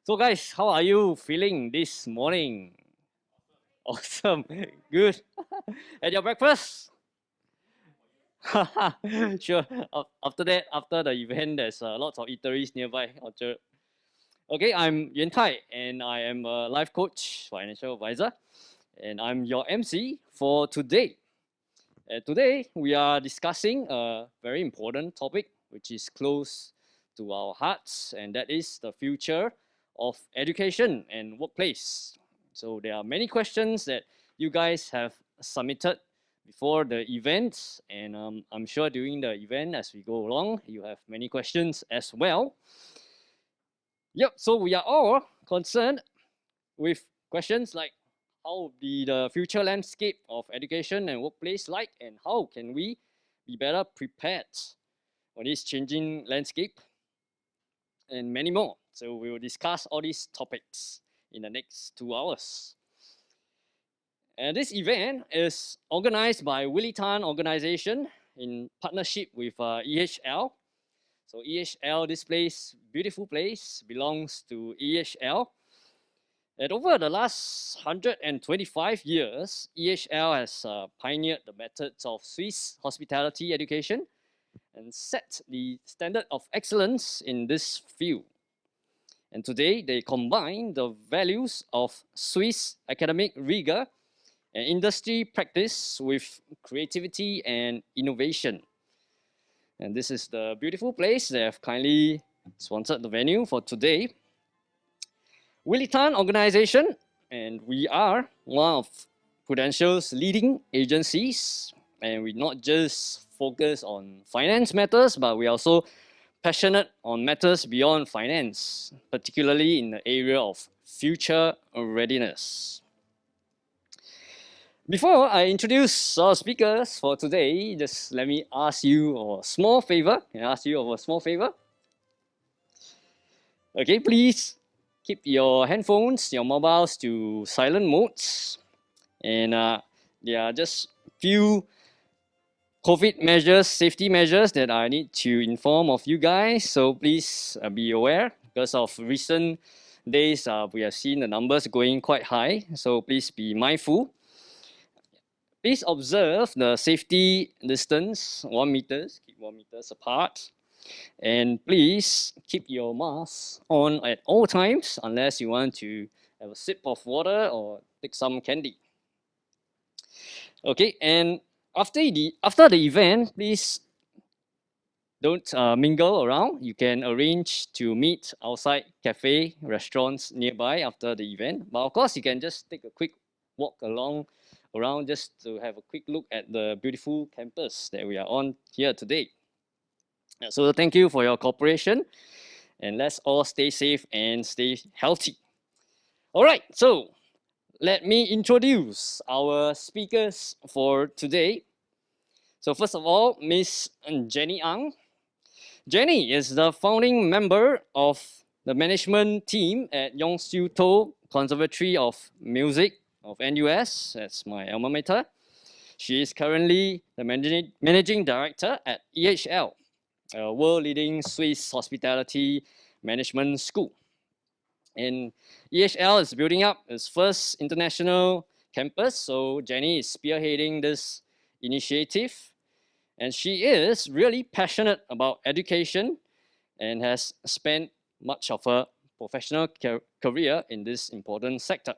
So guys, how are you feeling this morning? Awesome, good. At your breakfast? Sure. After that, after the event, there's lots of eateries nearby. Orchard. Okay, I'm Yuantai, and I am a life coach, financial advisor, and I'm your MC for today. Today, we are discussing a very important topic, which is close to our hearts, and that is the future of education and workplace. So there are many questions that you guys have submitted before the event, and I'm sure during the event as we go along, you have many questions as well. Yep, so we are all concerned with questions like how will be the future landscape of education and workplace like, and how can we be better prepared for this changing landscape, and many more. So we will discuss all these topics in the next 2 hours. And this event is organized by Willy organization in partnership with EHL. So EHL, this place, beautiful place, belongs to EHL. And over the last 125 years, EHL has pioneered the methods of Swiss hospitality education and set the standard of excellence in this field. And today, they combine the values of Swiss academic rigor and industry practice with creativity and innovation. And this is the beautiful place. They have kindly sponsored the venue for today. Willy organization, and we are one of Prudential's leading agencies, and we not just focus on finance matters, but we are also passionate on matters beyond finance, particularly in the area of future readiness. Before I introduce our speakers for today, just let me ask you a small favor. Can I ask you of a small favor? Okay, please keep your handphones, your mobiles to silent modes. And there are just few COVID measures, safety measures that I need to inform of you guys. So please be aware because of recent days, we have seen the numbers going quite high. So please be mindful. Please observe the safety distance, 1 meters, keep 1 meters apart. And please keep your mask on at all times unless you want to have a sip of water or take some candy. Okay, and after the event, please don't mingle around. You can arrange to meet outside cafe, restaurants nearby after the event. But of course, you can just take a quick walk around just to have a quick look at the beautiful campus that we are on here today. So thank you for your cooperation, and let's all stay safe and stay healthy. All right, so let me introduce our speakers for today. So first of all, Miss Jenny Ang. Jenny is the founding member of the management team at Yong-Siew To Conservatory of Music of NUS. That's my alma mater. She is currently the managing director at EHL, a world-leading Swiss hospitality management school. And EHL is building up its first international campus, so Jenny is spearheading this initiative. And she is really passionate about education and has spent much of her professional career in this important sector.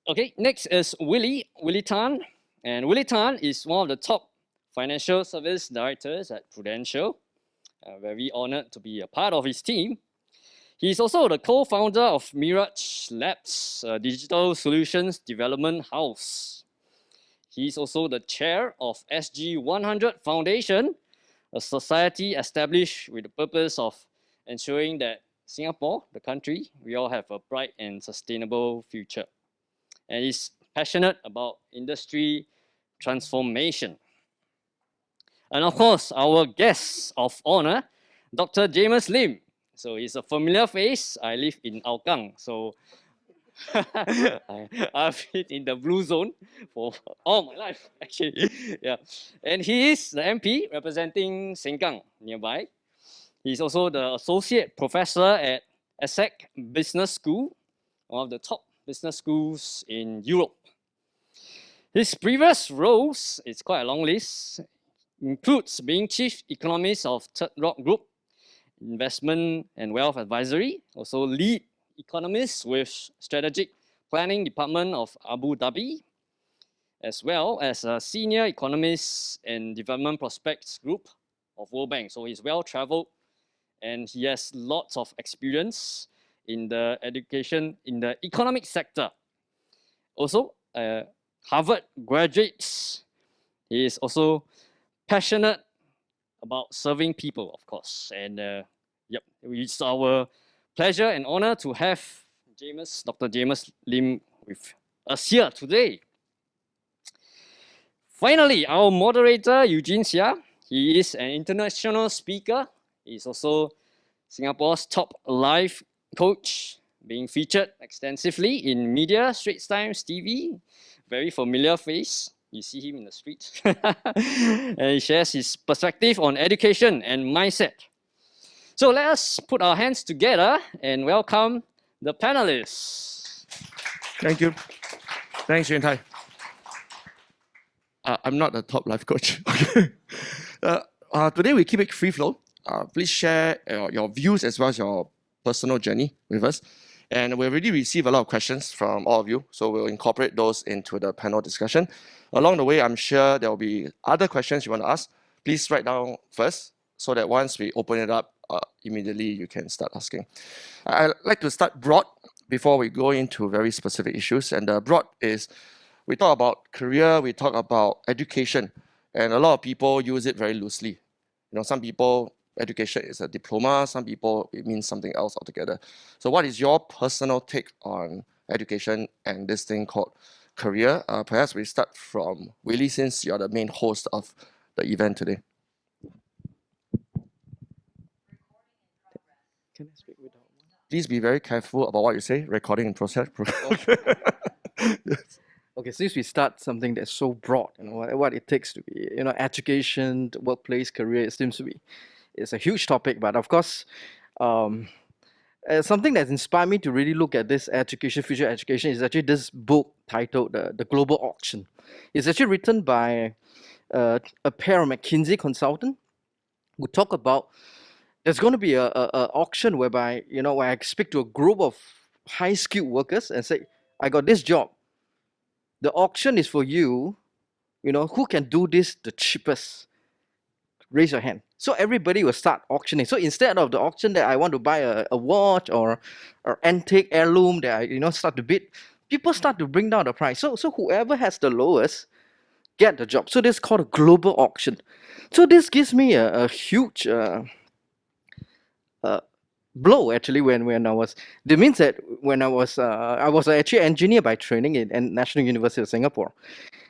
Okay, next is Willy Tan. And Willy Tan is one of the top financial service directors at Prudential. Very honored to be a part of his team. He's also the co-founder of Mirage Labs, a digital solutions development house. He's also the chair of SG100 Foundation, a society established with the purpose of ensuring that Singapore, the country, we all have a bright and sustainable future. And he's passionate about industry transformation. And of course, our guest of honor, Dr. Jamus Lim. So he's a familiar face. I live in Hougang, so I've been in the blue zone for all my life, actually. Yeah, and he is the MP representing Sengkang nearby. He's also the associate professor at ESSEC Business School, one of the top business schools in Europe. His previous roles, it's quite a long list, includes being Chief Economist of Third Rock Group, Investment and Wealth Advisory, also Lead Economist with Strategic Planning Department of Abu Dhabi, as well as a Senior Economist in Development Prospects Group of World Bank. So he's well-traveled and he has lots of experience in the education, in the economic sector. Also, Harvard graduates. He is also passionate about serving people, of course. And yep, it's our pleasure and honor to have Jamus, Dr. Jamus Lim with us here today. Finally, our moderator, Eugene Xia. He is an international speaker. He's also Singapore's top life coach, being featured extensively in media, Straits Times, TV. Very familiar face. You see him in the street. And he shares his perspective on education and mindset. So let us put our hands together and welcome the panelists. Thank you. Thanks, Yuantai. I'm not a top life coach. Today we keep it free flow. Please share your views as well as your personal journey with us. And we already received a lot of questions from all of you, so we'll incorporate those into the panel discussion. Along the way, I'm sure there will be other questions you want to ask. Please write down first, so that once we open it up, immediately you can start asking. I'd like to start broad before we go into very specific issues. And the broad is, we talk about career, we talk about education, and a lot of people use it very loosely. You know, some people, education is a diploma, some people, it means something else altogether. So what is your personal take on education and this thing called career? Perhaps we start from Willy, since you're the main host of the event today. Can I speak without one? Please be very careful about what you say, recording in process. Yes. Okay, since we start something that's so broad, you know, what it takes to be, you know, education, workplace, career, it seems to be, it's a huge topic, but of course, something that's inspired me to really look at this education, future education, is actually this book titled The Global Auction. It's actually written by a pair of McKinsey consultant who talk about there's going to be a auction whereby, you know, where I speak to a group of high-skilled workers and say, I got this job. The auction is for you, you know, who can do this the cheapest? Raise your hand. So everybody will start auctioning. So instead of the auction that I want to buy a watch or antique heirloom that I, you know, start to bid, people start to bring down the price. So whoever has the lowest get the job. So this is called a global auction. So this gives me a huge blow actually when I was. It means that when I was actually an engineer by training in National University of Singapore.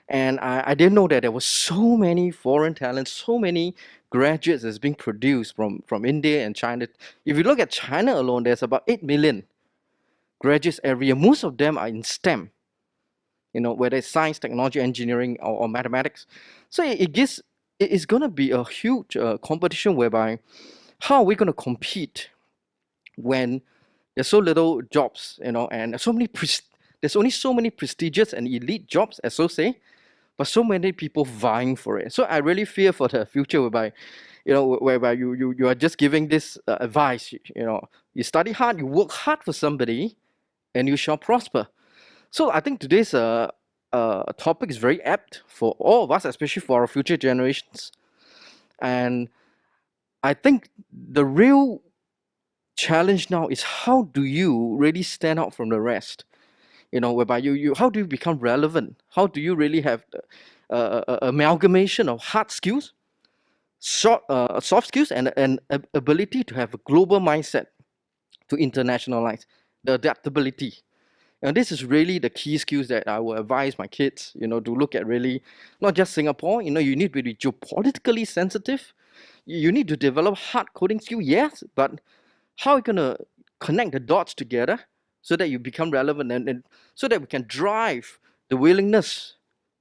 And I didn't know that there were so many foreign talents, so many graduates that's being produced from India and China. If you look at China alone, there's about 8 million graduates every year. Most of them are in STEM, you know, whether it's science, technology, engineering, or mathematics. So it's going to be a huge competition whereby how are we going to compete when there's so little jobs, you know, and there's only so many prestigious and elite jobs, as so say, but so many people vying for it. So I really fear for the future whereby, you know, whereby you are just giving this advice, you know, you study hard, you work hard for somebody, and you shall prosper. So I think today's topic is very apt for all of us, especially for our future generations. And I think the real challenge now is how do you really stand out from the rest? You know, whereby how do you become relevant? How do you really have the amalgamation of hard skills, soft skills, and an ability to have a global mindset to internationalize, the adaptability. And this is really the key skills that I will advise my kids, you know, to look at really, not just Singapore, you know, you need to be geopolitically sensitive. You need to develop hard coding skill, yes, but how are you going to connect the dots together so that you become relevant and so that we can drive the willingness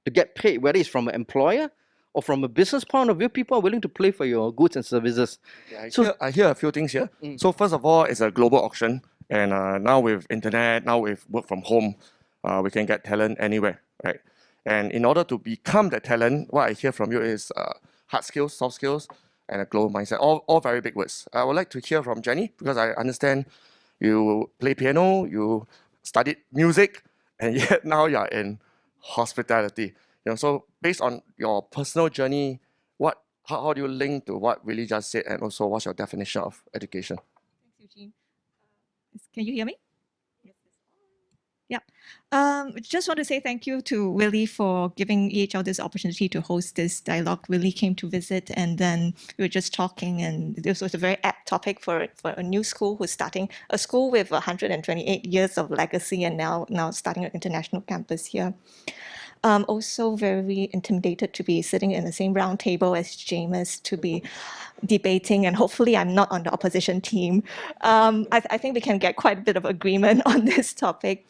to get paid, whether it's from an employer or from a business point of view, people are willing to pay for your goods and services. Yeah, I hear a few things here. So first of all, it's a global auction. And now with internet, now with work from home, we can get talent anywhere, right? And in order to become that talent, what I hear from you is hard skills, soft skills, and a global mindset. All very big words. I would like to hear from Jenny because I understand you play piano, you studied music, and yet now you're in hospitality. So based on your personal journey, how do you link to what Willy just said, and also what's your definition of education? Thanks, Eugene. Can you hear me? Yeah. Just want to say thank you to Willy for giving EHL this opportunity to host this dialogue. Willy came to visit, and then we were just talking, and this was a very apt topic for a new school who's starting, a school with 128 years of legacy, and now starting an international campus here. Also very intimidated to be sitting in the same round table as Jamus, to be debating, and hopefully I'm not on the opposition team. I think we can get quite a bit of agreement on this topic.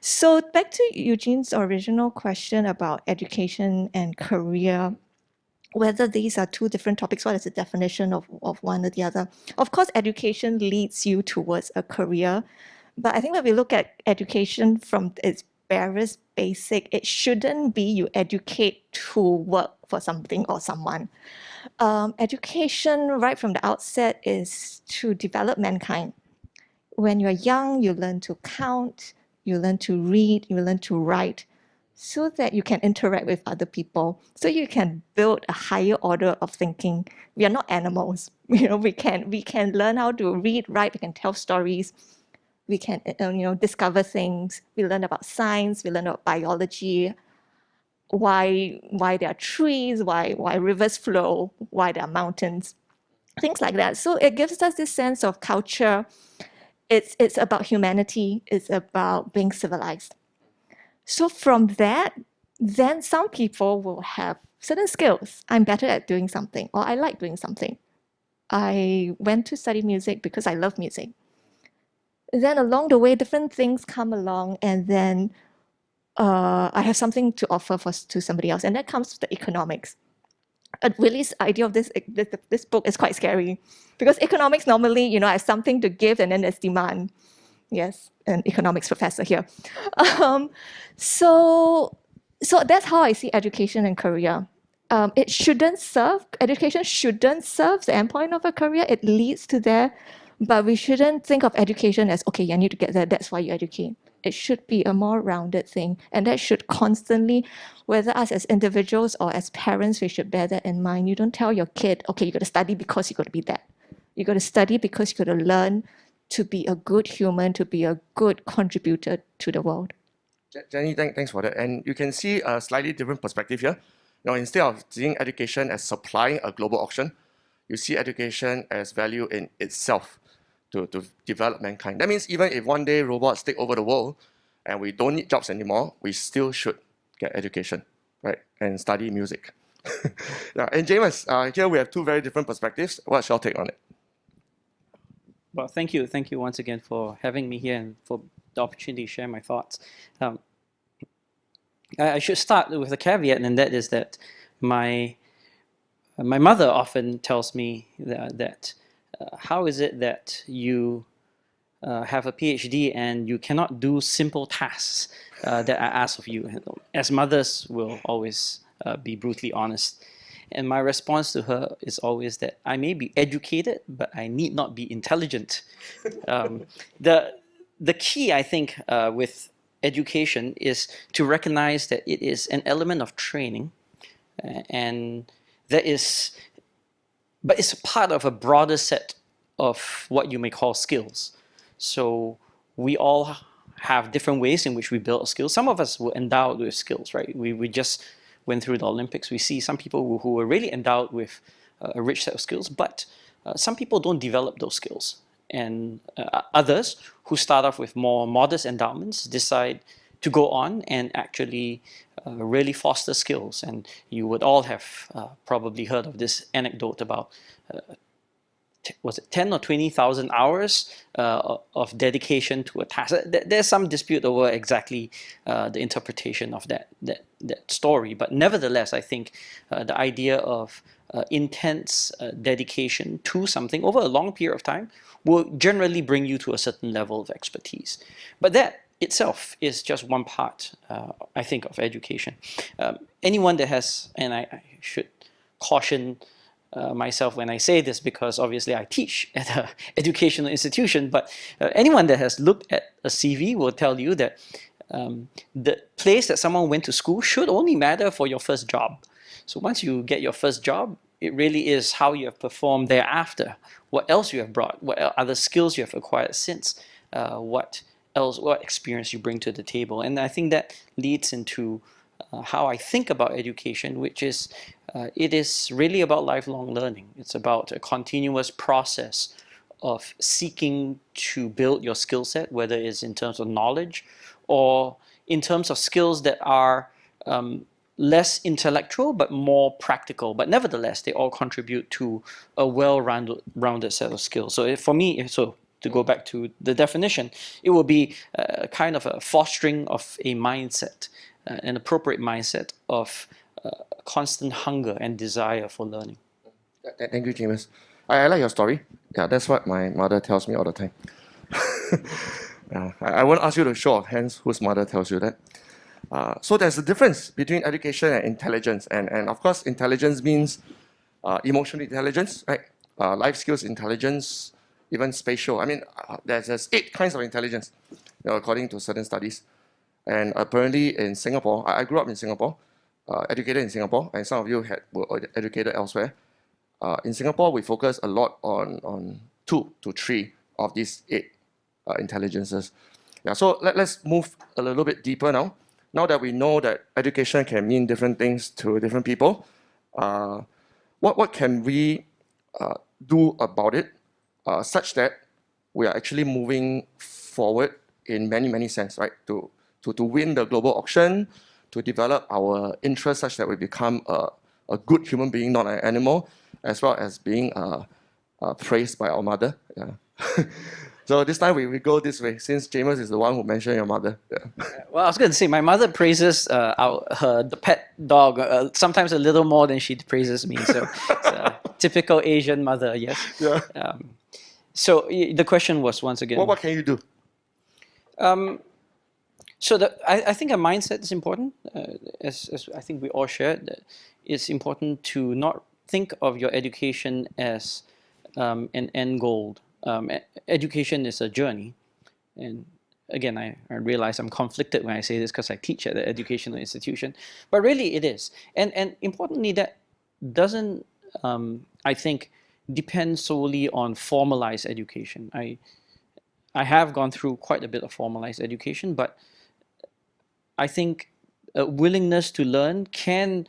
So back to Eugene's original question about education and career, whether these are two different topics, what is the definition of one or the other? Of course, education leads you towards a career, but I think when we look at education from its barest basic, it shouldn't be you educate to work for something or someone. Education right from the outset is to develop mankind. When you're young, you learn to count, you learn to read, you learn to write, so that you can interact with other people, so you can build a higher order of thinking. We are not animals. We can learn how to read, write, we can tell stories, we can discover things. We learn about science, we learn about biology, why there are trees, why rivers flow, why there are mountains, things like that. So it gives us this sense of culture. It's about humanity, it's about being civilized. So from that, then some people will have certain skills. I'm better at doing something, or I like doing something. I went to study music because I love music. Then along the way, different things come along, and then I have something to offer to somebody else, and that comes to the economics. Willy's idea of this book is quite scary, because economics normally, I have something to give, and then there's demand. Yes, an economics professor here. So that's how I see education and career. Education shouldn't serve the endpoint of a career. It leads to there, but we shouldn't think of education as, okay, I need to get there, that's why you educate. It should be a more rounded thing, and that should constantly, whether us as individuals or as parents, we should bear that in mind. You don't tell your kid, okay, you got to study because you got to be that. You got to study because you got to learn to be a good human, to be a good contributor to the world. Jenny, thanks for that. And you can see a slightly different perspective here. Instead of seeing education as supplying a global auction, you see education as value in itself to develop mankind. That means even if one day robots take over the world and we don't need jobs anymore, we still should get education, right? And study music. Yeah. And Jamus, here we have two very different perspectives. What's your take on it? Well, thank you once again for having me here and for the opportunity to share my thoughts. I should start with a caveat, and that is that my mother often tells me that how is it that you have a PhD and you cannot do simple tasks that are asked of you? As mothers, will always be brutally honest. And my response to her is always that I may be educated, but I need not be intelligent. The key, I think, with education is to recognize that it is an element of training, and that is, but it's part of a broader set of what you may call skills. So we all have different ways in which we build skills. Some of us were endowed with skills, right? We just went through the Olympics. We see some people who were really endowed with a rich set of skills, but some people don't develop those skills. And others who start off with more modest endowments decide to go on and actually really foster skills. And you would all have probably heard of this anecdote about was it 10 or 20,000 hours of dedication to a task? There's some dispute over exactly the interpretation of that story, but nevertheless, I think the idea of intense dedication to something over a long period of time will generally bring you to a certain level of expertise. But that itself is just one part, I think, of education. Anyone that has, and I should caution myself when I say this, because obviously I teach at an educational institution, but anyone that has looked at a CV will tell you that the place that someone went to school should only matter for your first job. So once you get your first job, it really is how you have performed thereafter, what else you have brought, what other skills you have acquired since, what experience you bring to the table. And I think that leads into how I think about education, which is it is really about lifelong learning. It's about a continuous process of seeking to build your skill set, whether it's in terms of knowledge or in terms of skills that are less intellectual but more practical. But nevertheless, they all contribute to a well-rounded set of skills. So for me, to go back to the definition, it will be kind of a fostering of a mindset, an appropriate mindset of constant hunger and desire for learning. Thank you, Jamus. I like your story. Yeah, that's what my mother tells me all the time. I won't ask you to show of hands whose mother tells you that. So there's a difference between education and intelligence. And of course, intelligence means emotional intelligence, right? Life skills intelligence, even spatial. I mean, there's 8 kinds of intelligence, according to certain studies. And apparently in Singapore, I grew up in Singapore, educated in Singapore, and some of you were educated elsewhere. In Singapore, we focus a lot on 2 to 3 of these 8 intelligences. Yeah, so let's move a little bit deeper now. Now that we know that education can mean different things to different people, what can we do about it such that we are actually moving forward in many sense, right? To win the global auction, to develop our interests such that we become a good human being, not an animal, as well as being praised by our mother. Yeah. So this time we go this way, since Jamus is the one who mentioned your mother. Yeah. Well, I was going to say, my mother praises the pet dog sometimes a little more than she praises me. So it's a typical Asian mother, yes. Yeah. So the question was, once again, What can you do? So I think a mindset is important, as I think we all share. That it's important to not think of your education as an end goal. Education is a journey, and again, I realize I'm conflicted when I say this because I teach at an educational institution, but really it is. And importantly, that doesn't, I think, depend solely on formalized education. I have gone through quite a bit of formalized education, but I think a willingness to learn can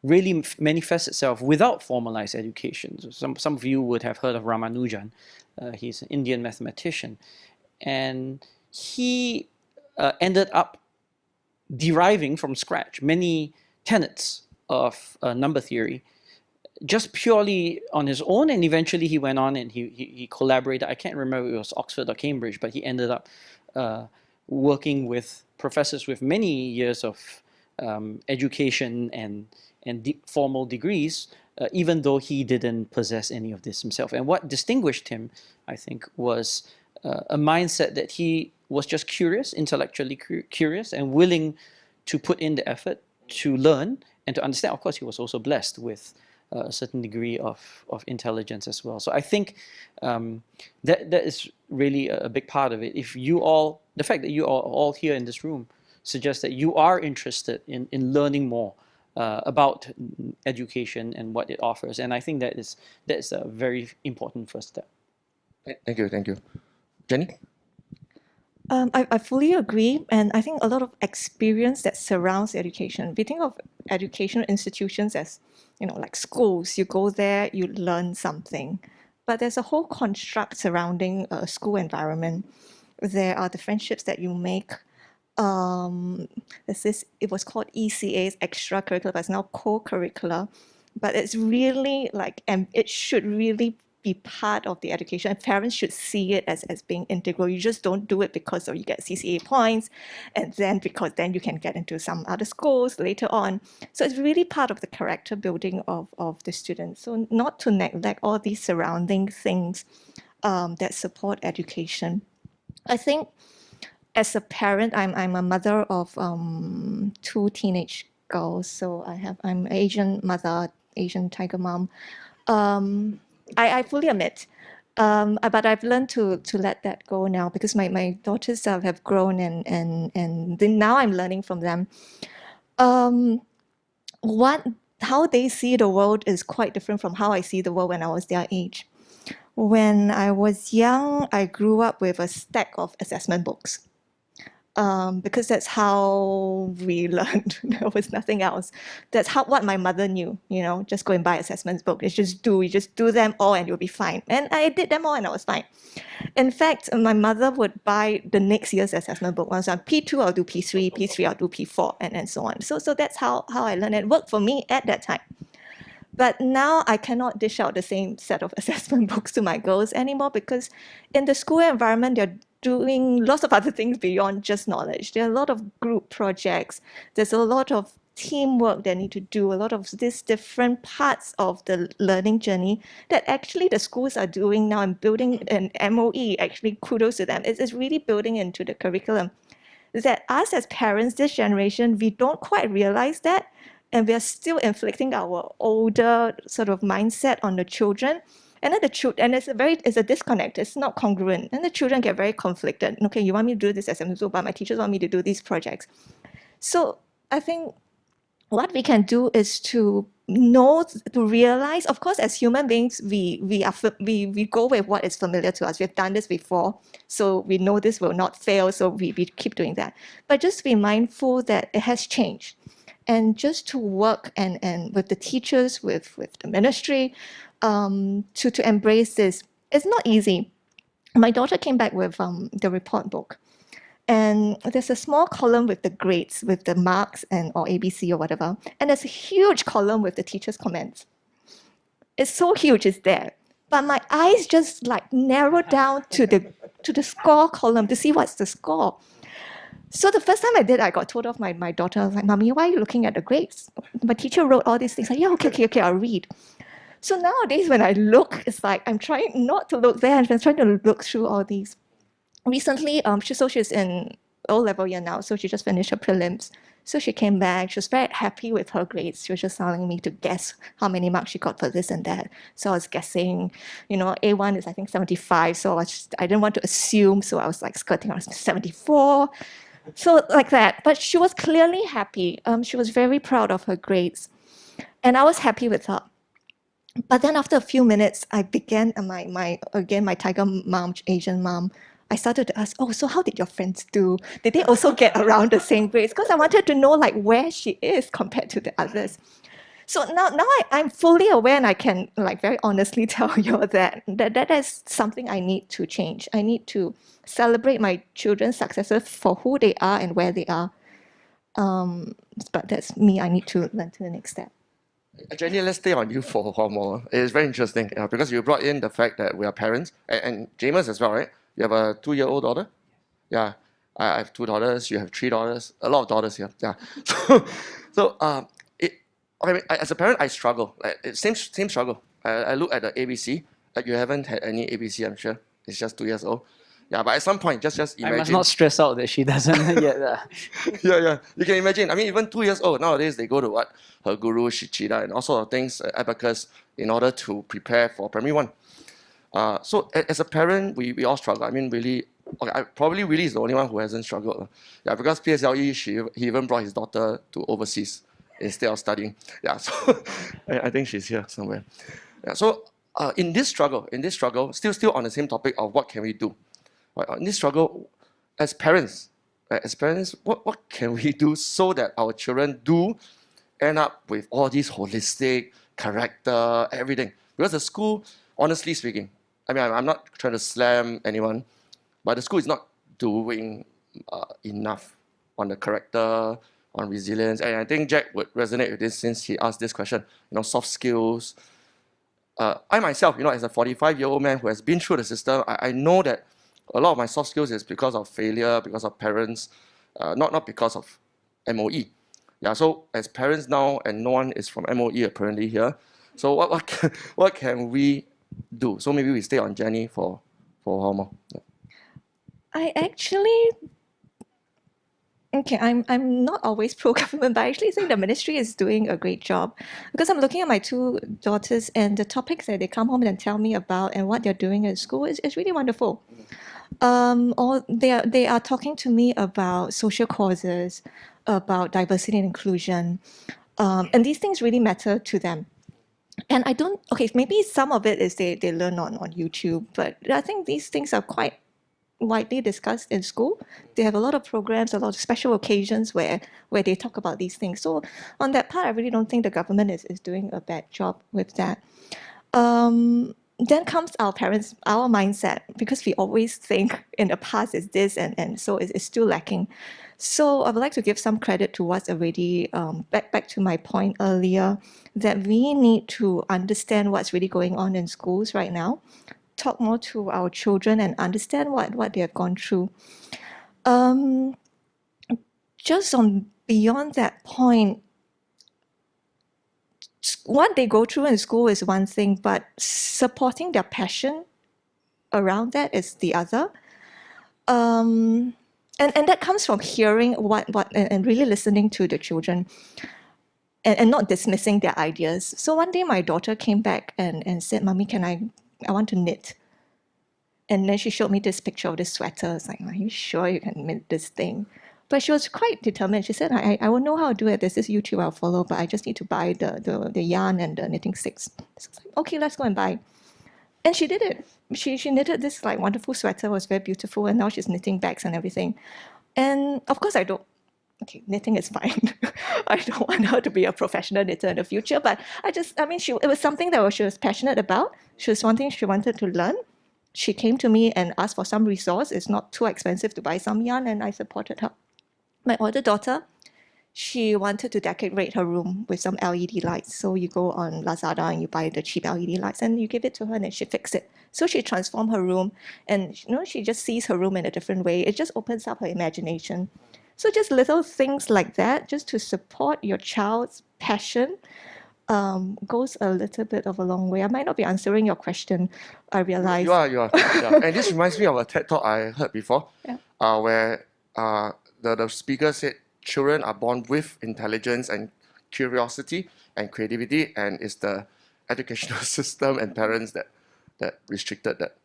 really manifest itself without formalized education. So some of you would have heard of Ramanujan. He's an Indian mathematician. And he ended up deriving from scratch many tenets of number theory just purely on his own, and eventually he went on and he collaborated. I can't remember if it was Oxford or Cambridge, but he ended up working with professors with many years of education and formal degrees, even though he didn't possess any of this himself. And what distinguished him, I think, was a mindset that he was just curious, intellectually curious, and willing to put in the effort to learn and to understand. Of course, he was also blessed with a certain degree of intelligence as well. So I think that is really a big part of it. If you all, the fact that you are all here in this room suggests that you are interested in learning more about education and what it offers. And I think that is a very important first step. Thank you. Jenny? I fully agree, and I think a lot of experience that surrounds education. We think of educational institutions as, like schools. You go there, you learn something, but there's a whole construct surrounding a school environment. There are the friendships that you make. It was called ECAs, extracurricular, but it's now co-curricular. But it's really like, and it should really be part of the education. And parents should see it as being integral. You just don't do it because you get CCA points, and then because then you can get into some other schools later on. So it's really part of the character building of the students. So not to neglect all these surrounding things that support education. I think as a parent, I'm a mother of 2 teenage girls. So I'm Asian mother, Asian tiger mom. I fully admit, but I've learned to let that go now because my daughters have grown and then now I'm learning from them. How they see the world is quite different from how I see the world when I was their age. When I was young, I grew up with a stack of assessment books. Because that's how we learned. There was nothing else. That's what my mother knew, just go and buy assessments book. You just do them all and you'll be fine. And I did them all and I was fine. In fact, my mother would buy the next year's assessment book. Once I'm P2, I'll do P3, P3, I'll do P4, and so on. So that's how I learned. It worked for me at that time. But now I cannot dish out the same set of assessment books to my girls anymore because in the school environment, they're doing lots of other things beyond just knowledge. There are a lot of group projects. There's a lot of teamwork they need to do, a lot of these different parts of the learning journey that actually the schools are doing now and building an MOE, actually kudos to them. It's really building into the curriculum. That us as parents, this generation, we don't quite realize that. And we are still inflicting our older sort of mindset on the children. And then it's a disconnect. It's not congruent. And the children get very conflicted. Okay, you want me to do this assessment, but my teachers want me to do these projects. So I think what we can do is to realize, of course, as human beings, we go with what is familiar to us. We've done this before, so we know this will not fail, so we keep doing that. But just be mindful that it has changed. And just to work and with the teachers, with the ministry, to embrace this. It's not easy. My daughter came back with the report book. And there's a small column with the grades, with the marks or ABC or whatever. And there's a huge column with the teacher's comments. It's so huge, it's there. But my eyes just like narrowed down to the score column to see what's the score. So the first time I did, I got told off my daughter. I was like, Mommy, why are you looking at the grades? My teacher wrote all these things. Like, yeah, okay, I'll read. So nowadays, when I look, it's like I'm trying not to look there. I'm trying to look through all these. Recently, she's in O-level year now, so she just finished her prelims. So she came back. She was very happy with her grades. She was just telling me to guess how many marks she got for this and that. So I was guessing, A1 is I think 75. So I didn't want to assume. So I was like skirting. I was 74. So like that, but she was clearly happy. She was very proud of her grades, and I was happy with her. But then after a few minutes, I began my tiger mom, Asian mom. I started to ask, so how did your friends do? Did they also get around the same grades? Because I wanted to know like where she is compared to the others. So now I'm fully aware and I can like very honestly tell you that is something I need to change. I need to celebrate my children's successes for who they are and where they are. But that's me. I need to learn to the next step. Jenny, let's stay on you for a while more. It's very interesting because you brought in the fact that we are parents and Jamus as well, right? You have a 2-year-old daughter? Yeah. I have 2 daughters. You have 3 daughters. A lot of daughters here. Yeah. As a parent, I struggle. Same struggle. I look at the ABC. You haven't had any ABC, I'm sure. It's just 2 years old. Yeah, but at some point, just imagine. I must not stress out that she doesn't yet. Yeah. You can imagine. I mean, even 2 years old, nowadays they go to what? Her guru, Shichida, and all sorts of things, abacus, in order to prepare for primary 1. So as a parent, we all struggle. I mean, Willy, probably Willy is the only one who hasn't struggled. Yeah, because PSLE, he even brought his daughter to overseas instead of studying. Yeah, so I think she's here somewhere. Yeah, so in this struggle, still on the same topic of what can we do? In this struggle, as parents, what can we do so that our children do end up with all these holistic character, everything? Because the school, honestly speaking, I mean, I'm not trying to slam anyone, but the school is not doing enough on the character, on resilience. And I think Jack would resonate with this since he asked this question. Soft skills. I myself, as a 45-year-old man who has been through the system, I know that a lot of my soft skills is because of failure, because of parents, not because of MOE. Yeah, so as parents now, and no one is from MOE apparently here, so what can we do? So maybe we stay on Jenny for a while more. Yeah. I actually, okay, I'm not always pro-government, but I actually think the ministry is doing a great job because I'm looking at my two daughters and the topics that they come home and tell me about and what they're doing at school is really wonderful. Or they are talking to me about social causes, about diversity and inclusion, and these things really matter to them. And I don't, okay, maybe some of it is they learn on YouTube, but I think these things are quite widely discussed in school. They have a lot of programs, a lot of special occasions where they talk about these things. So on that part, I really don't think the government is doing a bad job with that. Then comes our parents, our mindset, because we always think in the past is this, and so it's still lacking. So I would like to give some credit to what's already, back to my point earlier, that we need to understand what's really going on in schools right now, talk more to our children and understand what they have gone through. Just on beyond that point, what they go through in school is one thing, but supporting their passion around that is the other. And that comes from hearing what and really listening to the children and not dismissing their ideas. So one day my daughter came back and said, "Mommy, I want to knit." And then she showed me this picture of this sweater. I was like, "Are you sure you can knit this thing?" But she was quite determined. She said, I will know how to do it. There's this YouTube I'll follow, but I just need to buy the yarn and the knitting sticks. So I was like, okay, let's go and buy. And she did it. She knitted this like wonderful sweater, was very beautiful, and now she's knitting bags and everything. And of course okay, knitting is fine. I don't want her to be a professional knitter in the future, but it was something that she was passionate about. She was one thing she wanted to learn. She came to me and asked for some resource. It's not too expensive to buy some yarn, and I supported her. My older daughter, she wanted to decorate her room with some LED lights. So you go on Lazada and you buy the cheap LED lights and you give it to her and she fixed it. So she transformed her room and she just sees her room in a different way. It just opens up her imagination. So just little things like that, just to support your child's passion, goes a little bit of a long way. I might not be answering your question, I realize. You are. Yeah. And this reminds me of a TED talk I heard before, Yeah. where the speaker said children are born with intelligence and curiosity and creativity, and it's the educational system and parents that restricted that.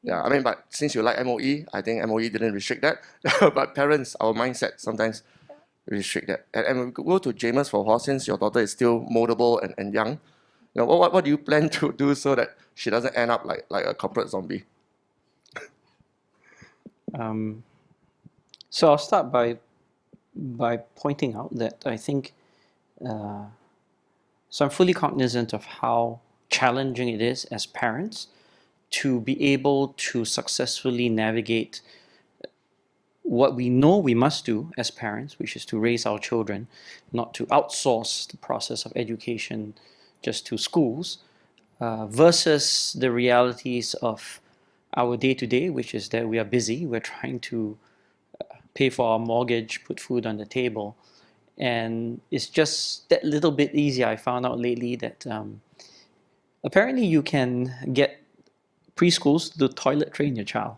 Yeah, I mean, but since you like MOE, I think MOE didn't restrict that, but parents, our mindset sometimes restrict that. And we go to Jamus for a while, since your daughter is still moldable and young. What do you plan to do so that she doesn't end up like a corporate zombie? So I'll start by pointing out that I think, so I'm fully cognizant of how challenging it is as parents to be able to successfully navigate what we know we must do as parents, which is to raise our children, not to outsource the process of education just to schools, versus the realities of our day-to-day, which is that we are busy, we're trying to pay for our mortgage, put food on the table. And it's just that little bit easier. I found out lately that apparently you can get preschools to toilet train your child.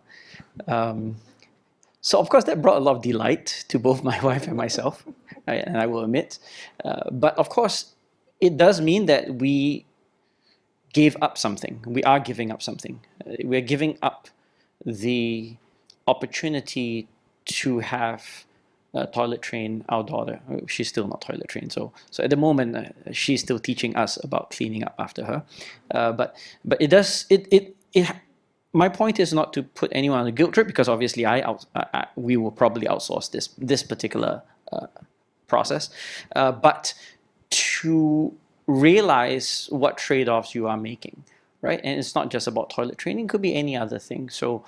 So of course that brought a lot of delight to both my wife and myself, right? And I will admit. But of course, it does mean that we gave up something. We are giving up something. We're giving up the opportunity to have toilet train our daughter. She's still not toilet trained, so at the moment she's still teaching us about cleaning up after her. But it does it. My point is not to put anyone on a guilt trip, because obviously we will probably outsource this particular process, but to realize what trade-offs you are making, right? And it's not just about toilet training; it could be any other thing. So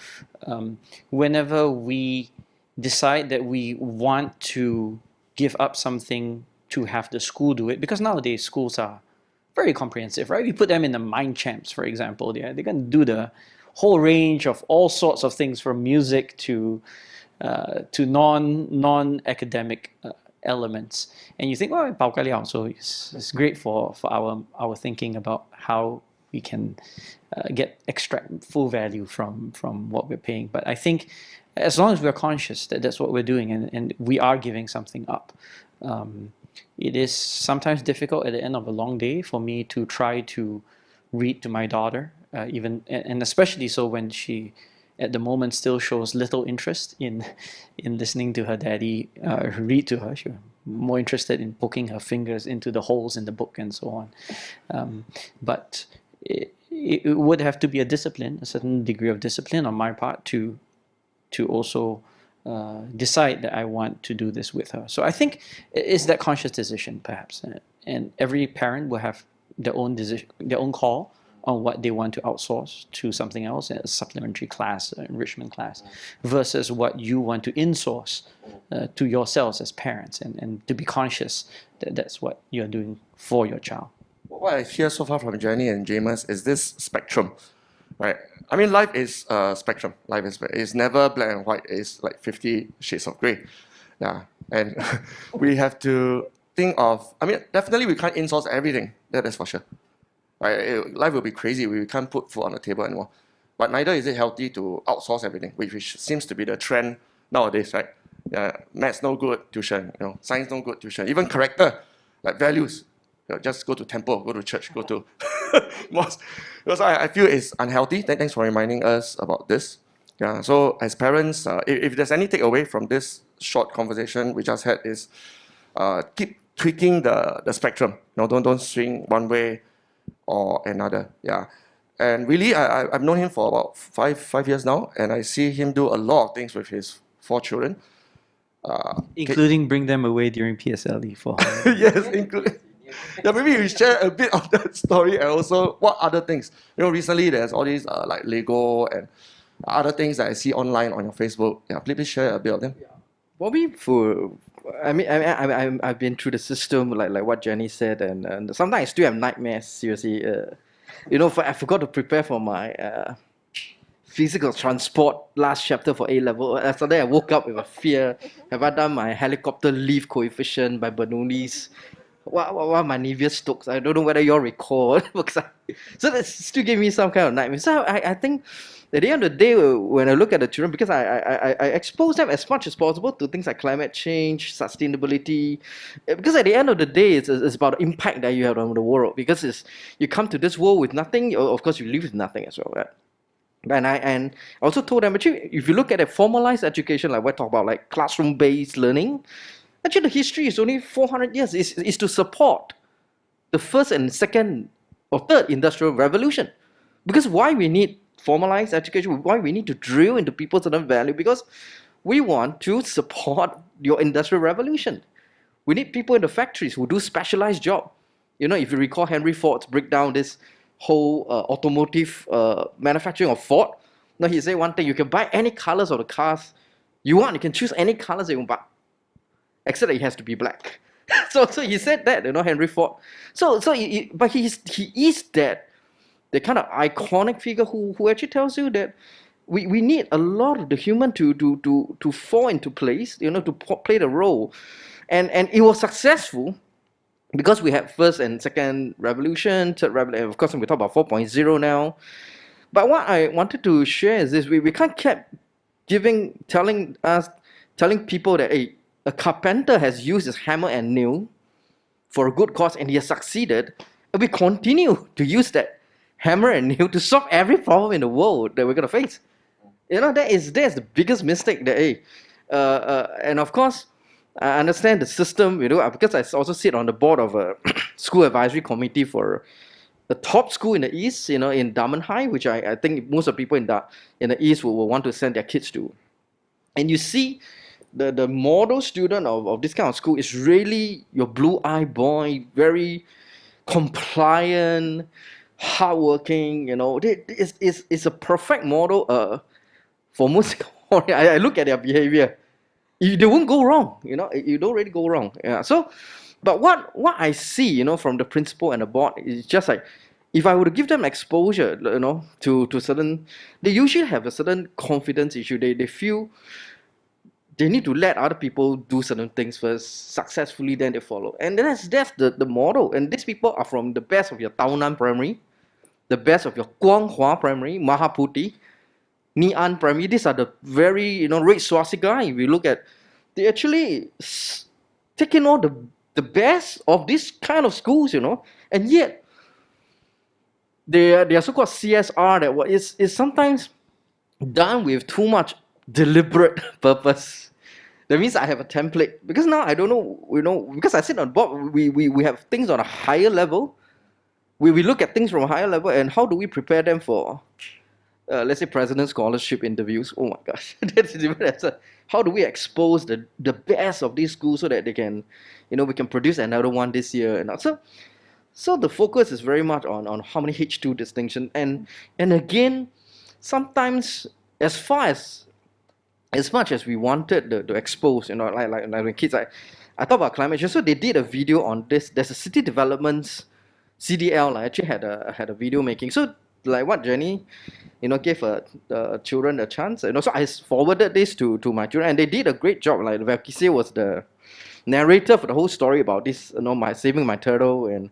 whenever we decide that we want to give up something to have the school do it, because nowadays schools are very comprehensive, right? We put them in the mind champs, for example. They're going to do the whole range of all sorts of things, from music to non-academic elements. And you think, oh, 报个了, so it's great for our thinking about how we can extract full value from what we're paying. But I think as long as we're conscious that that's what we're doing, and we are giving something up, it is sometimes difficult at the end of a long day for me to try to read to my daughter, and especially so when she at the moment still shows little interest in listening to her daddy read to her. She's more interested in poking her fingers into the holes in the book and so on. But it would have to be a certain degree of discipline on my part to also decide that I want to do this with her. So I think it's that conscious decision, perhaps, and every parent will have their own decision, their own call on what they want to outsource to something else, a supplementary class, an enrichment class, versus what you want to insource to yourselves as parents, and to be conscious that that's what you're doing for your child. What I hear so far from Jenny and Jamus is this spectrum, right? I mean, life is a spectrum. Life is never black and white. It's like 50 shades of grey. Yeah, and we have to think of, I mean, definitely we can't insource everything. That's for sure. Right? Life will be crazy. We can't put food on the table anymore. But neither is it healthy to outsource everything, which seems to be the trend nowadays, right? Maths no good, tuition. Science no good, tuition. Even character, like values. Just go to temple, go to church, go to mosque. Because I feel it's unhealthy. Thanks for reminding us about this. Yeah. So as parents, if there's any takeaway from this short conversation we just had, is keep tweaking the spectrum. Don't swing one way or another. Yeah. And really, I've known him for about five years now, and I see him do a lot of things with his 4 children. Including bring them away during PSLE for yes, including. Yeah, maybe you share a bit of that story, and also what other things. Recently there's all these like Lego and other things that I see online on your Facebook. Yeah, please share a bit of them. Bobby, I've been through the system, like what Jenny said, and sometimes I still have nightmares. Seriously, I forgot to prepare for my physical transport last chapter for A level. After that, I woke up with a fear. Have I done my helicopter lift coefficient by Bernoulli's? What my Navier-Stokes? I don't know whether you all recall. So that still gave me some kind of nightmare. So I think at the end of the day, when I look at the children, because I expose them as much as possible to things like climate change, sustainability, because at the end of the day, it's about the impact that you have on the world. Because you come to this world with nothing, of course you leave with nothing as well, right? And I also told them, actually, if you look at a formalized education, like we talk about, like classroom-based learning, actually the history is only 400 years. It's to support the first and second or third industrial revolution. Because why we need formalized education, why we need to drill into people's certain value, because we want to support your industrial revolution. We need people in the factories who do specialized job. If you recall Henry Ford's breakdown, this whole automotive manufacturing of Ford. Now he said one thing: you can buy any colors of the cars you want. You can choose any colors you want, but except that it has to be black. so he said that, Henry Ford. But he is that the kind of iconic figure who actually tells you that we need a lot of the human to fall into place, to play the role, and it was successful. Because we had first and second revolution, third revolution, of course we talk about 4.0 now. But what I wanted to share is this: we can't keep telling people that a carpenter has used his hammer and nail for a good cause and he has succeeded, and we continue to use that hammer and nail to solve every problem in the world that we're going to face. That's the biggest mistake that and of course I understand the system, because I also sit on the board of a school advisory committee for the top school in the East, in Damenhai, which I think most of the people in the East will want to send their kids to. And you see the model student of this kind of school is really your blue-eye boy, very compliant, hardworking, it's a perfect model for most. I look at their behavior. They won't go wrong, you don't really go wrong. Yeah. So But what I see, you know, from the principal and the board is just like, if I were to give them exposure, you know, to certain, they usually have a certain confidence issue. They feel they need to let other people do certain things first successfully, then they follow. And that's the model. And these people are from the best of your Tao Nan Primary, the best of your Guanghua Primary, Mahaputi, Nian Primary. These are the very, you know, red swastika. If you look at, they actually taking all the best of this kind of schools, you know, and yet their so-called CSR that is sometimes done with too much deliberate purpose. That means I have a template, because now I don't know, you know, because I sit on board, we have things on a higher level. We look at things from a higher level, and how do we prepare them for, let's say, president scholarship interviews? Oh my gosh, how do we expose the best of these schools so that they can, you know, we can produce another one this year, and so the focus is very much on how many H2 distinction, and again, sometimes as much as we wanted to expose, you know, like when kids, I thought about climate change. So they did a video on this. There's a city developments CDL. I actually had a video making. So like what Jenny, you know, gave the children a chance. And also I forwarded this to my children, and they did a great job. Like Valkise was the narrator for the whole story about this, you know, my saving my turtle, and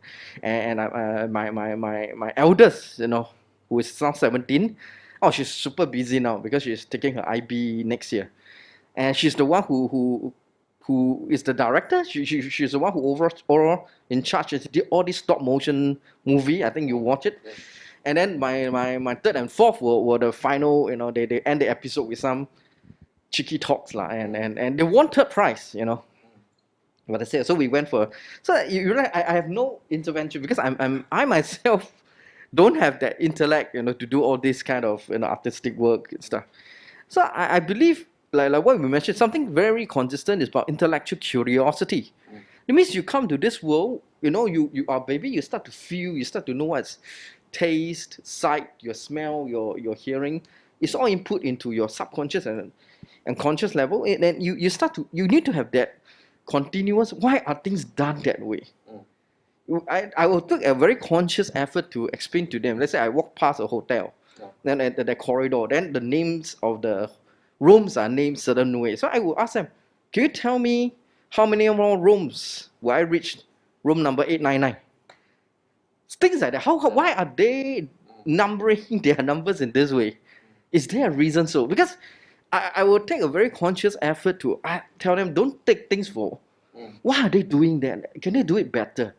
my eldest, you know, who is now 17. Oh, she's super busy now because she's taking her IB next year, and she's the one who is the director. She's the one who overall in charge. She did all this stop motion movie. I think you watch it. And then my third and fourth were the final. You know, they end the episode with some cheeky talks lah, and they won third prize. You know, what I say. So we went for. So you know, I have no intervention because I myself don't have that intellect, you know, to do all this kind of, you know, artistic work and stuff. So I believe, like what we mentioned, something very consistent is about intellectual curiosity. It means you come to this world, you know, you are baby, you start to feel, you start to know what's taste, sight, your smell, your hearing. It's all input into your subconscious and conscious level. And then you need to have that continuous, why are things done that way? I will take a very conscious effort to explain to them. Let's say I walk past a hotel, then at the corridor, then the names of the rooms are named certain way. So I will ask them, can you tell me how many more rooms will I reach room number 899? Things like that. Why are they numbering their numbers in this way? Is there a reason so? Because I will take a very conscious effort to tell them, don't take things for, why are they doing that? Can they do it better?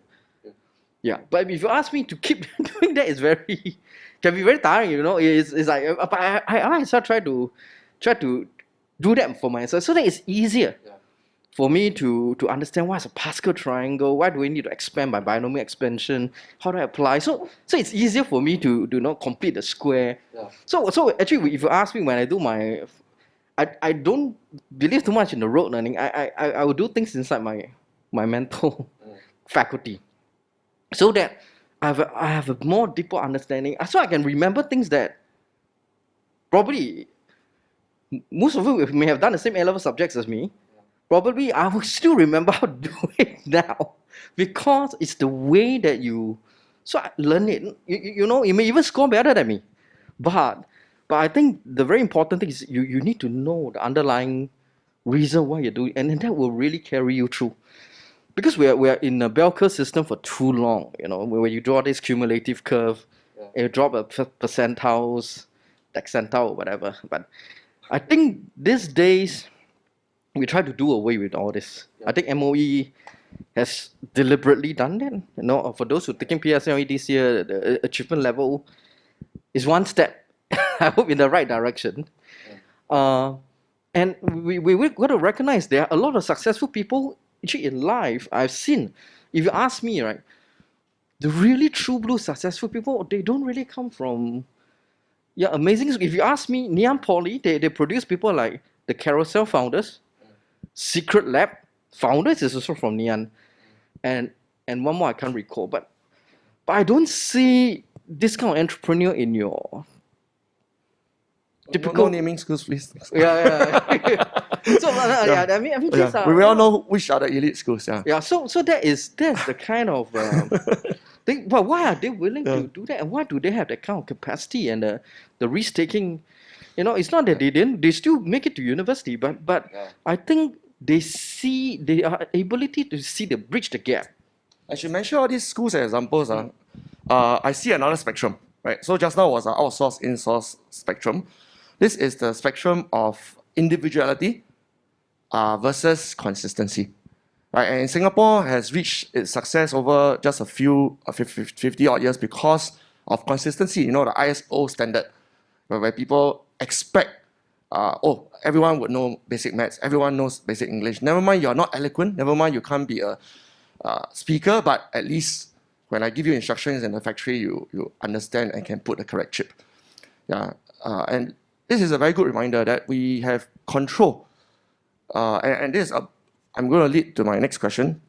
Yeah, but if you ask me to keep doing that, it's can be very tiring, you know. It's like, but I myself try to do that for myself so that it's easier for me to understand what's a Pascal triangle, why do we need to expand by binomial expansion, how do I apply? So it's easier for me to not complete the square. So actually, if you ask me when I do my, I don't believe too much in the rote learning. I will do things inside my mental faculty, so that I have a more deeper understanding, so I can remember things that probably most of you may have done the same A-level subjects as me. Probably I will still remember how to do it now, because it's the way that you learn it. You know, you may even score better than me, but I think the very important thing is you need to know the underlying reason why you're doing, and that will really carry you through. Because we are in a bell curve system for too long, you know, where you draw this cumulative curve, and you drop a percentiles, decentile, whatever. But I think these days we try to do away with all this. I think MOE has deliberately done that. You know, for those who are taking PSLE this year, the achievement level is one step, I hope, in the right direction. And we've got to recognize there are a lot of successful people actually in life I've seen. If you ask me, right, the really true blue successful people, they don't really come from amazing. If you ask me, Nian Poly, they produce people like the Carousel founders, Secret Lab founders is also from Nian, and one more I can't recall. But I don't see this kind of entrepreneur in your typical no naming schools, please. Yeah. So yeah, I mean these are, we all know which are the elite schools. Yeah. Yeah, so that's the kind of but why are they willing Yeah. to do that, and why do they have that kind of capacity and the risk taking? You know, it's not that they still make it to university, but I think they see their ability to see the bridge the gap. I should mention all these schools as examples. I see another spectrum, right? So just now was an outsource, in-source spectrum. This is the spectrum of individuality versus consistency. Right? And Singapore has reached its success over just a few 50 odd years because of consistency. You know, the ISO standard, where people expect, everyone would know basic maths, everyone knows basic English. Never mind, you're not eloquent. Never mind, you can't be a speaker, but at least when I give you instructions in the factory, you understand and can put the correct chip. Yeah, and this is a very good reminder that we have control. And this is I'm going to lead to my next question.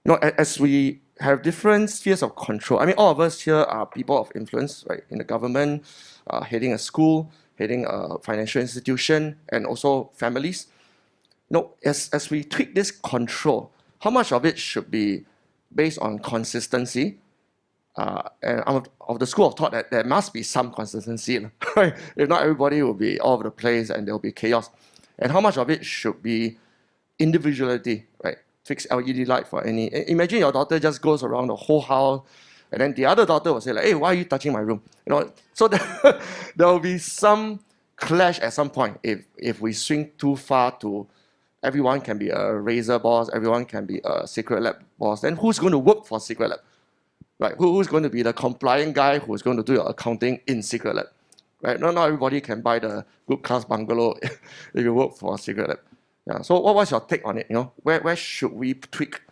You know, as we have different spheres of control, I mean, all of us here are people of influence, right? In the government, heading a school, heading a financial institution, and also families. You know, as we tweak this control, how much of it should be based on consistency? And I'm of the school of thought that there must be some consistency, right? If not, everybody will be all over the place and there will be chaos. And how much of it should be individuality, right? Fix LED light for any. Imagine your daughter just goes around the whole house, and then the other daughter will say like, "Hey, why are you touching my room?" You know, so there will be some clash at some point if we swing too far to everyone can be a razor boss, everyone can be a secret lab boss. Then who's going to work for secret lab, right? Who's going to be the compliant guy who's going to do your accounting in secret lab, right? Not everybody can buy the good class bungalow if you work for secret lab. Yeah. So what's your take on it? You know, where should we tweak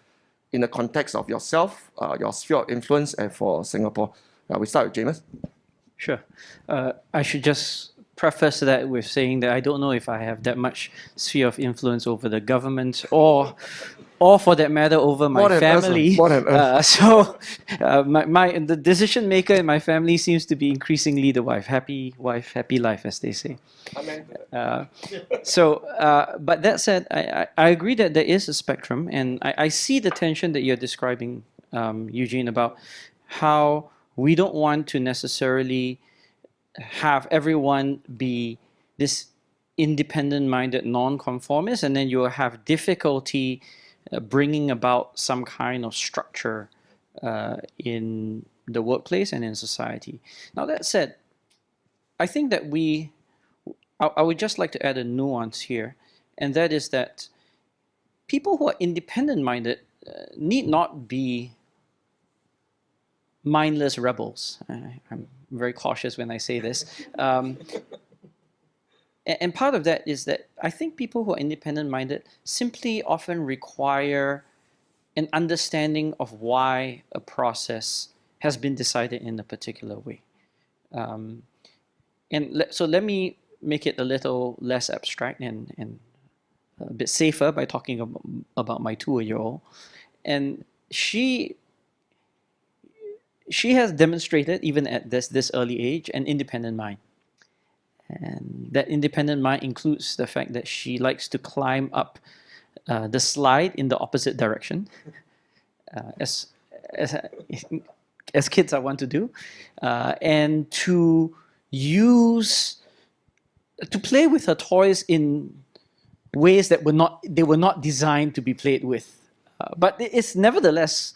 in the context of yourself, your sphere of influence, and for Singapore? We start with Jamus. Sure. I should just preface that with saying that I don't know if I have that much sphere of influence over the government or for that matter over my family. More than us. So the decision maker in my family seems to be increasingly the wife. Happy wife, happy life, as they say. But that said, I agree that there is a spectrum, and I see the tension that you're describing, Eugene, about how we don't want to necessarily have everyone be this independent-minded non-conformist, and then you'll have difficulty bringing about some kind of structure in the workplace and in society. Now, that said, I think that I would just like to add a nuance here, and that is that people who are independent-minded need not be mindless rebels. I'm very cautious when I say this. And part of that is that I think people who are independent-minded simply often require an understanding of why a process has been decided in a particular way. So let me make it a little less abstract and a bit safer by talking about my 2-year-old. And she has demonstrated, even at this early age, an independent mind. And that independent mind includes the fact that she likes to climb up the slide in the opposite direction, as kids I want to do, and to play with her toys in ways that were not designed to be played with. But it's nevertheless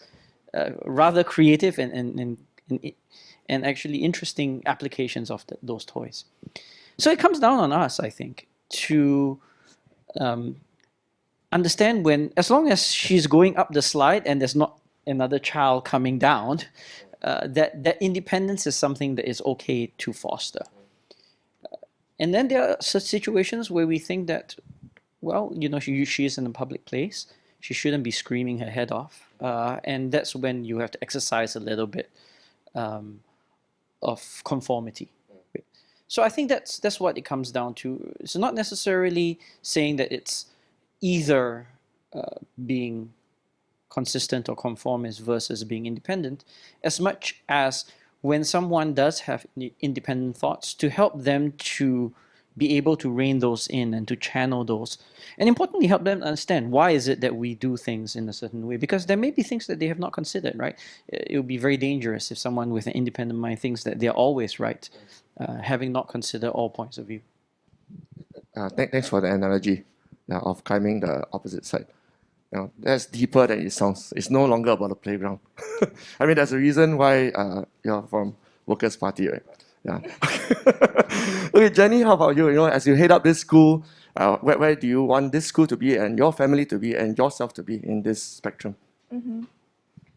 rather creative and actually interesting applications of those toys. So it comes down on us, I think, to understand as long as she's going up the slide and there's not another child coming down, that independence is something that is okay to foster. And then there are such situations where we think that, well, you know, she is in a public place. She shouldn't be screaming her head off. And that's when you have to exercise a little bit of conformity. So I think that's what it comes down to. It's not necessarily saying that it's either being consistent or conformist versus being independent, as much as when someone does have independent thoughts, to help them to be able to rein those in and to channel those. And importantly, help them understand why is it that we do things in a certain way, because there may be things that they have not considered, right? It would be very dangerous if someone with an independent mind thinks that they're always right, having not considered all points of view. Thanks for the analogy of climbing the opposite side. That's deeper than it sounds. It's no longer about the playground. I mean, there's a reason why you're from Workers' Party, right? Yeah. Okay, Jenny, how about you? As you head up this school, where do you want this school to be and your family to be and yourself to be in this spectrum?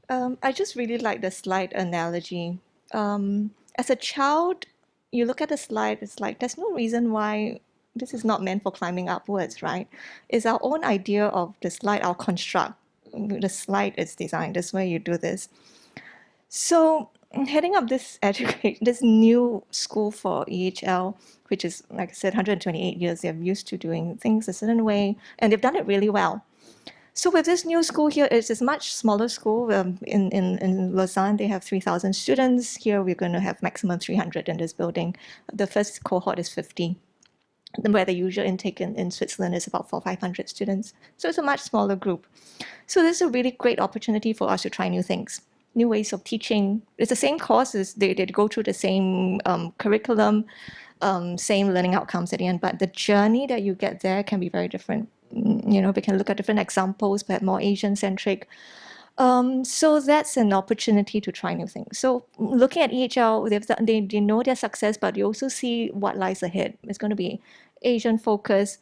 I just really like the slide analogy. As a child, you look at the slide, it's like there's no reason why this is not meant for climbing upwards, right? It's our own idea of the slide, our construct. The slide is designed, this way you do this. So heading up this this new school for EHL, which is, like I said, 128 years, they're used to doing things a certain way, and they've done it really well. So with this new school here, it's a much smaller school. In Lausanne, they have 3,000 students. Here, we're going to have maximum 300 in this building. The first cohort is 50, where the usual intake in Switzerland is about 500 students. So it's a much smaller group. So this is a really great opportunity for us to try new things, new ways of teaching. It's the same courses. They go through the same curriculum, same learning outcomes at the end, but the journey that you get there can be very different. We can look at different examples, but more Asian-centric. So that's an opportunity to try new things. So looking at EHL, they know their success, but you also see what lies ahead. It's going to be Asian-focused.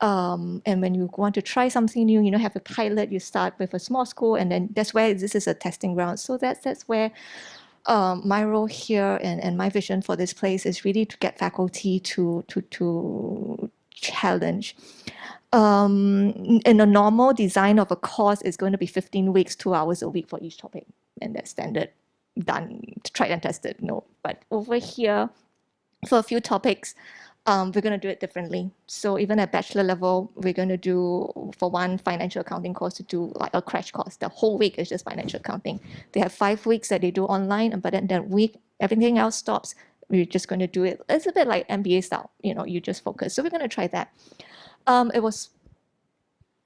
And when you want to try something new, have a pilot, you start with a small school, and then that's where this is a testing ground. So that's where my role here and my vision for this place is really to get faculty to challenge. In a normal design of a course, it's going to be 15 weeks, 2 hours a week for each topic. And that's standard, done, tried and tested, no. But over here, for a few topics, we're going to do it differently. So even at bachelor level, we're going to do, for one financial accounting course, to do like a crash course. The whole week is just financial accounting. They have 5 weeks that they do online, but then that week, everything else stops. We're just going to do it. It's a bit like MBA style, you just focus. So we're going to try that. It was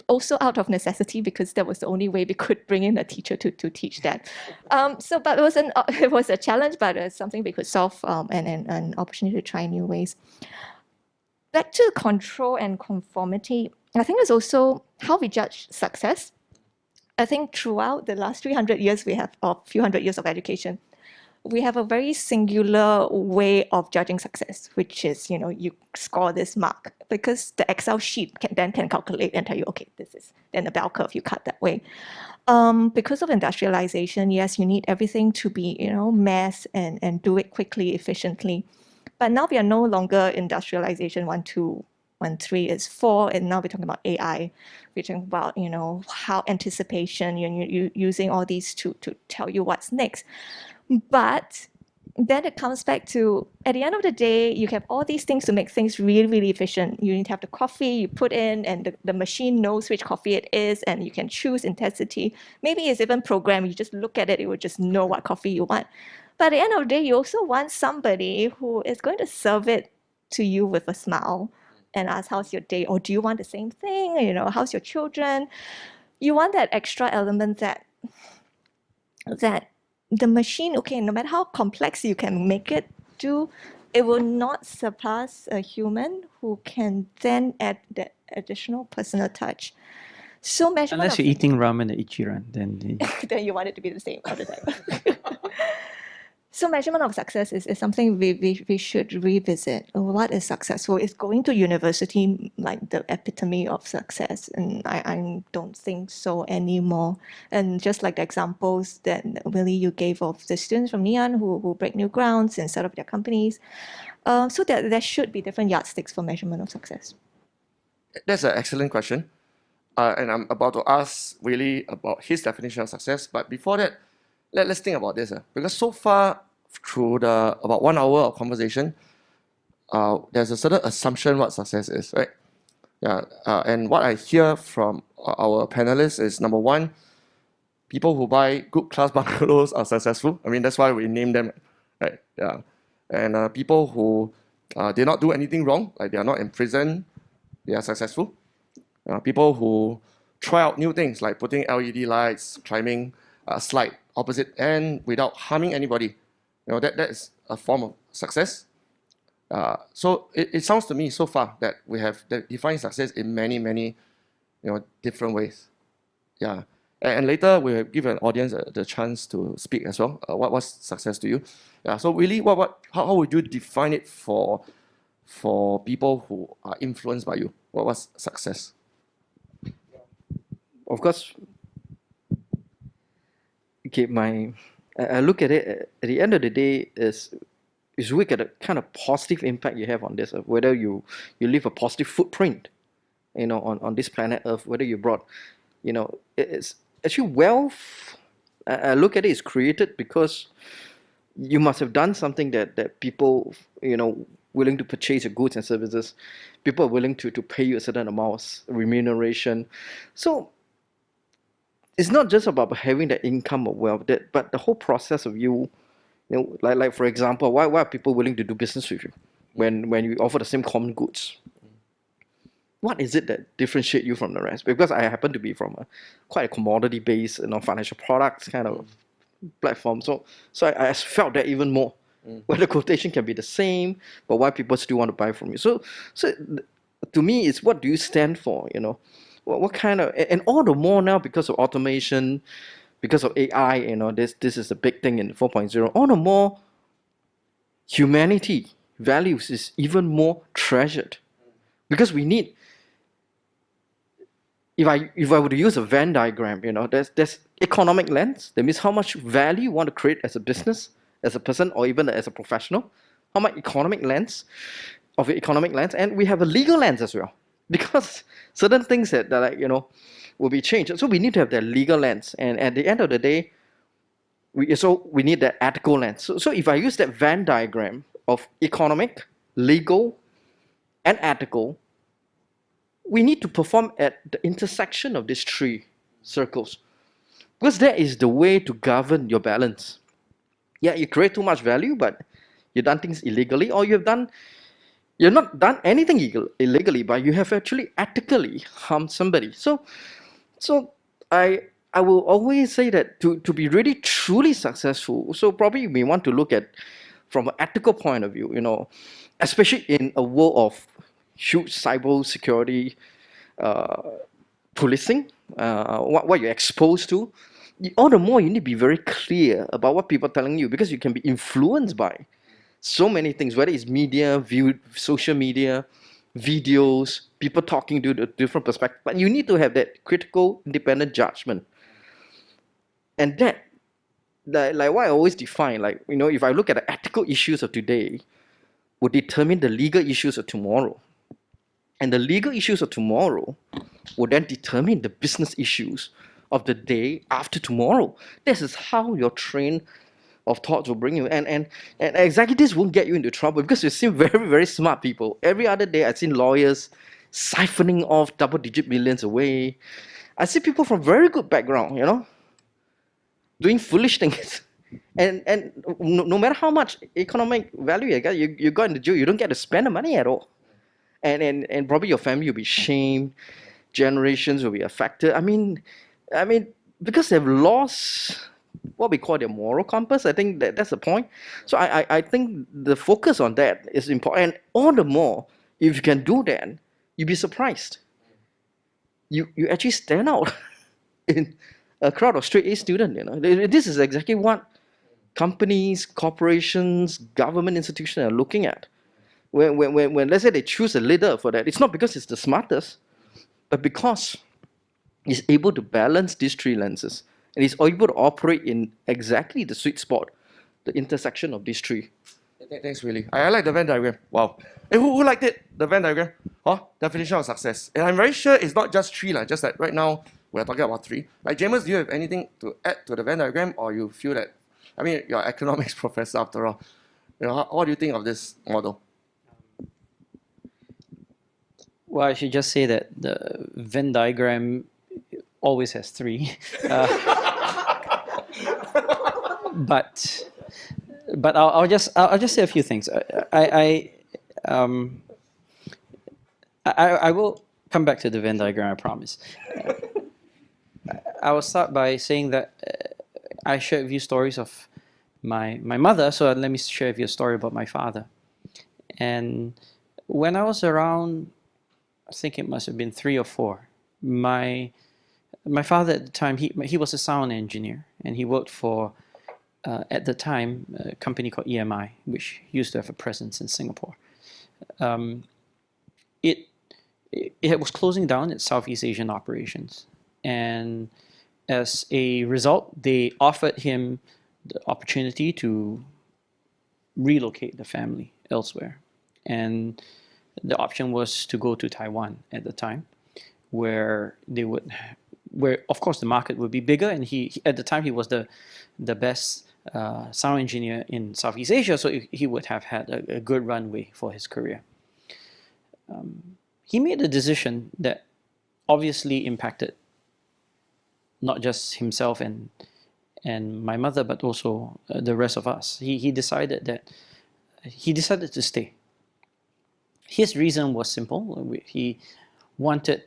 also out of necessity because that was the only way we could bring in a teacher to teach that. But it was a challenge, but it's something we could solve and an opportunity to try new ways. Back to control and conformity, I think it's also how we judge success. I think throughout the last 300 years we have, or few hundred years of education, we have a very singular way of judging success, which is, you score this mark because the Excel sheet can calculate and tell you, okay, this is, then the bell curve, you cut that way. Because of industrialization, yes, you need everything to be, mass and do it quickly, efficiently. But now we are no longer industrialization 1, 2, 1, 3 is 4, and now we're talking about AI. We're talking about, how anticipation, you're using all these to tell you what's next. But then it comes back to, at the end of the day, you have all these things to make things really, really efficient. You need to have the coffee you put in, and the machine knows which coffee it is, and you can choose intensity. Maybe it's even programmed. You just look at it, it will just know what coffee you want. But at the end of the day, you also want somebody who is going to serve it to you with a smile and ask, how's your day? Or do you want the same thing? How's your children? You want that extra element that the machine, okay, no matter how complex you can make it do, it will not surpass a human who can then add that additional personal touch. So measurement Unless you're eating ramen at Ichiran, then then you want it to be the same all the time. So measurement of success is something we should revisit. What is successful? Is going to university like the epitome of success? And I don't think so anymore. And just like the examples that Willy you gave of the students from Neon who break new grounds and set up their companies. So there should be different yardsticks for measurement of success. That's an excellent question. And I'm about to ask Willy about his definition of success. But before that, let's think about this. Because so far, through the about 1 hour of conversation, there's a certain assumption what success is, right? Yeah. And what I hear from our panelists is, number one, people who buy good class bungalows are successful. I mean, that's why we name them, right? Yeah. And people who They not do anything wrong, like they are not in prison, they are successful. People who try out new things like putting LED lights, climbing a slide opposite end without harming anybody. That is a form of success. So it sounds to me so far that we have defined success in many, many different ways. Yeah. And later we will give an audience the chance to speak as well. What's success to you? Yeah. So really, how would you define it for people who are influenced by you? What's success? Of course, okay, I look at it at the end of the day is look at the kind of positive impact you have on this, whether you leave a positive footprint, on this planet Earth, whether you brought, it's actually wealth. I look at it is created because you must have done something that people, willing to purchase your goods and services, people are willing to pay you a certain amount of remuneration. So it's not just about having that income or wealth, but the whole process of you, like for example, why are people willing to do business with you when you offer the same common goods? What is it that differentiate you from the rest? Because I happen to be from quite a commodity-based, financial products kind of platform. So I felt that even more, where the quotation can be the same, but why people still want to buy from you. So to me, it's what do you stand for? What kind of, and all the more now because of automation, because of AI, this is a big thing in 4.0. All the more humanity values is even more treasured, because we need. If I were to use a Venn diagram, there's economic lens. That means how much value you want to create as a business, as a person, or even as a professional. How much economic lens, and we have a legal lens as well, because certain things that will be changed. So we need to have that legal lens, and at the end of the day, we need that ethical lens. So if I use that Venn diagram of economic, legal, and ethical, we need to perform at the intersection of these three circles, because that is the way to govern your balance. Yeah, you create too much value, but you've done things illegally, or you've not done anything illegally, but you have actually ethically harmed somebody. So I will always say that to be really truly successful, so probably you may want to look at from an ethical point of view, especially in a world of huge cyber security, policing, what you're exposed to. All the more you need to be very clear about what people are telling you, because you can be influenced by so many things, whether it's media, social media, videos, people talking to the different perspectives. But you need to have that critical, independent judgment. And that, like what I always define, if I look at the ethical issues of today, would determine the legal issues of tomorrow. And the legal issues of tomorrow will then determine the business issues of the day after tomorrow. This is how your train of thoughts will bring you. And executives won't get you into trouble, because you see very, very smart people. Every other day I've seen lawyers siphoning off double-digit millions away. I see people from very good background, doing foolish things. And no matter how much economic value you get, you go into jail, you don't get to spend the money at all. And probably your family will be shamed, generations will be affected. I mean, because they've lost what we call their moral compass. I think that's the point. So I think the focus on that is important. And all the more, if you can do that, you'll be surprised. You actually stand out in a crowd of straight A students. This is exactly what companies, corporations, government institutions are looking at. When let's say they choose a leader for that, it's not because it's the smartest, but because he's able to balance these three lenses, and he's able to operate in exactly the sweet spot, the intersection of these three. Thanks, Willy. I like the Venn diagram. Wow. Hey, who liked it? The Venn diagram? Definition of success. And I'm very sure it's not just three, just that right now we're talking about three. Like Jamus, do you have anything to add to the Venn diagram, or you feel that, you're an economics professor after all. What do you think of this model? Well, I should just say that the Venn diagram always has three. But I'll just say a few things. I will come back to the Venn diagram, I promise. I will start by saying that I shared with you stories of my mother, so let me share with you a story about my father. And when I was around, I think it must have been 3 or 4, my father at the time, he was a sound engineer, and he worked for, at the time, a company called EMI, which used to have a presence in Singapore. It was closing down its Southeast Asian operations. And as a result, they offered him the opportunity to relocate the family elsewhere. And the option was to go to Taiwan at the time, where of course the market would be bigger, and he at the time he was the best sound engineer in Southeast Asia, so he would have had a good runway for his career. He made a decision that obviously impacted not just himself and my mother, but also the rest of us. He decided to stay. His reason was simple. He wanted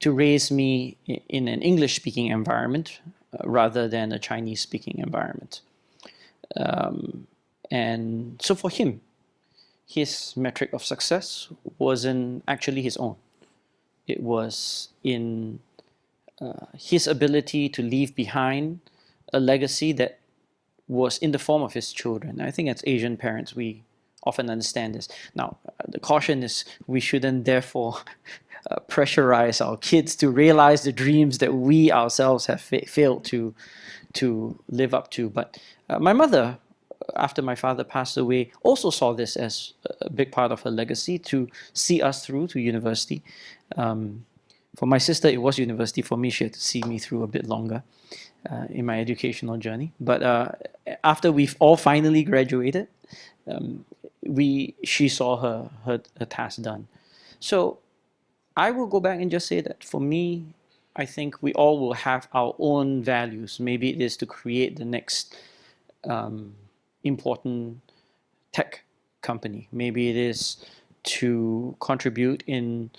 to raise me in an English-speaking environment rather than a Chinese-speaking environment. And so for him, his metric of success wasn't actually his own. It was in his ability to leave behind a legacy that was in the form of his children. I think as Asian parents, we often understand this. Now, the caution is we shouldn't therefore pressurize our kids to realize the dreams that we ourselves have failed to live up to. But my mother, after my father passed away, also saw this as a big part of her legacy, to see us through to university. For my sister, it was university. For me, she had to see me through a bit longer in my educational journey. But after we've all finally graduated, she saw her task done. So I will go back and just say that for me, I think we all will have our own values. Maybe it is to create the next important tech company. Maybe it is to contribute in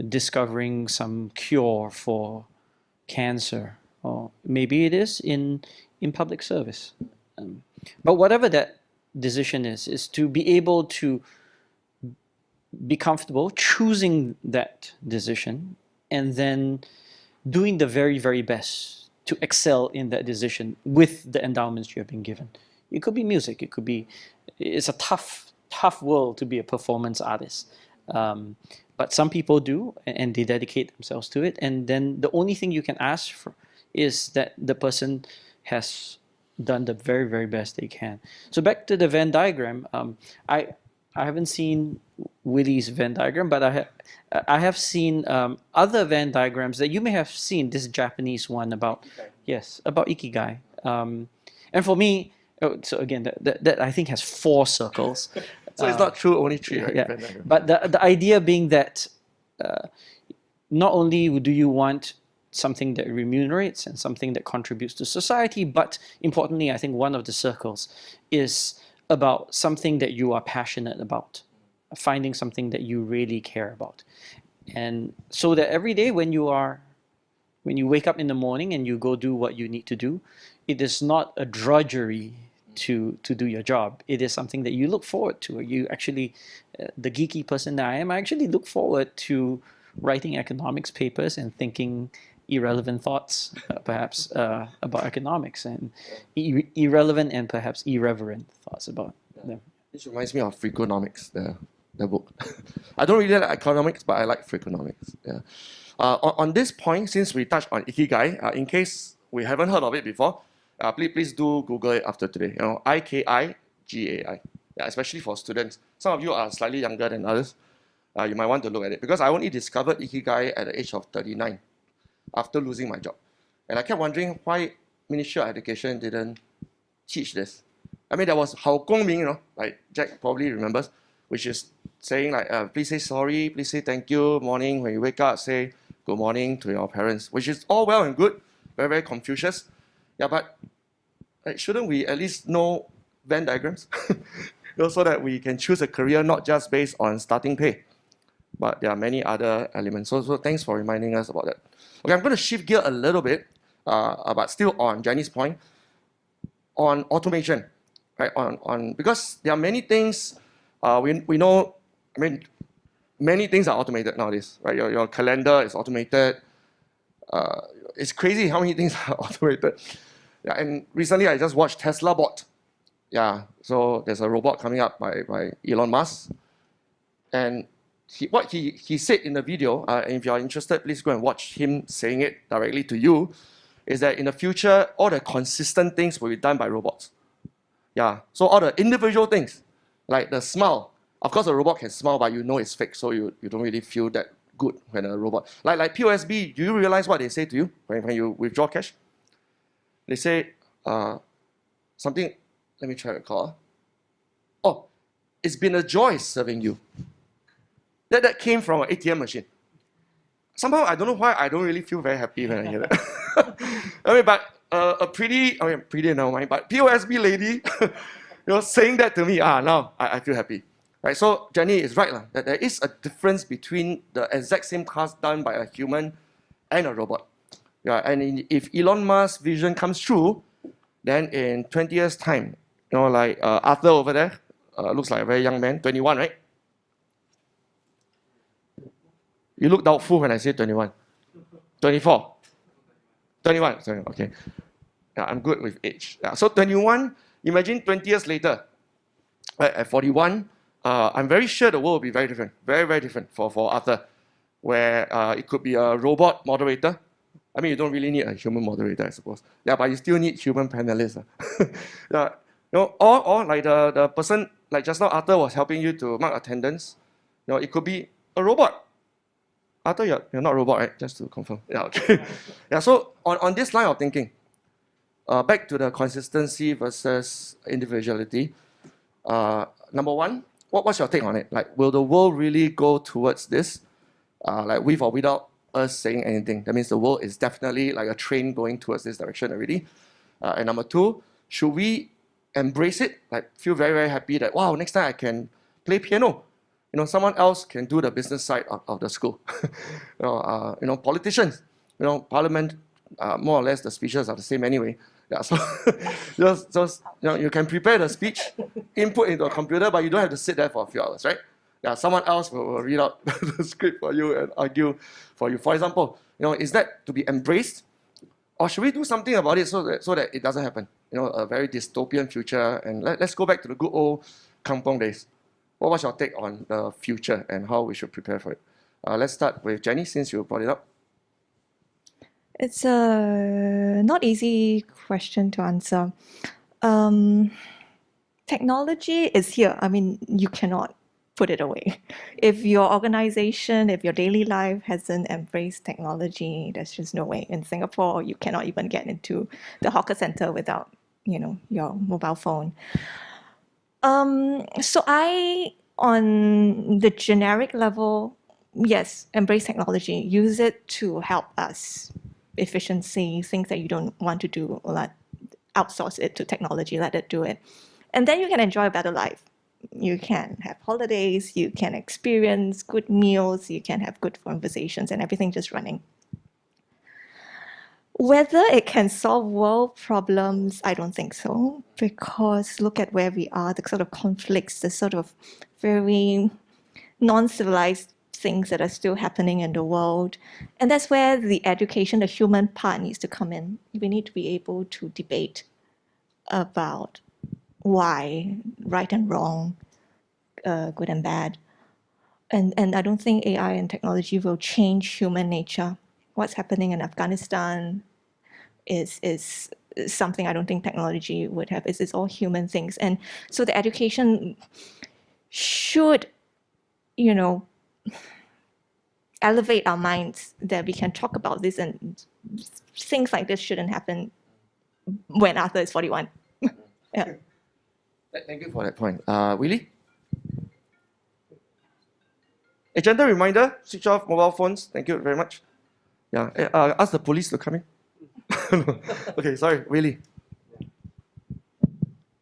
discovering some cure for cancer, or maybe it is in public service. But whatever that decision is to be able to be comfortable choosing that decision and then doing the very, very best to excel in that decision with the endowments you have been given. It could be music. It could be, it's a tough world to be a performance artist. But some people do, and they dedicate themselves to it. And then the only thing you can ask for is that the person has done the very, very best they can. So back to the Venn diagram, I haven't seen Willy's Venn diagram, but I have seen other Venn diagrams that you may have seen. This Japanese one about ikigai. Yes, about ikigai. And for me, so again, that I think has 4 circles. So it's not true, only 3, right? Yeah. But the idea being that not only do you want something that remunerates and something that contributes to society, but importantly, I think one of the circles is about something that you are passionate about, finding something that you really care about. And so that every day when you wake up in the morning and you go do what you need to do, it is not a drudgery to do your job. It is something that you look forward to. You actually, the geeky person that I am, I actually look forward to writing economics papers and thinking irrelevant thoughts, perhaps, about economics, and irrelevant and perhaps irreverent thoughts about them. This reminds me of Freakonomics, the book. I don't really like economics, but I like Freakonomics. Yeah. On this point, since we touched on ikigai, in case we haven't heard of it before, please do Google it after today. IKIGAI. Yeah, especially for students. Some of you are slightly younger than others. You might want to look at it, because I only discovered ikigai at the age of 39 after losing my job. And I kept wondering why Ministry of Education didn't teach this. I mean, there was 好公民, like Jack probably remembers, which is saying like, please say sorry, please say thank you, morning when you wake up, say good morning to your parents, which is all well and good, very, very Confucius. Yeah, but shouldn't we at least know Venn diagrams? so that we can choose a career not just based on starting pay, but there are many other elements. So thanks for reminding us about that. Okay, I'm going to shift gear a little bit, but still on Jenny's point, on automation, right? Because there are many things we know. I mean, many things are automated nowadays, right? Your calendar is automated. It's crazy how many things are automated. Yeah, and recently I just watched Tesla Bot. Yeah, so there's a robot coming up by Elon Musk, and what he said in the video, and if you're interested, please go and watch him saying it directly to you, is that in the future, all the consistent things will be done by robots. Yeah, so all the individual things, like the smile. Of course, a robot can smile, but you know it's fake, so you don't really feel that good when a robot. Like POSB, do you realize what they say to you when you withdraw cash? They say something, let me try to recall. Oh, it's been a joy serving you. That came from an ATM machine. Somehow, I don't know why I don't really feel very happy when I hear that. I mean, but pretty never mind, but POSB lady, saying that to me, now I feel happy. Right, so Jenny is right, that there is a difference between the exact same task done by a human and a robot. Yeah, and if Elon Musk's vision comes true, then in 20 years' time, like Arthur over there, looks like a very young man, 21, right? You look doubtful when I say 21. 24. 21, sorry, okay. Yeah, I'm good with age. Yeah, so 21, imagine 20 years later, right, at 41, I'm very sure the world will be very different, very, very different for Arthur, where it could be a robot moderator. I mean, you don't really need a human moderator, I suppose. Yeah, but you still need human panelists. Yeah, or like the person, like just now Arthur was helping you to mark attendance. It could be a robot. Arthur, you're not a robot, right? Just to confirm. Yeah, okay. Yeah, so on this line of thinking, back to the consistency versus individuality. Number one, what's your take on it? Like, will the world really go towards this? Like with or without us saying anything? That means the world is definitely like a train going towards this direction already. And number two, should we embrace it? Like feel very, very happy that, wow, next time I can play piano. Someone else can do the business side of the school. Politicians, parliament, more or less the speeches are the same anyway. Yeah, so just you can prepare the speech, input into a computer, but you don't have to sit there for a few hours, right? Yeah, someone else will read out the script for you and argue for you. For example, is that to be embraced, or should we do something about it so that it doesn't happen? A very dystopian future, and let's go back to the good old kampong days. What's your take on the future and how we should prepare for it? Let's start with Jenny, since you brought it up. It's a not easy question to answer. Technology is here. I mean, you cannot put it away. If your organization, if your daily life hasn't embraced technology, there's just no way. In Singapore, you cannot even get into the hawker center without, your mobile phone. So on the generic level, yes, embrace technology. Use it to help us. Efficiency, things that you don't want to do, outsource it to technology, let it do it. And then you can enjoy a better life. You can have holidays, you can experience good meals, you can have good conversations and everything just running. Whether it can solve world problems, I don't think so, because look at where we are, the sort of conflicts, the sort of very non-civilized things that are still happening in the world. And that's where the education, the human part needs to come in. We need to be able to debate about why, right and wrong, good and bad. And I don't think AI and technology will change human nature. What's happening in Afghanistan is something I don't think technology would have. It's all human things. And so the education should, elevate our minds that we can talk about this, and things like this shouldn't happen when Arthur is 41. Yeah. Thank you for that point. Willy? A gentle reminder, switch off mobile phones. Thank you very much. Yeah, ask the police to come in. Okay, sorry, Willy.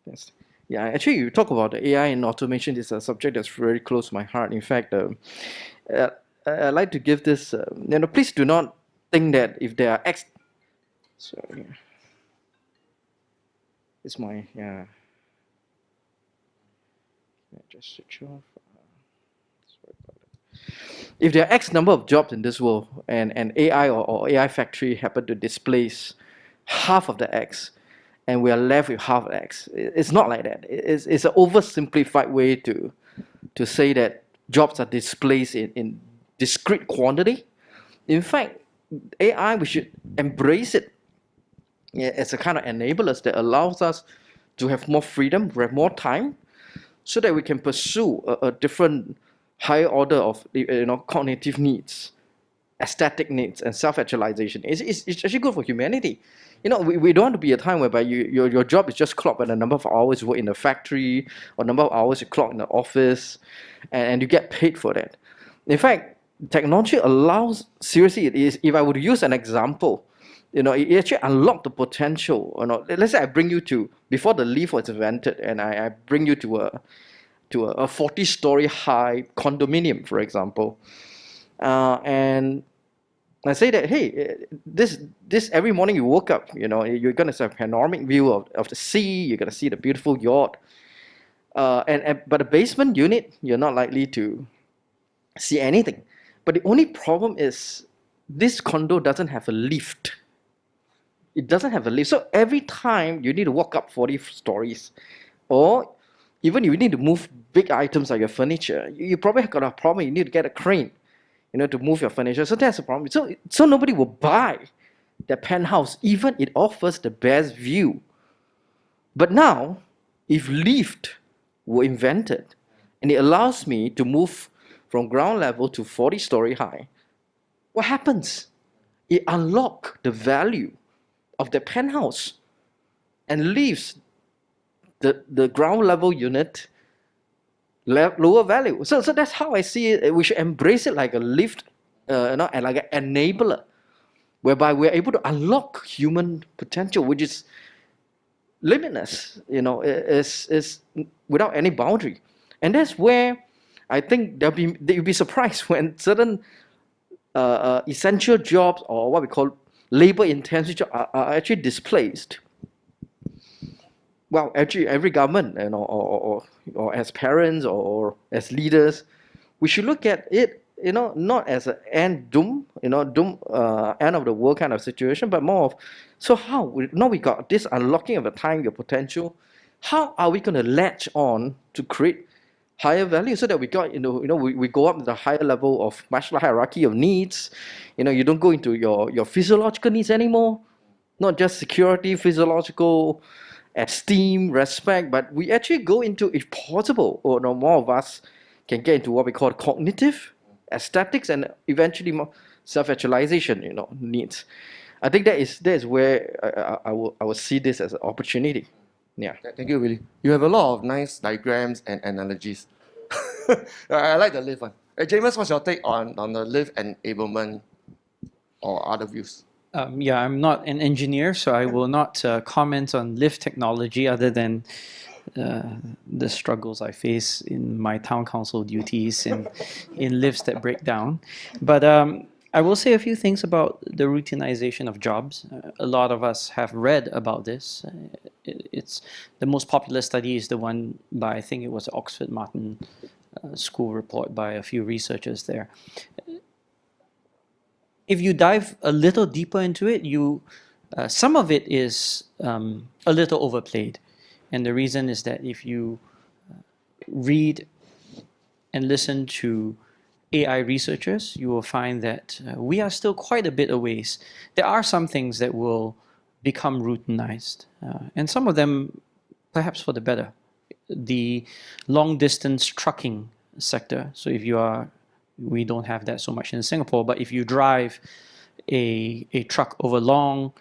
Yes. Yeah, actually, you talk about the AI and automation. This is a subject that's very close to my heart. In fact, I like to give this. Please do not think that if there are sorry, it's my yeah. Just switch off. Sorry about that. If there are X number of jobs in this world, and AI or AI factory happen to displace half of the X, and we are left with half X, it's not like that. It's an oversimplified way to say that jobs are displaced in discrete quantity. In fact, AI, we should embrace it as a kind of enablers that allows us to have more freedom, to have more time, so that we can pursue a different higher order of cognitive needs, aesthetic needs, and self-actualization. It's actually good for humanity. We don't want to be a time whereby your job is just clocked by the number of hours you work in the factory or number of hours you clock in the office, and you get paid for that. In fact, technology allows, seriously, it is, if I would use an example, it actually unlocked the potential. Let's say I bring you to, before the lift was invented, and I bring you to a 40-story high condominium, for example, and I say that, hey, this every morning you woke up, you're gonna have a panoramic view of the sea. You're gonna see the beautiful yacht, but the basement unit, you're not likely to see anything. But the only problem is this condo doesn't have a lift. It doesn't have a lift. So every time you need to walk up 40 stories, or even if you need to move big items like your furniture, you probably got a problem. You need to get a crane, to move your furniture. So that's a problem. So nobody will buy the penthouse, even it offers the best view. But now, if lift were invented, and it allows me to move from ground level to 40-story high, what happens? It unlocks the value of the penthouse and leaves the ground level unit lower value. So that's how I see it. We should embrace it like a lift, and like an enabler, whereby we're able to unlock human potential, which is limitless. Is without any boundary, and that's where I think you'll be surprised when certain essential jobs, or what we call labor-intensive jobs, are actually displaced. Well, actually, every government, or as parents or as leaders, we should look at it, not as an end end of the world kind of situation, but more of, so how we got this unlocking of the time, your potential. How are we going to latch on to create higher value, so that we got we go up to the higher level of Maslow hierarchy of needs. You don't go into your physiological needs anymore, not just security, physiological, esteem, respect, but we actually go into, if possible, or more of us can get into what we call cognitive, aesthetics, and eventually more self-actualization needs. I think that is where I will see this as an opportunity. Yeah. Thank you, Willy. You have a lot of nice diagrams and analogies. I like the lift one. Jamus, what's your take on the lift enablement or other views? Yeah, I'm not an engineer, so I will not comment on lift technology other than the struggles I face in my town council duties in lifts that break down. But I will say a few things about the routinization of jobs. A lot of us have read about this. It's the most popular study is the one by, I think it was Oxford Martin School report by a few researchers there. If you dive a little deeper into it, some of it is a little overplayed. And the reason is that if you read and listen to AI researchers, you will find that we are still quite a bit a ways. There are some things that will become routinized, and some of them perhaps for the better. The long-distance trucking sector. So if you are, we don't have that so much in Singapore, but if you drive a truck over long,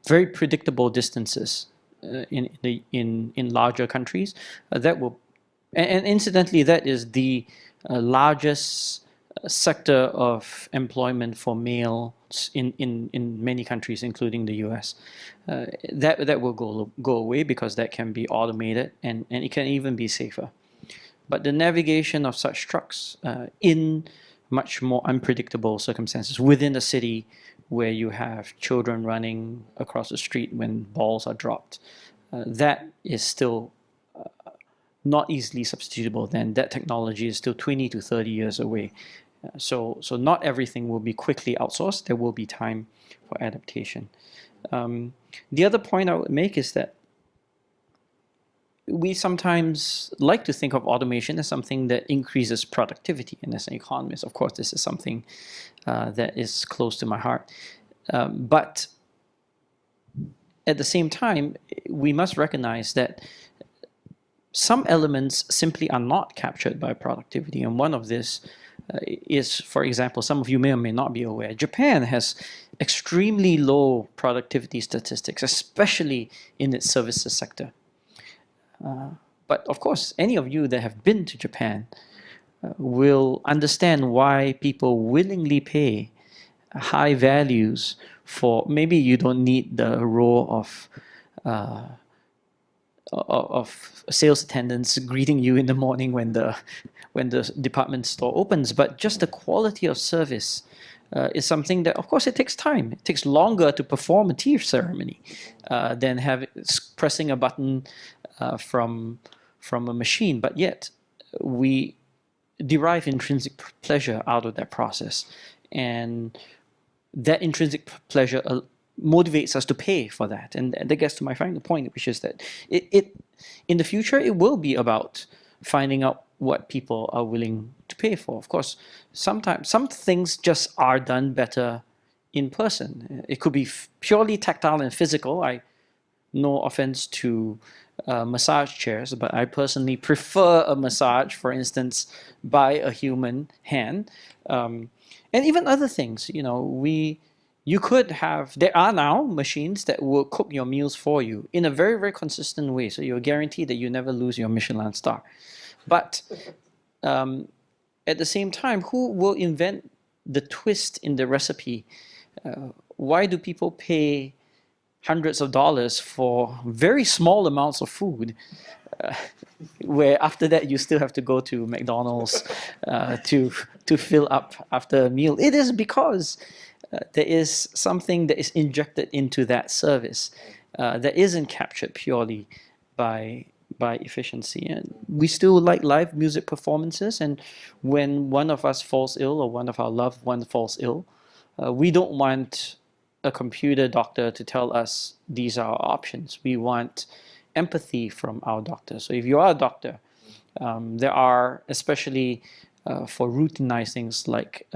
very predictable distances in larger countries, that will, and incidentally, that is the largest sector of employment for males in many countries, including the US. That will go away because that can be automated and it can even be safer. But the navigation of such trucks in much more unpredictable circumstances within a city where you have children running across the street when balls are dropped, that is still not easily substitutable. Then that technology is still 20 to 30 years away. So not everything will be quickly outsourced. There will be time for adaptation. The other point I would make is that we sometimes like to think of automation as something that increases productivity. And as an economist, of course, this is something that is close to my heart. But at the same time, we must recognize that some elements simply are not captured by productivity. And one of this is, for example, some of you may or may not be aware, Japan has extremely low productivity statistics, especially in its services sector. But of course, any of you that have been to Japan will understand why people willingly pay high values for, maybe you don't need the role of sales attendants greeting you in the morning when the department store opens, but just the quality of service is something that, of course, it takes time. It takes longer to perform a tea ceremony than pressing a button from a machine, but yet we derive intrinsic pleasure out of that process, and that intrinsic pleasure motivates us to pay for that. And that gets to my final point, which is that it in the future it will be about finding out what people are willing to pay for. Of course, sometimes some things just are done better in person. It could be purely tactile and physical. No offense to massage chairs, but I personally prefer a massage, for instance, by a human hand. And even other things, you could have, there are now machines that will cook your meals for you in a very, very consistent way. So you're guaranteed that you never lose your Michelin star. But at the same time, who will invent the twist in the recipe? Why do people pay hundreds of dollars for very small amounts of food, where after that you still have to go to McDonald's to fill up after a meal? It is because there is something that is injected into that service that isn't captured purely by efficiency. And we still like live music performances, and when one of us falls ill or one of our loved ones falls ill, we don't want a computer doctor to tell us these are our options. We want empathy from our doctor. So if you are a doctor, there are, especially for routinized things like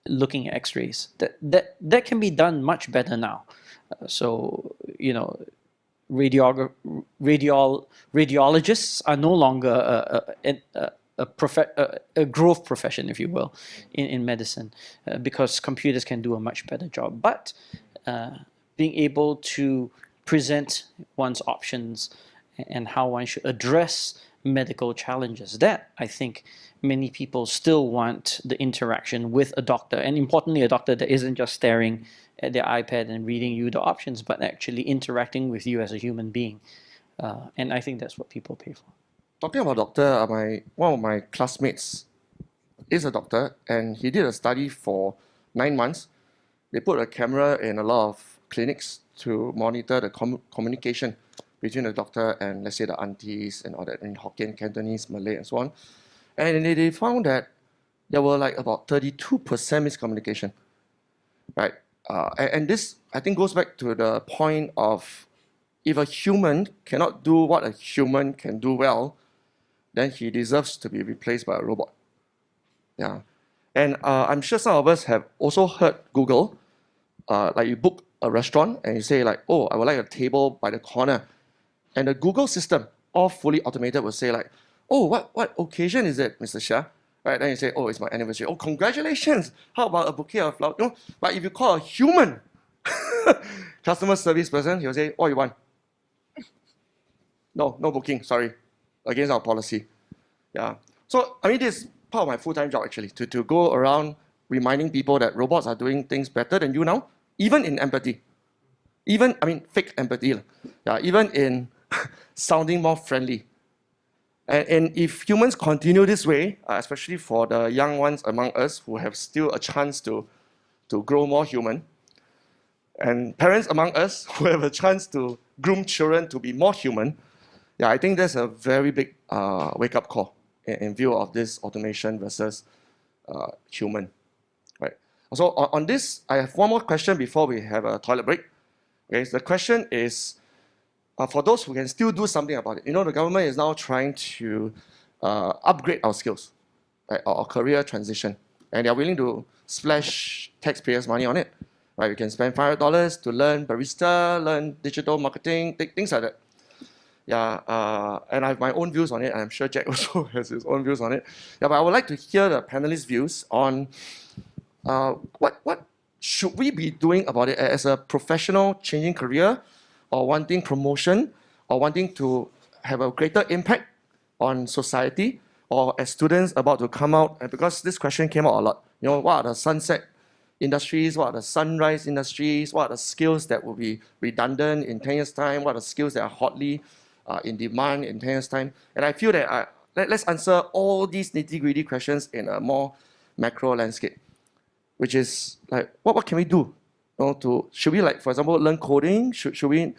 looking at x-rays, that can be done much better now. So, radiologists are no longer a growth profession, if you will, in medicine, because computers can do a much better job. But being able to present one's options and how one should address medical challenges, that I think many people still want the interaction with a doctor, and importantly, a doctor that isn't just staring at their iPad and reading you the options, but actually interacting with you as a human being. And I think that's what people pay for. Talking about doctor, one of my classmates is a doctor, and he did a study for 9 months. They put a camera in a lot of clinics to monitor the communication between the doctor and, let's say, the aunties and all that, in Hokkien, Cantonese, Malay, and so on. And they found that there were like about 32% miscommunication, right? And this, I think, goes back to the point of, if a human cannot do what a human can do well, then he deserves to be replaced by a robot. Yeah. And I'm sure some of us have also heard Google, like you book a restaurant and you say like, oh, I would like a table by the corner. And the Google system, all fully automated, will say like, oh, what occasion is it, Mr. Shah? Right, then you say, oh, it's my anniversary. Oh, congratulations. How about a bouquet of flowers? But if you call a human customer service person, he'll say, what you want? No booking, sorry. Against our policy. Yeah. So, I mean, this part of my full-time job actually, to go around reminding people that robots are doing things better than you now, even in empathy. Even, I mean, fake empathy. Yeah, even in sounding more friendly. And if humans continue this way, especially for the young ones among us who have still a chance to grow more human, and parents among us who have a chance to groom children to be more human, yeah, I think that's a very big wake-up call in view of this automation versus human. Right. So on this, I have one more question before we have a toilet break. Okay, so the question is, for those who can still do something about it, the government is now trying to upgrade our skills, right, our career transition, and they are willing to splash taxpayers' money on it. Right, you can spend $500 to learn barista, learn digital marketing, things like that. Yeah, and I have my own views on it, and I'm sure Jack also has his own views on it. Yeah, but I would like to hear the panelists' views on what should we be doing about it as a professional changing career, or wanting promotion, or wanting to have a greater impact on society, or as students about to come out, and because this question came out a lot, what are the sunset industries, what are the sunrise industries, what are the skills that will be redundant in 10 years' time, what are the skills that are hotly in demand in 10 years' time. And I feel that let's answer all these nitty-gritty questions in a more macro landscape, which is like, what can we do? Should we, like, for example, learn coding? Should we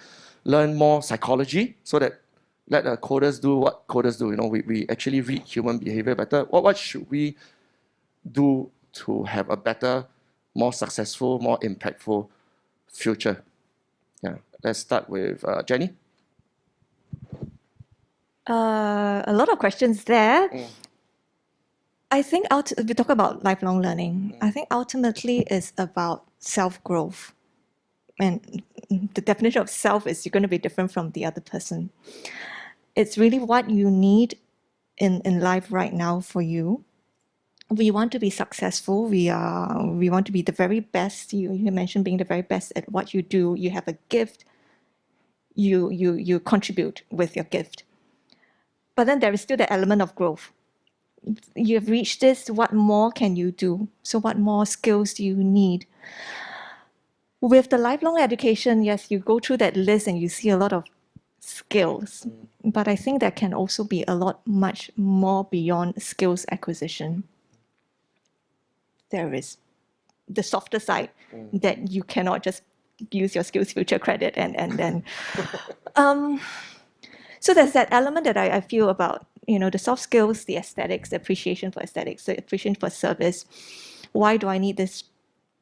learn more psychology so that let the coders do what coders do? We actually read human behavior better. What should we do to have a better, more successful, more impactful future? Yeah, let's start with Jenny. A lot of questions there. I think we talk about lifelong learning. I think ultimately it's about self-growth. And the definition of self is you're going to be different from the other person. It's really what you need in life right now for you. We want to be successful. We want to be the very best. You mentioned being the very best at what you do. You have a gift. You contribute with your gift. But then there is still the element of growth. You have reached this, what more can you do? So what more skills do you need? With the lifelong education, yes, you go through that list and you see a lot of skills. But I think there can also be much more beyond skills acquisition. There is the softer side that you cannot just use your skills future credit and then so there's that element that I feel about the soft skills, the aesthetics, the appreciation for aesthetics, the appreciation for service. Why do I need this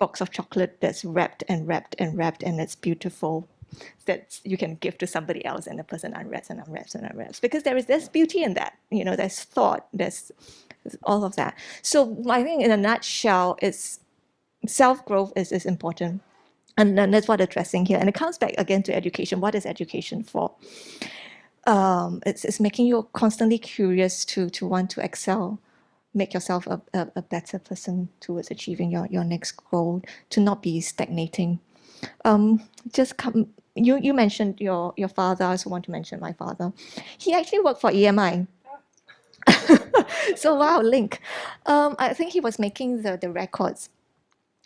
box of chocolate that's wrapped and wrapped and wrapped and it's beautiful, that you can give to somebody else, and the person unwraps and unwraps and unwraps? Because there's beauty in that. There's thought, there's all of that. So I think in a nutshell, it's self-growth is important. And then that's what addressing here. And it comes back again to education. What is education for? It's making you constantly curious to want to excel, make yourself a better person towards achieving your next goal, to not be stagnating. You mentioned your father. I also want to mention my father. He actually worked for EMI. So wow, link. I think he was making the records.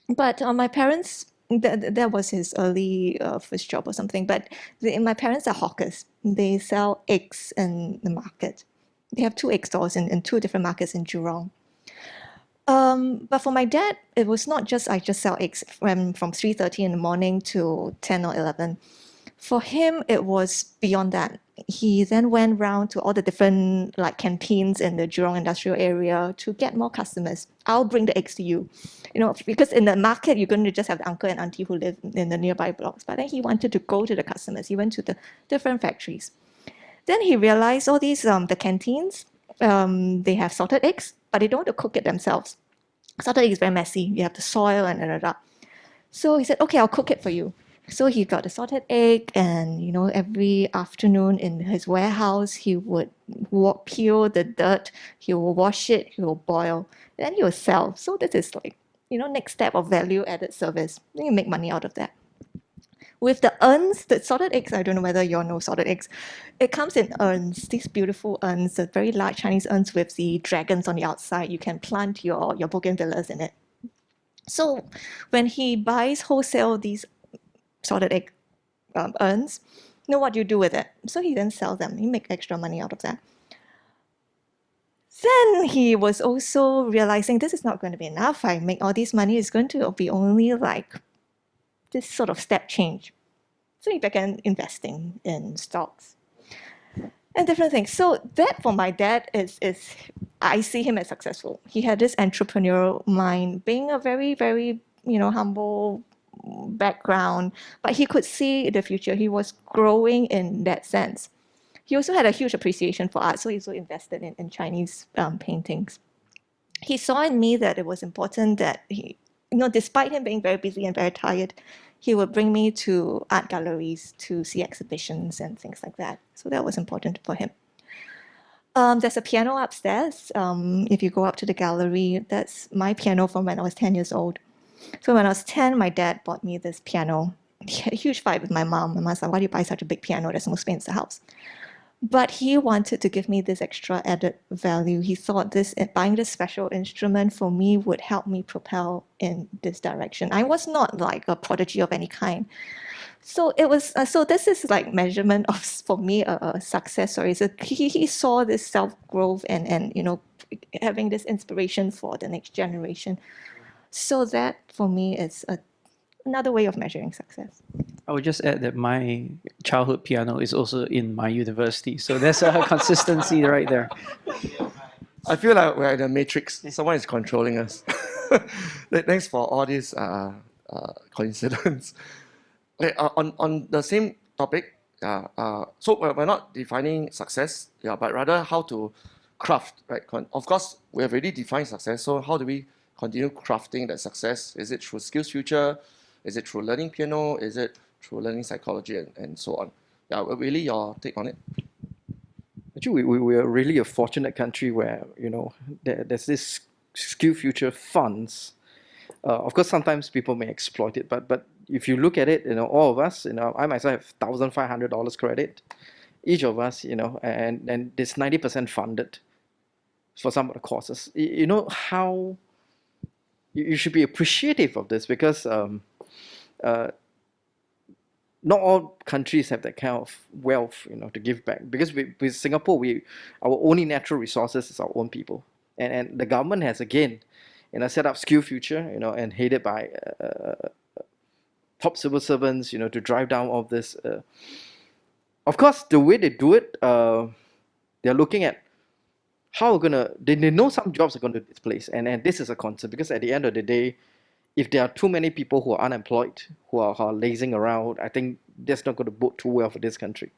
But my parents, that was his early first job or something. But my parents are hawkers. They sell eggs in the market. They have 2 egg stores in 2 different markets in Jurong. But for my dad, it was not just I just sell eggs from 3:30 in the morning to 10 or 11. For him, it was beyond that. He then went round to all the different canteens in the Jurong industrial area to get more customers. I'll bring the eggs to you. Because in the market, you're going to just have the uncle and auntie who live in the nearby blocks. But then he wanted to go to the customers. He went to the different factories. Then he realized all these, the canteens, they have salted eggs, but they don't want to cook it themselves. Salted egg is very messy. You have the soil and da. So he said, okay, I'll cook it for you. So he got a salted egg, and every afternoon in his warehouse, he would peel the dirt, he will wash it, he will boil, then he will sell. So this is next step of value-added service. Then you make money out of that. with the urns, the salted eggs, I don't know whether you all know salted eggs. It comes in urns, these beautiful urns, the very large Chinese urns with the dragons on the outside. You can plant your bougainvilleas in it. So when he buys wholesale these salted egg urns, you know what you do with it? So he then sells them. He make extra money out of that. Then he was also realizing this is not going to be enough. I make all this money, it's going to be only like this sort of step change. So he began investing in stocks and different things. So that for my dad is I see him as successful. He had this entrepreneurial mind, being a very, very, humble background, but he could see the future. He was growing in that sense. He also had a huge appreciation for art, so he also invested in Chinese paintings. He saw in me that it was important that he, despite him being very busy and very tired, he would bring me to art galleries to see exhibitions and things like that. So that was important for him. There's a piano upstairs. If you go up to the gallery, that's my piano from when I was 10 years old. So when I was 10, my dad bought me this piano. He had a huge fight with my mom. My mom's like, why do you buy such a big piano? There's no space in the house. But he wanted to give me this extra added value. He thought buying this special instrument for me would help me propel in this direction. I was not like a prodigy of any kind. So it was. So this is like measurement of, for me, a success story. So he saw this self growth and having this inspiration for the next generation. So that for me is another way of measuring success. I would just add that my childhood piano is also in my university, so there's a consistency right there. I feel like we're in a matrix. Someone is controlling us. Thanks for all this coincidence. Okay, on the same topic, so we're not defining success, but rather how to craft, right? Of course, we have already defined success, so how do we continue crafting that success? Is it through skills future? Is it through learning piano? Is it through learning psychology and so on? Yeah, Willy, your take on it? Actually, we are really a fortunate country where, there's this skill future funds. Of course, sometimes people may exploit it, but if you look at it, all of us, I myself have $1,500 credit, each of us, and it's 90% funded for some of the courses. You know how you should be appreciative of this, because not all countries have that kind of wealth, to give back. Because with Singapore, our only natural resources is our own people, and the government has again, set up Skill Future, and headed by top civil servants, to drive down all of this. Of course, the way they do it, they're looking at how they know some jobs are going to displace, and this is a concern, because at the end of the day, if there are too many people who are unemployed, who are lazing around, I think that's not going to bode too well for this country.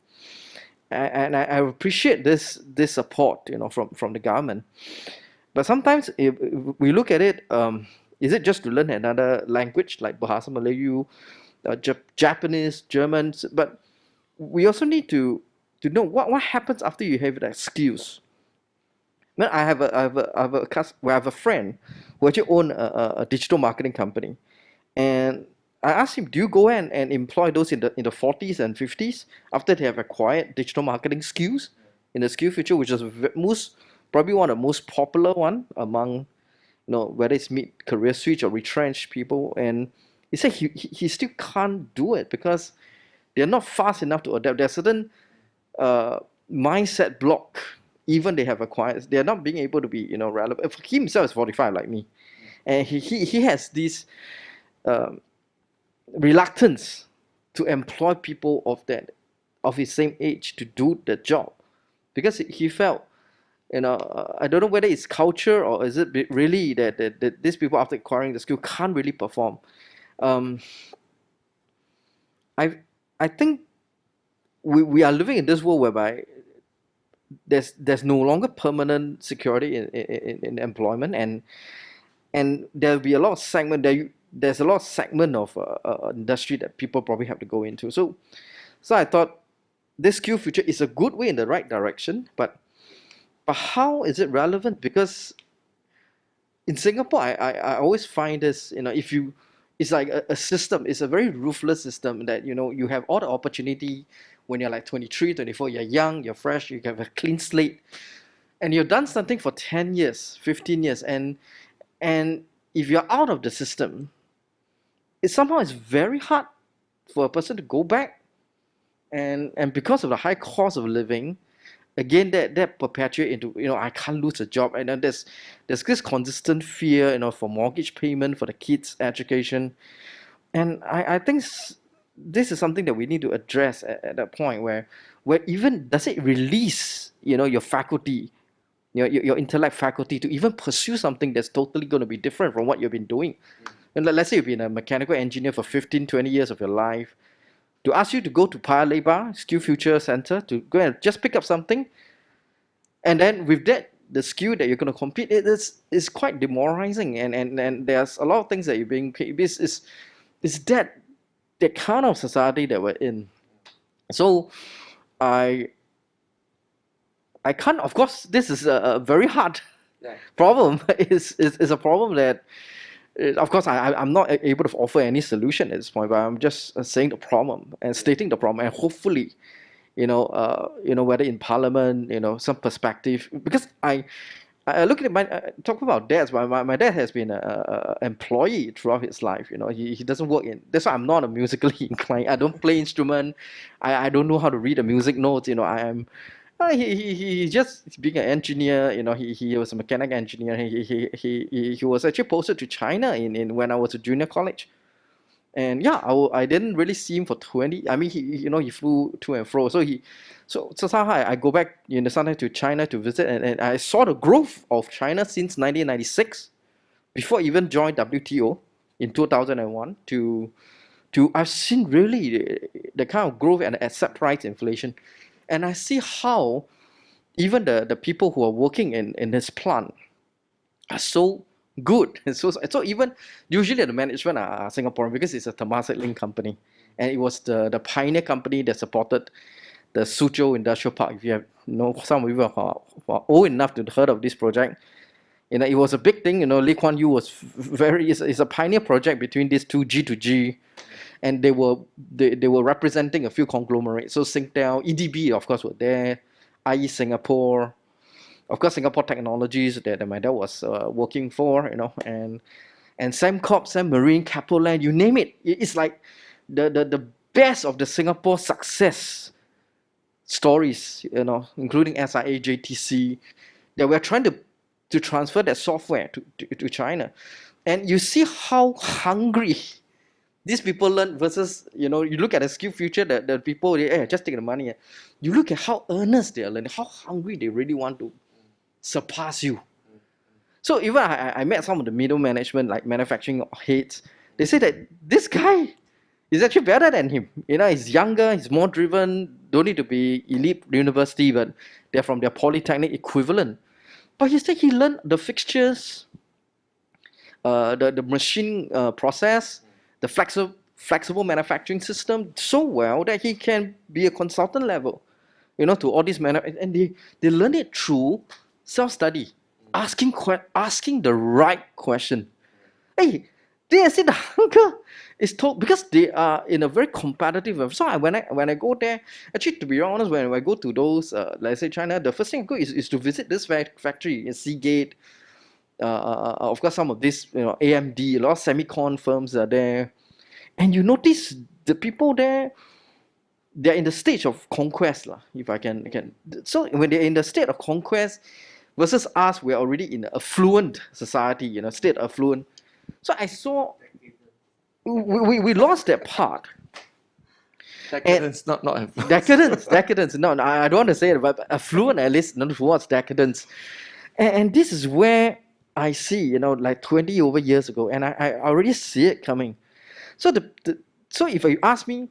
And I appreciate this support, from the government. But sometimes if we look at it, is it just to learn another language like Bahasa Melayu, Japanese, German? But we also need to know what happens after you have that skills. I have a friend who actually own a digital marketing company, and I asked him, do you go and employ those in the 40s and 50s after they have acquired digital marketing skills in the Skill Future, which is probably one of the most popular one among, whether it's mid-career switch or retrenched people. And he said he still can't do it because they're not fast enough to adapt. There's certain mindset block. Even they have acquired, they're not being able to be, relevant. He himself is 45 like me, and he has this reluctance to employ people of his same age to do the job, because he felt, I don't know whether it's culture or is it really that these people after acquiring the skill can't really perform. I think we are living in this world whereby there's no longer permanent security in employment, and there'll be a lot of segment there's a lot of segment of industry that people probably have to go into. So I thought this Skill Future is a good way in the right direction, but how is it relevant? Because in Singapore, I always find this, if you it's like a system. It's a very ruthless system that, you know, you have all the opportunity when you're like 23, 24, you're young, you're fresh, you have a clean slate, and you've done something for 10 years, 15 years, and if you're out of the system, somehow it's very hard for a person to go back, and because of the high cost of living, again, that perpetuate into, you know, I can't lose a job, and then there's this consistent fear, you know, for mortgage payment, for the kids' education, and I think this is something that we need to address at that point where even does it release, you know, your faculty, your intellect faculty to even pursue something that's totally going to be different from what you've been doing. And let's say you've been a mechanical engineer for 15, 20 years of your life, to ask you to go to Paya Lebar Skill Future Center to go and just pick up something, and then with that, the skill that you're going to compete, it's quite demoralizing, and there's a lot of things that you're being paid. It's that kind of society that we're in. So I can't, of course, this is a very hard problem. It's a problem that, of course, I'm not able to offer any solution at this point, but I'm just saying the problem and stating the problem, and hopefully, whether in Parliament, some perspective, because I look at talk about dads. My dad has been an employee throughout his life. He doesn't work in. That's why I'm not a musically inclined. I don't play instrument. I don't know how to read the music notes. I am. He just being an engineer. He was a mechanic engineer. He was actually posted to China in when I was a junior college. And yeah, I didn't really see him for 20. I mean, he flew to and fro. So somehow I go back sometimes to China to visit, and I saw the growth of China since 1996, before I even joined WTO in 2001 to I've seen really the kind of growth and accept price inflation, and I see how even the people who are working in this plant are so good. And so even usually the management are Singaporean because it's a Temasek Link company, and it was the pioneer company that supported the Suzhou Industrial Park. If you have some of you are old enough to heard of this project, it was a big thing. Lee Kuan Yew was it's a pioneer project between these two G2G, and they were representing a few conglomerates. So Singtel, EDB, of course, were there, IE Singapore, of course, Singapore Technologies that my dad was working for, and Sembcorp, Sem Marine, Capital Land, you name it. It's like the best of the Singapore success stories, including SIA, JTC, that we're trying to transfer that software to China. And you see how hungry these people learn versus, you look at the skill future, the people, just take the money. You look at how earnest they are learning, how hungry they really want to surpass you. So even I met some of the middle management, like manufacturing heads. They say that this guy is actually better than him. He's younger, he's more driven, don't need to be elite university, but they're from their polytechnic equivalent. But he said he learned the fixtures, the machine process, the flexible manufacturing system so well that he can be a consultant level, to all these and they learn it through self-study, asking the right question. Hey, they see the hunger is told because they are in a very competitive. So when I go there, actually, to be honest, when I go to those, let's say China, the first thing I go is to visit this factory in Seagate. Of course, some of these, AMD, a lot of semicon firms are there, and you notice the people there. They're in the stage of conquest, if I can. So when they're in the state of conquest, versus us, we're already in an affluent society, state affluent. So I saw we lost that part. Decadence, not affluence. Decadence. No, I don't want to say it, but affluent at least, not towards decadence. And this is where I see, like 20 over years ago, and I already see it coming. So so if you ask me,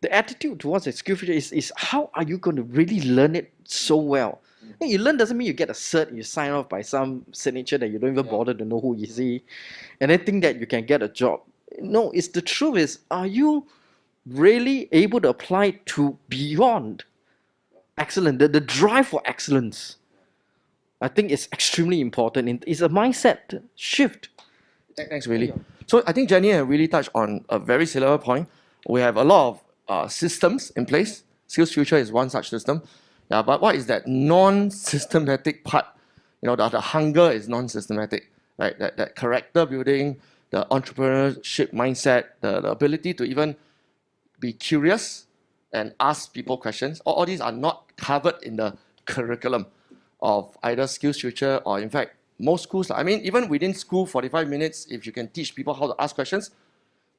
the attitude towards the skill future is how are you going to really learn it so well? And you learn doesn't mean you get a cert, you sign off by some signature that you don't even bother to know who you see, and then think that you can get a job. No, it's the truth is, are you really able to apply to beyond excellence, the drive for excellence? I think it's extremely important. It's a mindset shift. Thanks, Willy. So I think Jenny really touched on a very similar point. We have a lot of systems in place. SkillsFuture is one such system. Yeah, but what is that non-systematic part? You know, the hunger is non-systematic, right? That character building, the entrepreneurship mindset, the ability to even be curious and ask people questions. All these are not covered in the curriculum of either SkillsFuture or, in fact, most schools. I mean, even within school, 45 minutes, if you can teach people how to ask questions,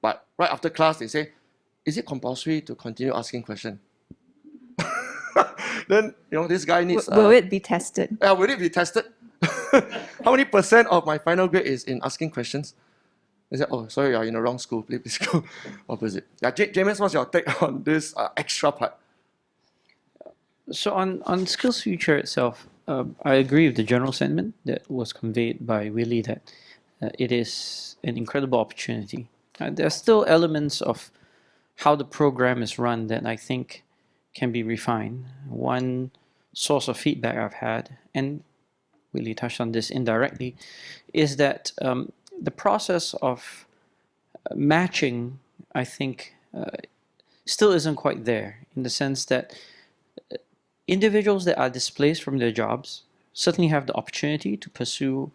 but right after class, they say, is it compulsory to continue asking questions? Then, you know, this guy needs... Will it be tested? Will it be tested? How many % of my final grade is in asking questions? Is that, oh, sorry, you're in the wrong school. Please go opposite. Yeah, Jamus, what's your take on this extra part? So on SkillsFuture itself, I agree with the general sentiment that was conveyed by Willy that it is an incredible opportunity. There are still elements of how the program is run that I think can be refined. One source of feedback I've had, and Willy touched on this indirectly, is that the process of matching, I think, still isn't quite there, in the sense that individuals that are displaced from their jobs certainly have the opportunity to pursue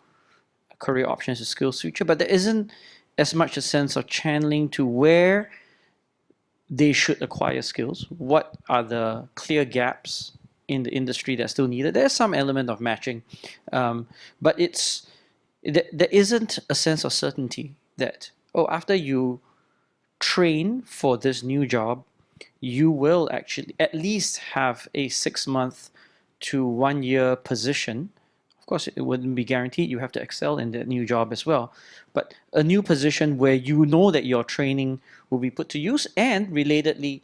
career options to SkillsFuture, but there isn't as much a sense of channeling to where they should acquire skills. What are the clear gaps in the industry that's still needed? There's some element of matching, but there isn't a sense of certainty that, oh, after you train for this new job, you will actually at least have a 6-month to 1 year position. Of course, it wouldn't be guaranteed. You have to excel in that new job as well. But a new position where you know that your training will be put to use, and relatedly,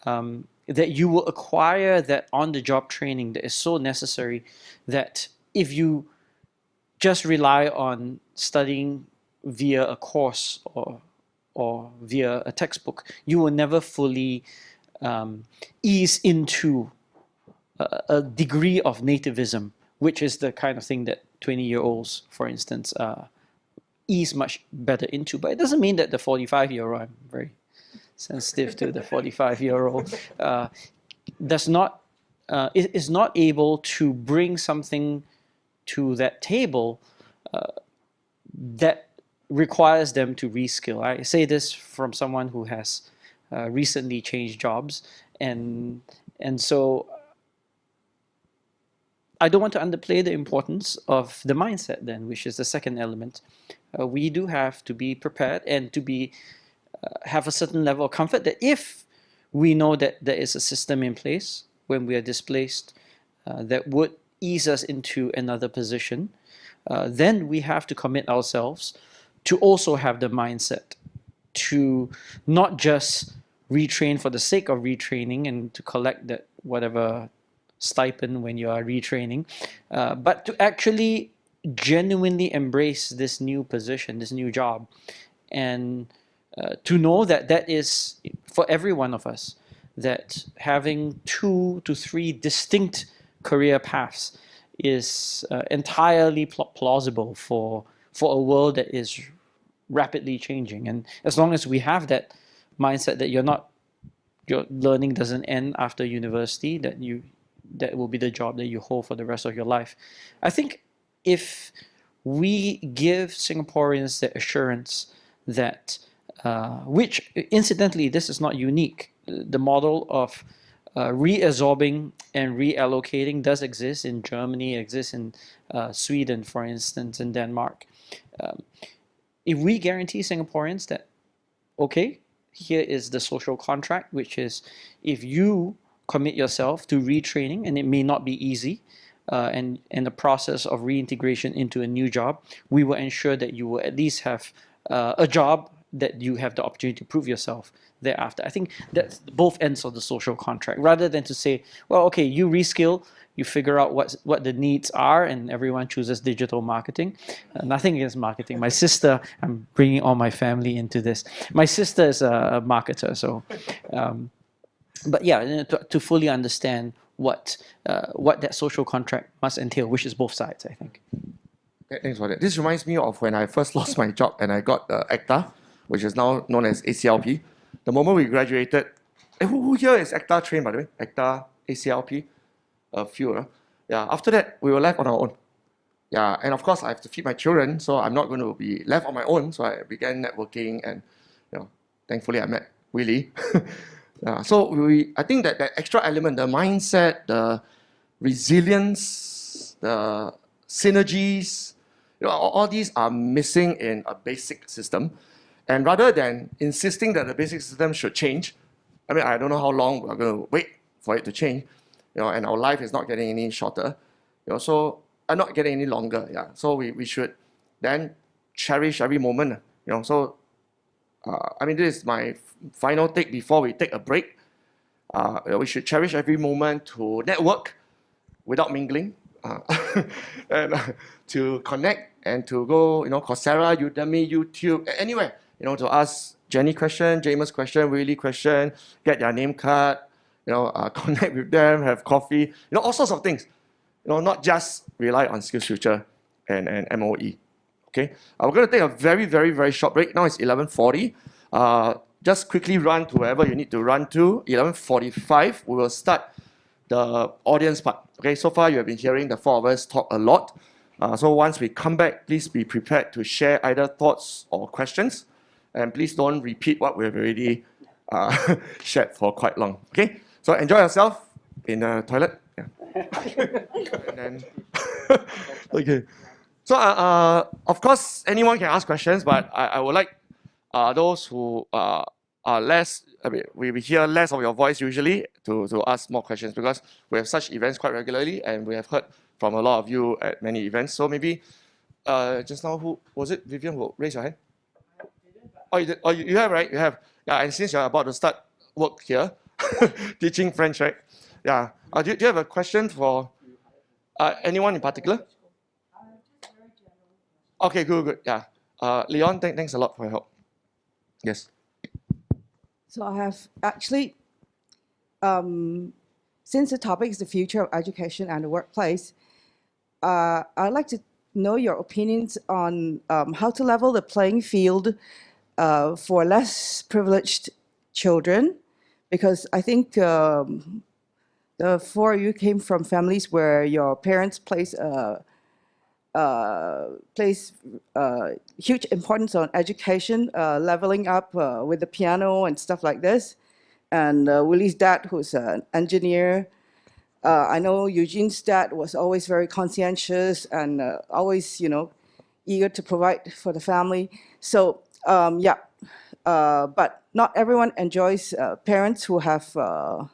that you will acquire that on-the-job training that is so necessary that if you just rely on studying via a course or via a textbook, you will never fully ease into a degree of nativism, which is the kind of thing that 20-year-olds, for instance, ease much better into. But it doesn't mean that the 45-year-old, I'm very sensitive to the 45-year-old, is not able to bring something to that table that requires them to reskill. I say this from someone who has recently changed jobs, and so I don't want to underplay the importance of the mindset then, which is the second element. We do have to be prepared and to be have a certain level of comfort that if we know that there is a system in place when we are displaced that would ease us into another position, then we have to commit ourselves to also have the mindset to not just retrain for the sake of retraining and to collect that whatever stipend when you are retraining, but to actually genuinely embrace this new position, this new job, and to know that that is for every one of us, that having 2 to 3 distinct career paths is entirely plausible for a world that is rapidly changing. And as long as we have that mindset that your learning doesn't end after university, that will be the job that you hold for the rest of your life. I think if we give Singaporeans the assurance that, which incidentally, this is not unique. The model of reabsorbing and reallocating does exist in Germany, exists in Sweden, for instance, in Denmark. If we guarantee Singaporeans that, okay, here is the social contract, which is if you commit yourself to retraining, and it may not be easy, and the process of reintegration into a new job, we will ensure that you will at least have a job that you have the opportunity to prove yourself thereafter. I think that's both ends of the social contract, rather than to say, well, okay, you reskill, you figure out what the needs are, and everyone chooses digital marketing. Nothing against marketing. My sister, I'm bringing all my family into this. My sister is a marketer, so, but yeah, to fully understand what that social contract must entail, which is both sides, I think. Thanks for that. This reminds me of when I first lost my job and I got ACTA, which is now known as ACLP. The moment we graduated, who here is ACTA trained, by the way? ACTA, ACLP? A few. Yeah, after that, we were left on our own. Yeah, and of course, I have to feed my children, so I'm not going to be left on my own. So I began networking, and thankfully, I met Willy. Yeah, so I think that extra element, the mindset, the resilience, the synergies, all these are missing in a basic system. And rather than insisting that the basic system should change, I mean, I don't know how long we're going to wait for it to change, and our life is not getting any shorter, so not getting any longer. Yeah, so we should then cherish every moment. So I mean, this is my final take before we take a break. We should cherish every moment to network without mingling, and to connect and to go, Coursera, Udemy, YouTube, anywhere, to ask Jenny question, Jamus question, Willy question, get their name card, connect with them, have coffee, all sorts of things. Not just rely on SkillsFuture and MOE. Okay, we're going to take a very, very, very short break. Now it's 11:40. Just quickly run to wherever you need to run to. 11:45, we will start the audience part. Okay, so far you have been hearing the four of us talk a lot. So once we come back, please be prepared to share either thoughts or questions. And please don't repeat what we've already shared for quite long. Okay, so enjoy yourself in the toilet. Yeah. And then, okay. So, of course, anyone can ask questions, but I would like those who are less, I mean, we hear less of your voice usually to ask more questions, because we have such events quite regularly and we have heard from a lot of you at many events. So maybe just now, who was it? Vivian, who raised your hand? Oh, you did? Oh, you have, right? You have. Yeah, and since you're about to start work here, teaching French, right? Yeah. Do you have a question for anyone in particular? Okay, good. Yeah. Leon, thanks a lot for your help. Yes. So I have actually, since the topic is the future of education and the workplace, I'd like to know your opinions on how to level the playing field for less privileged children, because I think the four of you came from families where your parents place huge importance on education, leveling up with the piano and stuff like this. And Willy's dad, who's an engineer. I know Eugene's dad was always very conscientious and always, eager to provide for the family. So, but not everyone enjoys parents who have a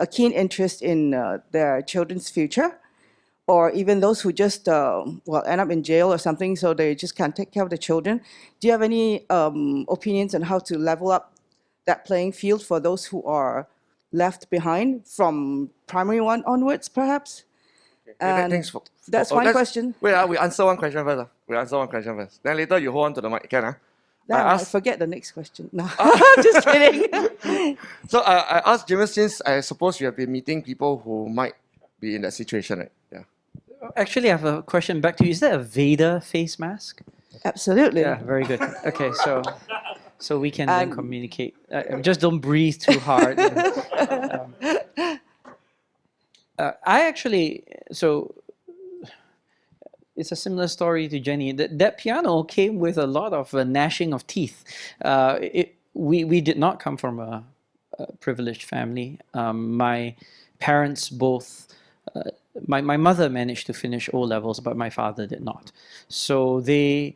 keen interest in their children's future, or even those who just end up in jail or something, so they just can't take care of the children. Do you have any opinions on how to level up that playing field for those who are left behind from primary one onwards, perhaps? And thanks for, that's one question. Wait, we answer one question first. We answer one question first. Then later you hold on to the mic, can Then I forget the next question. No, just kidding. So I asked Jamus, since I suppose you have been meeting people who might be in that situation, right? Yeah. Actually, I have a question back to you. Is that a Vader face mask? Absolutely. Yeah, very good. Okay, so we can then communicate. Just don't breathe too hard. I actually, so it's a similar story to Jenny. That piano came with a lot of gnashing of teeth. We did not come from a privileged family. My parents both, my mother managed to finish O levels, but my father did not. So they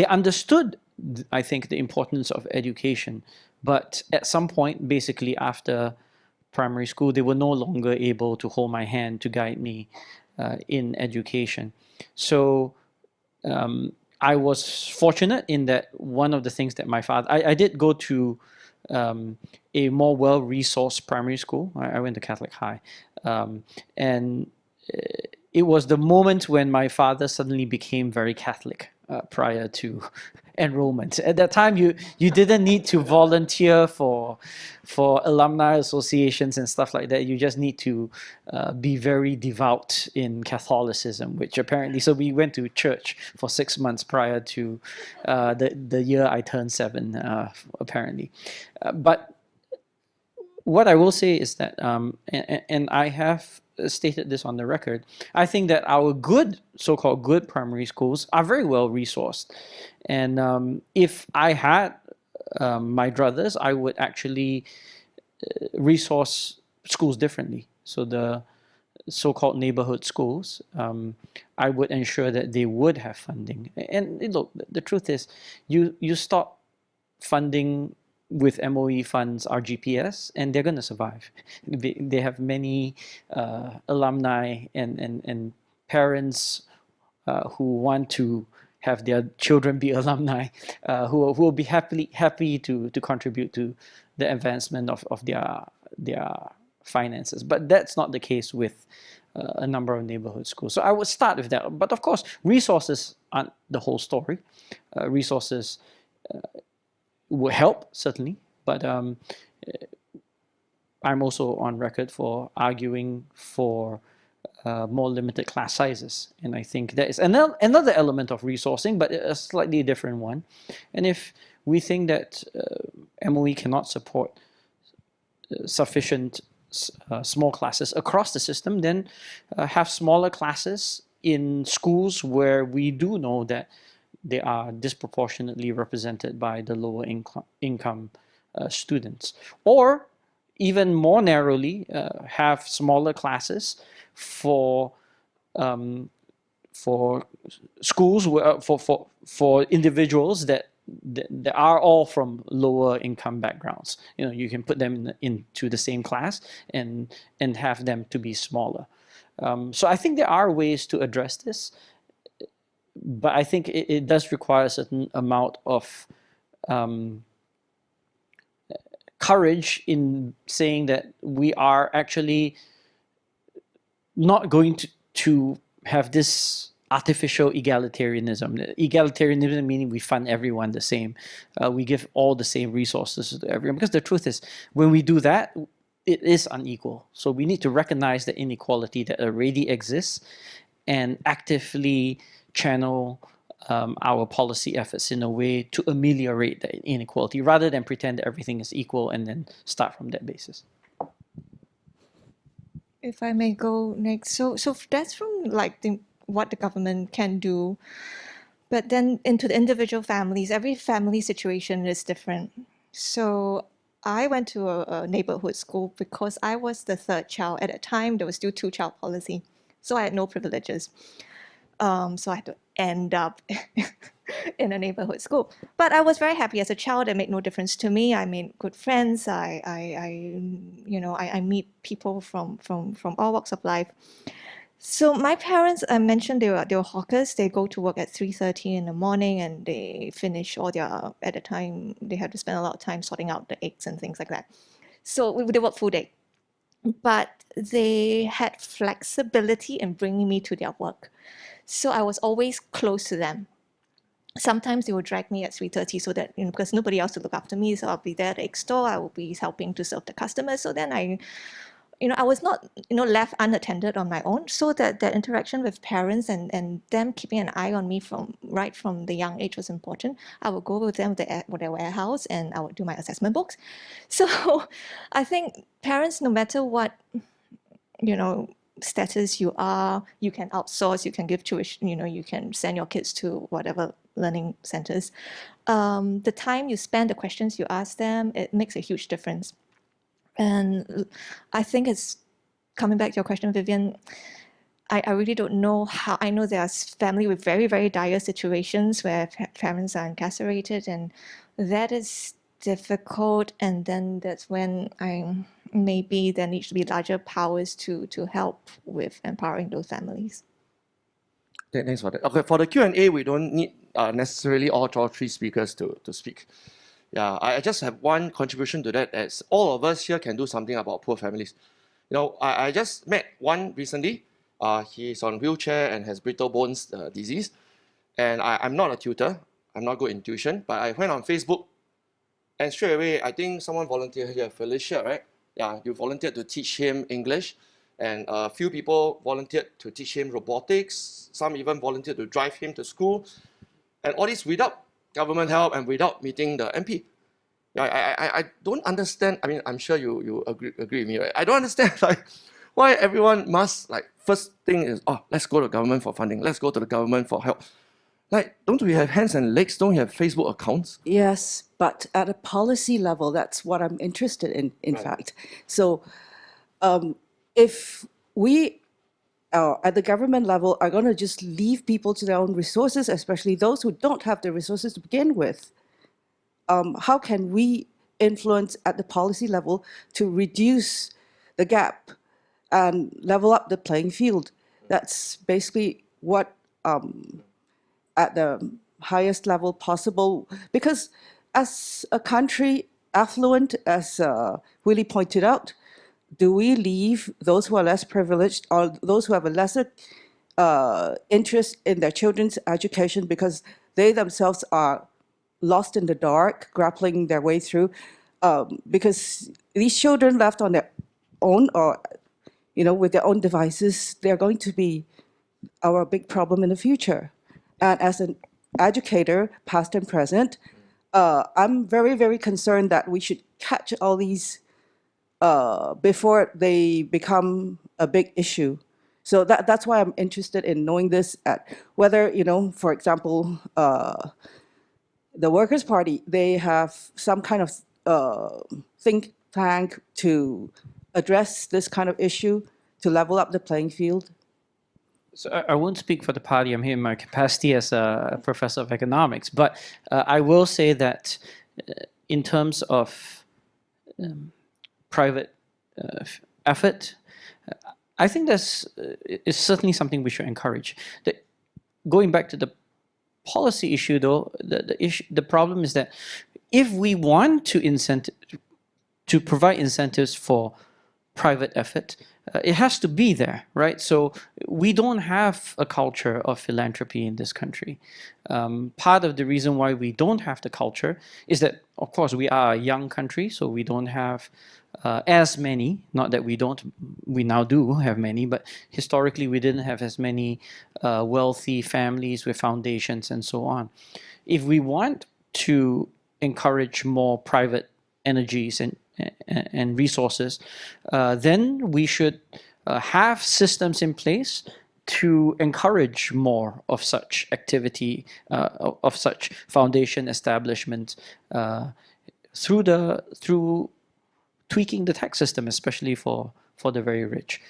understood, I think, the importance of education. But at some point, basically after primary school, they were no longer able to hold my hand to guide me in education. So I was fortunate in that one of the things that my father, I did go to a more well-resourced primary school. I went to Catholic High. And it was the moment when my father suddenly became very Catholic. Prior to enrollment. At that time, you didn't need to volunteer for alumni associations and stuff like that. You just need to be very devout in Catholicism, which apparently, so we went to church for 6 months prior to the year I turned 7, apparently. But what I will say is that, and I have stated this on the record, I think that our good, so-called good primary schools are very well resourced. And if I had my druthers, I would actually resource schools differently. So the so-called neighborhood schools, I would ensure that they would have funding. And look, the truth is, you stop funding with MOE funds RGPS, and they're going to survive. They have many alumni and parents who want to have their children be alumni, who will be happy to contribute to the advancement of their finances. But that's not the case with a number of neighborhood schools. So I would start with that. But of course, resources aren't the whole story. Resources will help, certainly, but I'm also on record for arguing for more limited class sizes. And I think that is another element of resourcing, but a slightly different one. And if we think that MOE cannot support sufficient small classes across the system, then have smaller classes in schools where we do know that they are disproportionately represented by the lower income students. Or even more narrowly, have smaller classes for schools where, for individuals that are all from lower income backgrounds. You know, you can put them into the same class and have them to be smaller. So I think there are ways to address this, but I think it does require a certain amount of courage in saying that we are actually not going to have this artificial egalitarianism. Egalitarianism meaning we fund everyone the same. We give all the same resources to everyone. Because the truth is, when we do that, it is unequal. So we need to recognize the inequality that already exists and actively channel our policy efforts in a way to ameliorate the inequality, rather than pretend that everything is equal and then start from that basis. If I may go next, so that's from like what the government can do, but then into the individual families. Every family situation is different. So I went to a neighborhood school because I was the third child. At that time, there was still two-child policy, so I had no privileges. So I had to end up in a neighborhood school. But I was very happy as a child. It made no difference to me. I made good friends. I meet people from all walks of life. So my parents, I mentioned they were hawkers. They go to work at 3:30 in the morning, and they finish all their, at the time, they have to spend a lot of time sorting out the eggs and things like that. So they work full day. But they had flexibility in bringing me to their work. So I was always close to them. Sometimes they would drag me at 3:30 so that, because nobody else to look after me, so I'll be there at the egg store, I will be helping to serve the customers. So then I was not, left unattended on my own. So that interaction with parents and them keeping an eye on me from the young age was important. I would go with them to their warehouse and I would do my assessment books. So I think parents, no matter what, status you are, you can outsource, you can give tuition, you can send your kids to whatever learning centers. The time you spend, the questions you ask them, it makes a huge difference. And I think it's coming back to your question, Vivian. I really don't know how. I know there's family with very, very dire situations where parents are incarcerated, and that is difficult. And then that's when maybe there needs to be larger powers to help with empowering those families. Okay, thanks for that. Okay, for the Q&A, we don't need necessarily all three speakers to speak. Yeah, I just have one contribution to that, as all of us here can do something about poor families. I just met one recently. He's on wheelchair and has brittle bones disease. And I'm not a tutor. I'm not good in tuition, but I went on Facebook and straight away, I think someone volunteered here, Felicia, right? Yeah, you volunteered to teach him English, and a few people volunteered to teach him robotics. Some even volunteered to drive him to school, and all this without government help and without meeting the MP. Yeah, I don't understand. I mean, I'm sure you agree with me, right? I don't understand like why everyone must like first thing is, oh, let's go to government for funding. Let's go to the government for help. Like, don't we have hands and legs? Don't we have Facebook accounts? Yes, but at a policy level, that's what I'm interested in Right. fact. So if we at the government level are going to just leave people to their own resources, especially those who don't have the resources to begin with, how can we influence at the policy level to reduce the gap and level up the playing field? That's basically what at the highest level possible, because as a country affluent, as Willy pointed out, do we leave those who are less privileged or those who have a lesser interest in their children's education because they themselves are lost in the dark, grappling their way through? Because these children left on their own or with their own devices, they're going to be our big problem in the future. And as an educator, past and present, I'm very, very concerned that we should catch all these before they become a big issue. So that's why I'm interested in knowing this, at whether, for example, the Workers' Party, they have some kind of think tank to address this kind of issue, to level up the playing field. So I won't speak for the party. I'm here in my capacity as a professor of economics, but I will say that in terms of private effort, I think that's is certainly something we should encourage. Going back to the policy issue, though, the problem is that if we want to provide incentives for private effort, it has to be there, right? So we don't have a culture of philanthropy in this country. Part of the reason why we don't have the culture is that, of course, we are a young country, so we don't have as many, not that we now do have many, but historically we didn't have as many wealthy families with foundations and so on. If we want to encourage more private energies and resources, then we should have systems in place to encourage more of such activity, of such foundation establishment, through tweaking the tax system, especially for the very rich.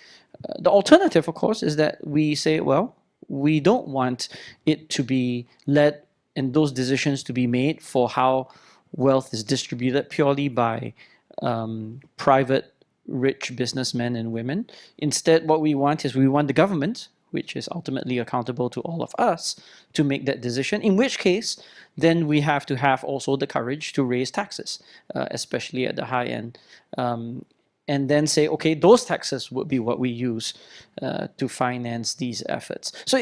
The alternative, of course, is that we say, well, we don't want it to be led and those decisions to be made for how wealth is distributed purely by private rich businessmen and women. Instead, what we want is we want the government, which is ultimately accountable to all of us, to make that decision, in which case, then we have to have also the courage to raise taxes, especially at the high end. And then say, okay, those taxes would be what we use to finance these efforts. So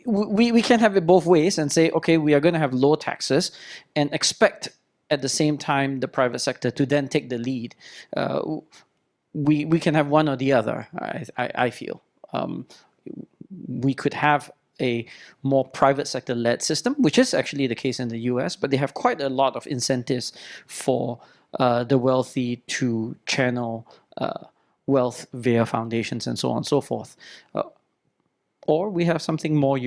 we can have it both ways and say, okay, we are going to have low taxes and expect at the same time the private sector to then take the lead. We can have one or the other, I feel. We could have a more private sector led system, which is actually the case in the US, but they have quite a lot of incentives for the wealthy to channel wealth via foundations and so on and so forth. Or we have something more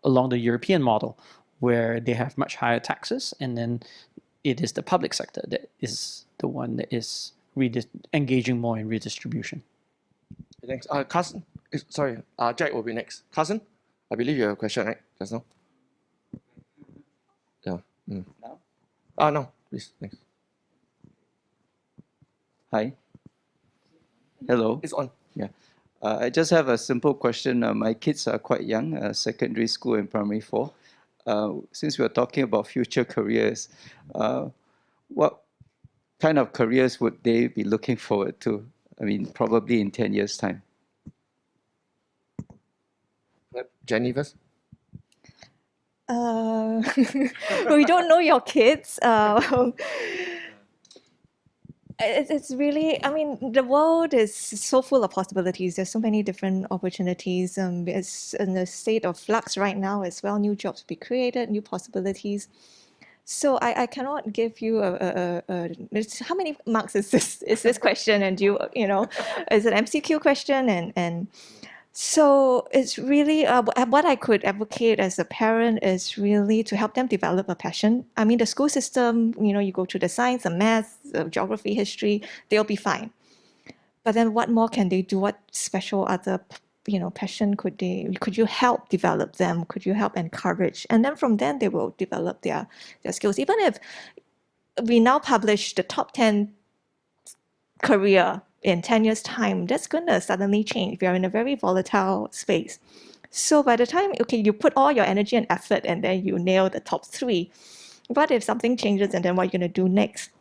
along the European model, where they have much higher taxes, and then it is the public sector that is the one that is engaging more in redistribution. Thanks. Carson, sorry, Jack will be next. Carson, I believe you have a question, right? Just now? Yeah. Now? No, please, thanks. Hi. Hello. It's on. Yeah. I just have a simple question. My kids are quite young, secondary school and primary 4. Since we're talking about future careers, what kind of careers would they be looking forward to? I mean, probably in 10 years' time. Jenny first. we don't know your kids. It's really, I mean, the world is so full of possibilities. There's so many different opportunities. It's in a state of flux right now as well. New jobs be created, new possibilities. So I cannot give you how many marks is this question? And you know, is it MCQ question? And so it's really what I could advocate as a parent is really to help them develop a passion. I mean, the school system, you know, you go to the science, the math, the geography, history, they'll be fine. But then what more can they do? What special other, you know, passion could you help develop them? Could you help encourage? And then from then they will develop their skills. Even if we now publish the top 10 career in 10 years' time, that's going to suddenly change. We are in a very volatile space. So by the time, okay, you put all your energy and effort and then you nail the top 3, what if something changes and then what you're going to do next?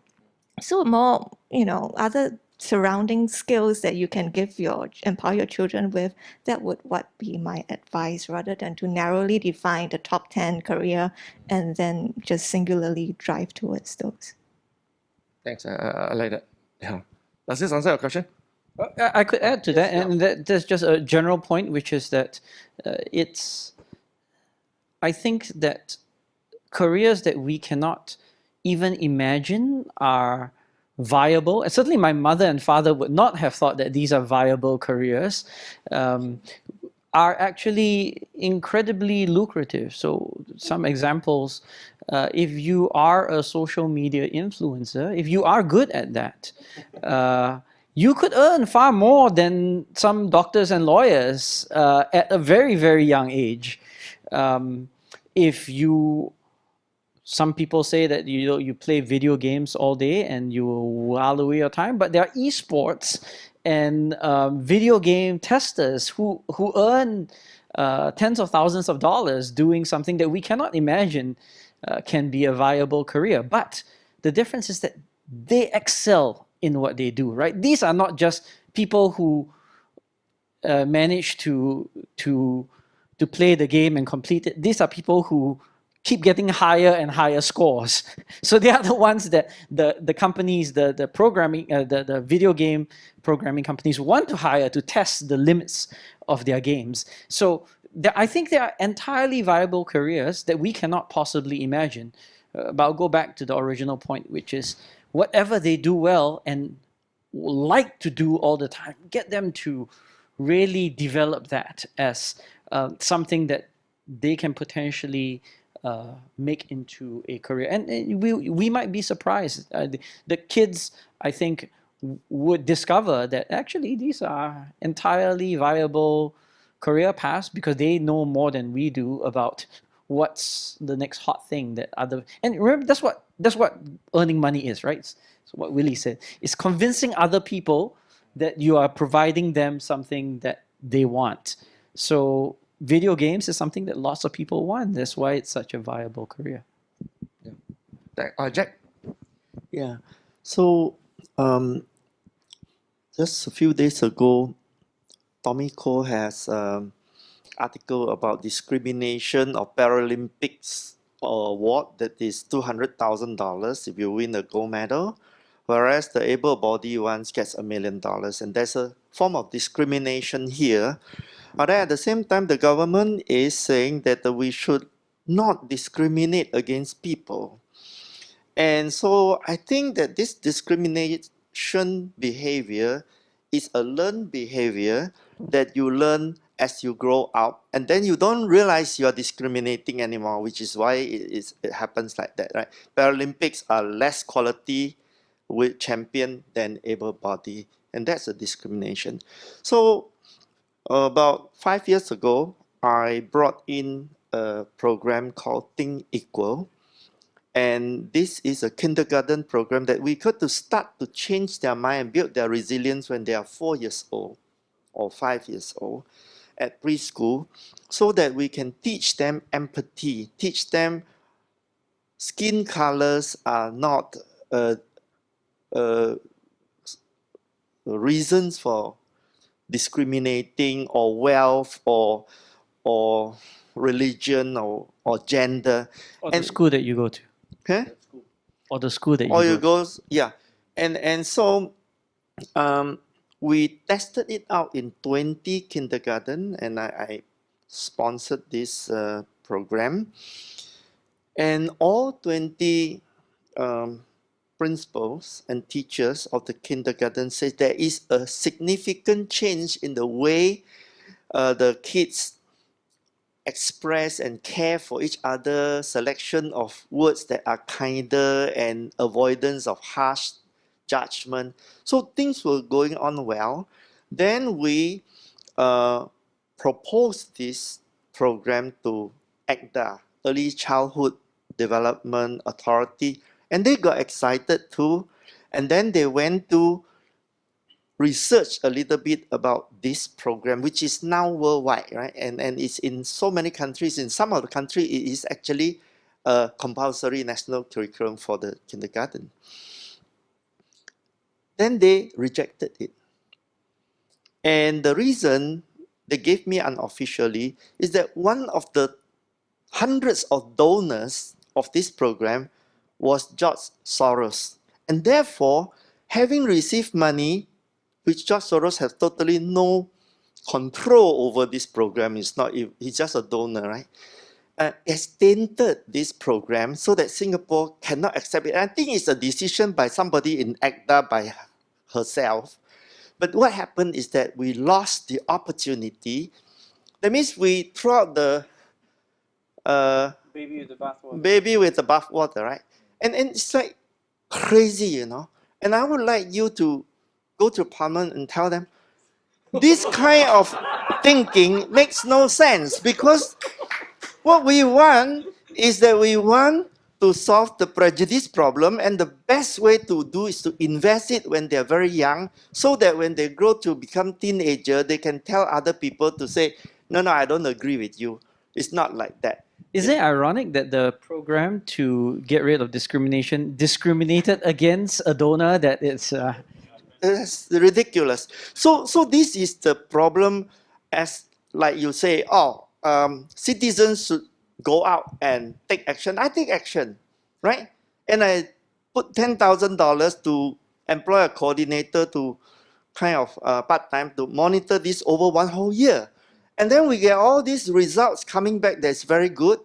So more, you know, other surrounding skills that you can empower your children with, that would be my advice, rather than to narrowly define the top 10 career and then just singularly drive towards those. Thanks. I like that. Yeah. Does this answer your question? I could add to that, and that's just a general point, which is that I think that careers that we cannot even imagine are viable, and certainly my mother and father would not have thought that these are viable careers, are actually incredibly lucrative. So some examples, if you are a social media influencer, if you are good at that, you could earn far more than some doctors and lawyers at a very, very young age. Some people say that you play video games all day and you while away your time, but there are esports and video game testers who earn tens of thousands of dollars doing something that we cannot imagine can be a viable career. But the difference is that they excel in what they do, right? These are not just people who manage to play the game and complete it. These are people who keep getting higher and higher scores. So they are the ones that the companies, the programming, the video game programming companies want to hire to test the limits of their games. So I think there are entirely viable careers that we cannot possibly imagine. But I'll go back to the original point, which is whatever they do well and like to do all the time, get them to really develop that as something that they can potentially make into a career. And we might be surprised. The kids, I think, would discover that actually these are entirely viable career paths because they know more than we do about what's the next hot thing that other. And remember, that's what earning money is, right? So what Willy said is convincing other people that you are providing them something that they want. So video games is something that lots of people want. That's why it's such a viable career. Jack? Yeah. So just a few days ago, Tommy Cole has article about discrimination of Paralympics award that is $200,000 if you win a gold medal, whereas the able-bodied ones gets $1 million. And there's a form of discrimination here. But at the same time, the government is saying that we should not discriminate against people. And so I think that this discrimination behavior is a learned behavior that you learn as you grow up, and then you don't realize you're discriminating anymore, which is why it happens like that, right? Paralympics are less quality with champion than able-bodied, and that's a discrimination. So about 5 years ago, I brought in a program called Think Equal. And this is a kindergarten program that we could to start to change their mind and build their resilience when they are 4 years old or 5 years old at preschool, so that we can teach them empathy, teach them skin colors are not reasons for discriminating, or wealth, or religion or gender. Or the And- school that you go to. Huh? Or the school that you Or go you to. go, yeah. And so we tested it out in 20 kindergarten, and I sponsored this program. And all 20 principals and teachers of the kindergarten say there is a significant change in the way the kids express and care for each other, selection of words that are kinder and avoidance of harsh judgment. So things were going on well. Then we proposed this program to ECDA, Early Childhood Development Authority, and they got excited too. And then they went to research a little bit about this program, which is now worldwide, right? And it's in so many countries. In some of the countries, it is actually a compulsory national curriculum for the kindergarten. Then they rejected it. And the reason they gave me unofficially is that one of the hundreds of donors of this program was George Soros. And therefore, having received money, which George Soros has totally no control over this program, he's just a donor, right? Has tainted this program so that Singapore cannot accept it. I think it's a decision by somebody in ECDA by herself. But what happened is that we lost the opportunity. That means we threw out the Baby with the bathwater. baby with the bathwater, right? And it's like crazy, you know. And I would like you to go to Parliament and tell them this kind of thinking makes no sense, because what we want is that we want to solve the prejudice problem, and the best way to do is to invest it when they're very young, so that when they grow to become teenager, they can tell other people to say, no, I don't agree with you. It's not like that. Is it ironic that the program to get rid of discrimination discriminated against a donor that it's It's ridiculous. So this is the problem, as like you say, citizens should go out and take action. I take action, right? And I put $10,000 to employ a coordinator to kind of part-time to monitor this over one whole year. And then we get all these results coming back that's very good.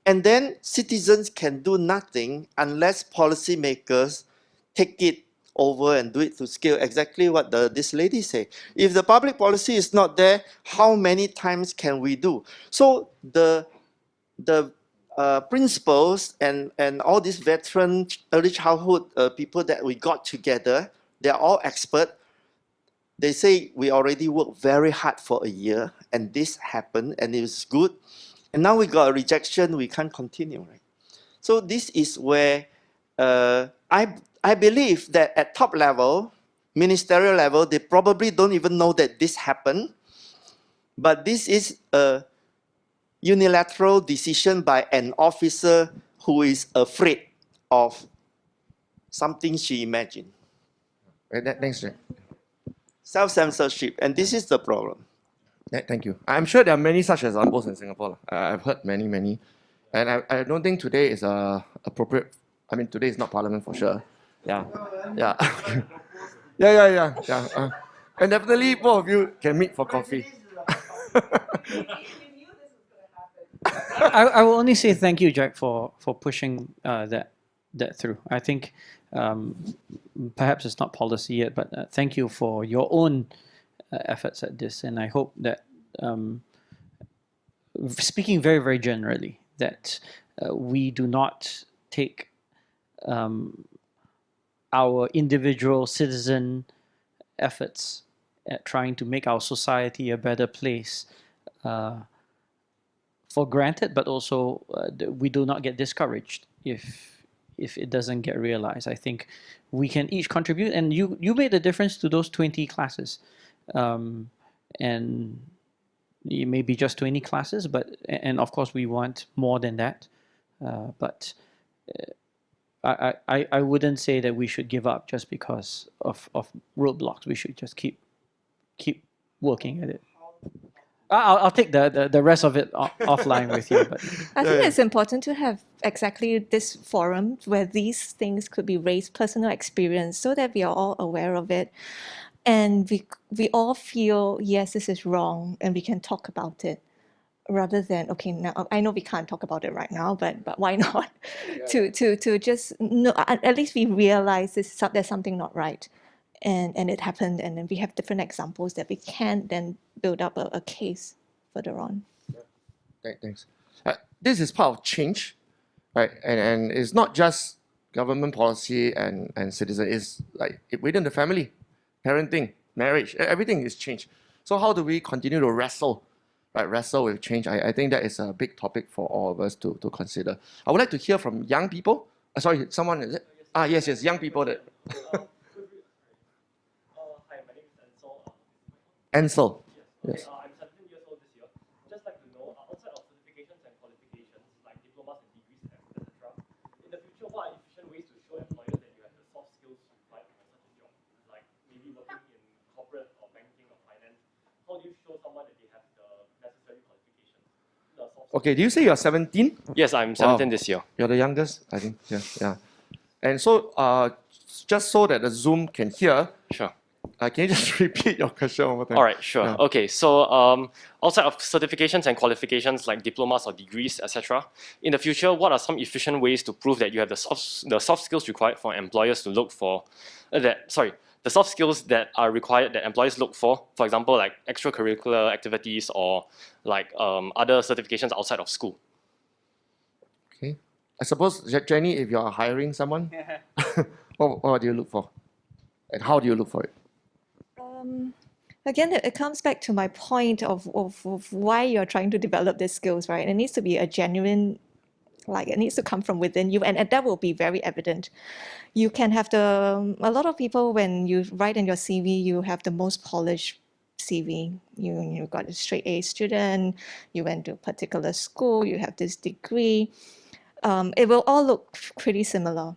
And then citizens can do nothing unless policymakers take it over and do it to scale. Exactly what this lady said. If the public policy is not there, how many times can we do? So the principals and all these veteran early childhood people that we got together, they're all expert. They say we already worked very hard for a year and this happened and it was good. And now we got a rejection, we can't continue, right? So this is where I believe that at top level, ministerial level, they probably don't even know that this happened. But this is a unilateral decision by an officer who is afraid of something she imagined. Thanks, Jack. Self-censorship, and this is the problem. Thank you. I'm sure there are many such examples in Singapore. I've heard many. And I don't think today is appropriate. I mean, today is not Parliament for sure. Yeah. Yeah. And definitely both of you can meet for coffee. I will only say thank you, Jack, for pushing that through. I think perhaps it's not policy yet, but thank you for your own efforts at this, and I hope that speaking very, very generally, that we do not take our individual citizen efforts at trying to make our society a better place for granted, but also we do not get discouraged if it doesn't get realized. I think we can each contribute, and you made a difference to those 20 classes, and it may be just 20 classes, but and of course we want more than that, but I wouldn't say that we should give up just because of roadblocks. We should just keep working at it. I'll take the rest of it offline with you. But I think it's important to have exactly this forum where these things could be raised, personal experience, so that we are all aware of it. And we all feel, yes, this is wrong, and we can talk about it. Rather than, okay, now I know we can't talk about it right now, but why not? To just no, at least we realize there's something not right, and it happened, and then we have different examples that we can then build up a case further on. Thanks. This is part of change, right? And it's not just government policy and citizen. It's like within the family, parenting, marriage, everything is change. So how do we continue to wrestle, right? Wrestle with change. I think that is a big topic for all of us to consider. I would like to hear from young people. Sorry, someone is it? Yes, young people that. Hi, my name is Ansel. Ansel. Yes. I'm 17 years old this year. Just like to know, outside of certifications and qualifications, like diplomas and degrees, etc., in the future, what are efficient ways to show employers that you have the soft skills required for such a job? Like maybe working in corporate or banking or finance. How do you show someone that they have the necessary qualifications? The soft skills? Okay, do you say you're 17? Yes, I'm 17 this year. You're the youngest, I think. Yeah. And so, just so that the Zoom can hear, Sure. Can you just repeat your question one more time? All right, sure. Yeah. Okay, so outside of certifications and qualifications like diplomas or degrees, etc., in the future, what are some efficient ways to prove that you have the soft skills required for employers to look for? The soft skills that are required that employers look for example, like extracurricular activities or like other certifications outside of school. Okay. I suppose, Jenny, if you're hiring someone, what do you look for? And how do you look for it? Again, it comes back to my point of why you're trying to develop these skills, right? It needs to be a genuine, like it needs to come from within you, and that will be very evident. You can have a lot of people, when you write in your CV, you have the most polished CV. You got a straight A student, you went to a particular school, you have this degree. It will all look pretty similar.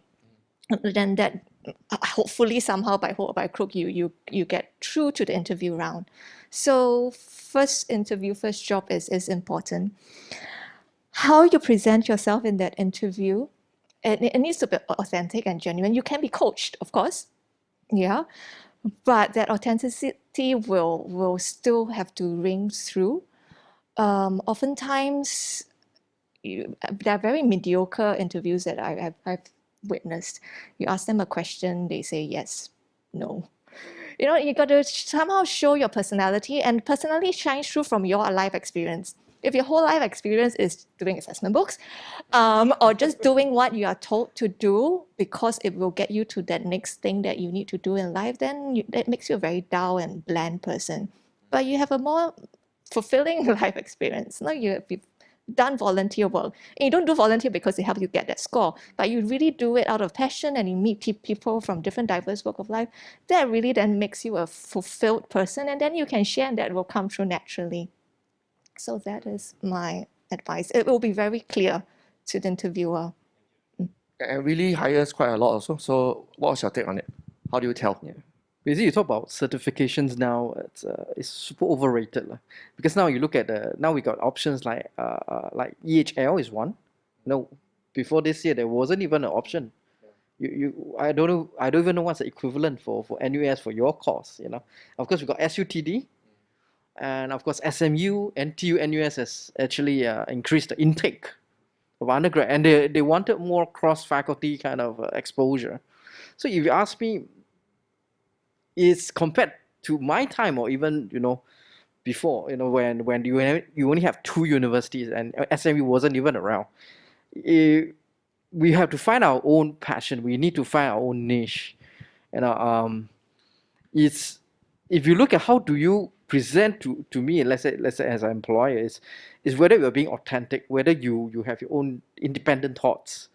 Then that hopefully somehow by hook or by crook you get through to the interview round. So first job is important. How you present yourself in that interview, it needs to be authentic and genuine. You can be coached, of course, yeah, but that authenticity will still have to ring through. Oftentimes, there are very mediocre interviews that I've witnessed. You ask them a question, they say yes, no. You know, you got to somehow show your personality, and personality shines through from your life experience. If your whole life experience is doing assessment books, or just doing what you are told to do because it will get you to that next thing that you need to do in life, then that makes you a very dull and bland person. But you have a more fulfilling life experience. No, you've done volunteer work. And you don't do volunteer because it helps you get that score, but you really do it out of passion, and you meet people from different diverse walks of life. That really then makes you a fulfilled person, and then you can share, and that will come through naturally. So that is my advice. It will be very clear to the interviewer. And Willy hires quite a lot also. So what's your take on it? How do you tell? Yeah. Basically, you talk about certifications now. It's super overrated, because now you look at now we got options like EHL is one. No, before this year there wasn't even an option. I don't even know what's the equivalent for NUS for your course. Of course we got SUTD, and of course SMU, NTU, NUS has actually increased the intake of undergrad, and they wanted more cross-faculty kind of exposure. So if you ask me, is compared to my time, or even before, when you only have 2 universities and SMU wasn't even around, we have to find our own passion. We need to find our own niche. It's, if you look at how do you present to me, let's say as an employer, is whether you're being authentic, whether you have your own independent thoughts,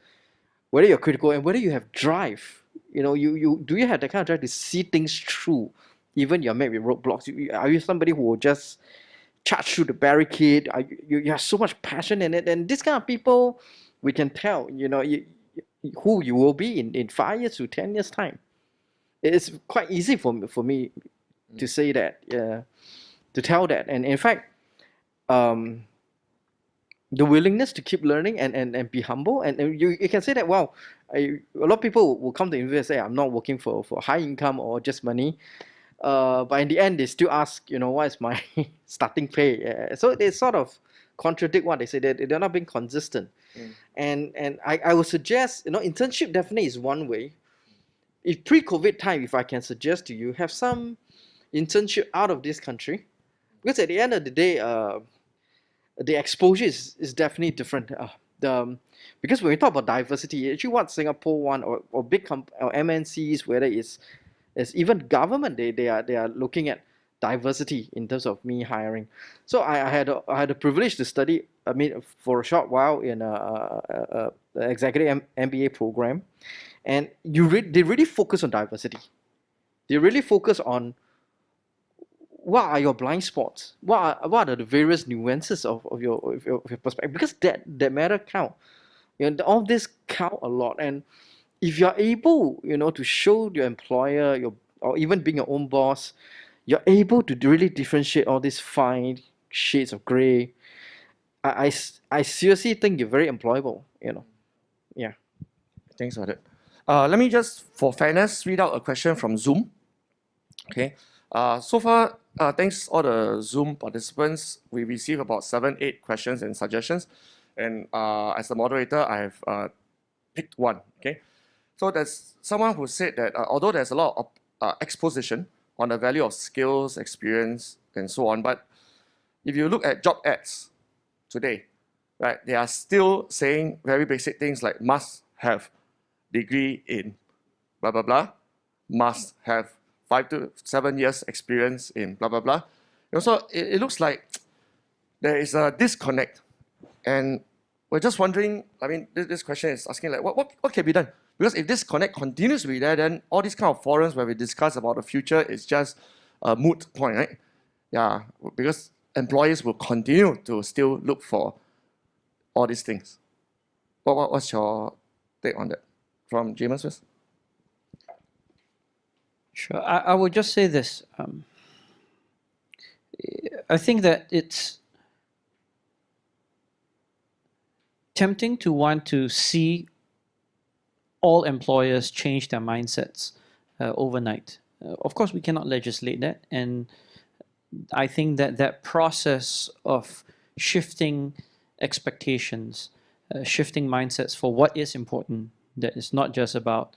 whether you're critical, and whether you have drive. Do you have that kind of drive to see things through, even you're met with roadblocks? Are you somebody who will just charge through the barricade? You have so much passion in it, and this kind of people, we can tell, who you will be in 5 years to 10 years time. It's quite easy for me to say that, to tell that. And in fact, the willingness to keep learning and be humble, and you can say that, wow, a lot of people will come to university and say, I'm not working for high income or just money, but in the end they still ask, what is my starting pay. So they sort of contradict what they say. They're not being consistent. And I would suggest, internship definitely is one way. If pre-COVID time, if I can suggest to you, have some internship out of this country, because at the end of the day, the exposure is definitely different. Because when we talk about diversity, actually what Singapore want, or big or MNCs, whether it's even government, they are looking at diversity in terms of me hiring. So I had a privilege to study, for a short while in a executive MBA program, and they really focus on diversity. They really focus on what are your blind spots, what are the various nuances of your perspective, because that matter count. All this count a lot, and if you're able, to show your employer, or even being your own boss, you're able to really differentiate all these fine shades of gray. I seriously think you're very employable. Yeah. Thanks for that. Let me just, for fairness, read out a question from Zoom. Okay. So far, thanks all the Zoom participants, we received about 7-8 questions and suggestions. And as a moderator, I have picked one. Okay. So there's someone who said that although there's a lot of exposition on the value of skills, experience, and so on, but if you look at job ads today, right, they are still saying very basic things like must have degree in blah, blah, blah, must have 5 to 7 years experience in blah, blah, blah. So it looks like there is a disconnect. And we're just wondering, this question is asking like, what can be done? Because if this connect continues to be there, then all these kind of forums where we discuss about the future is just a moot point, right? Yeah, because employers will continue to still look for all these things. What's your take on that? From Jamus first? Sure. I would just say this. I think that it's tempting to want to see all employers change their mindsets overnight. Of course, we cannot legislate that. And I think that process of shifting expectations, shifting mindsets for what is important, that is not just about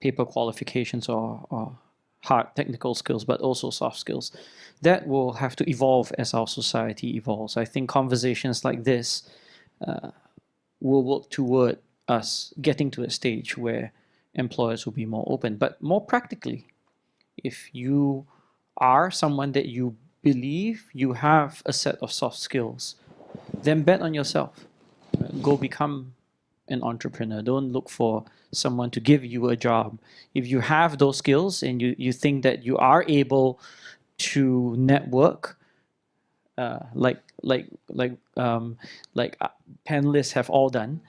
paper qualifications or hard technical skills, but also soft skills, that will have to evolve as our society evolves. I think conversations like this will work toward us getting to a stage where employers will be more open. But more practically, if you are someone that you believe you have a set of soft skills, then bet on yourself. Go become an entrepreneur. Don't look for someone to give you a job. If you have those skills and you think that you are able to network, like panelists have all done,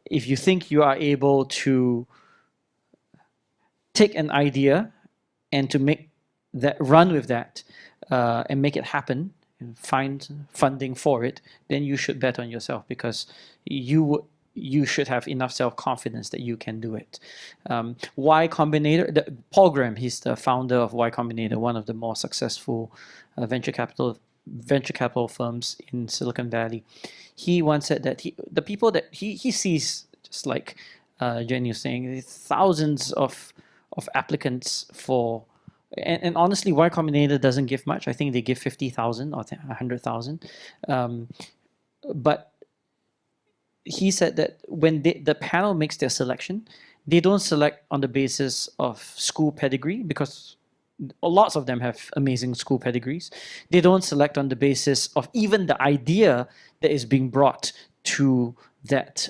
if you think you are able to take an idea and to make that, run with that, and make it happen and find funding for it, then you should bet on yourself, because you should have enough self-confidence that you can do it. Y Combinator, Paul Graham, he's the founder of Y Combinator, one of the more successful venture capital firms in Silicon Valley. He once said that the people that he sees, just like Jenny was saying, thousands of applicants for, and honestly, Y Combinator doesn't give much. I think they give 50,000 or 100,000. But he said that when the panel makes their selection, they don't select on the basis of school pedigree, because lots of them have amazing school pedigrees. They don't select on the basis of even the idea that is being brought to that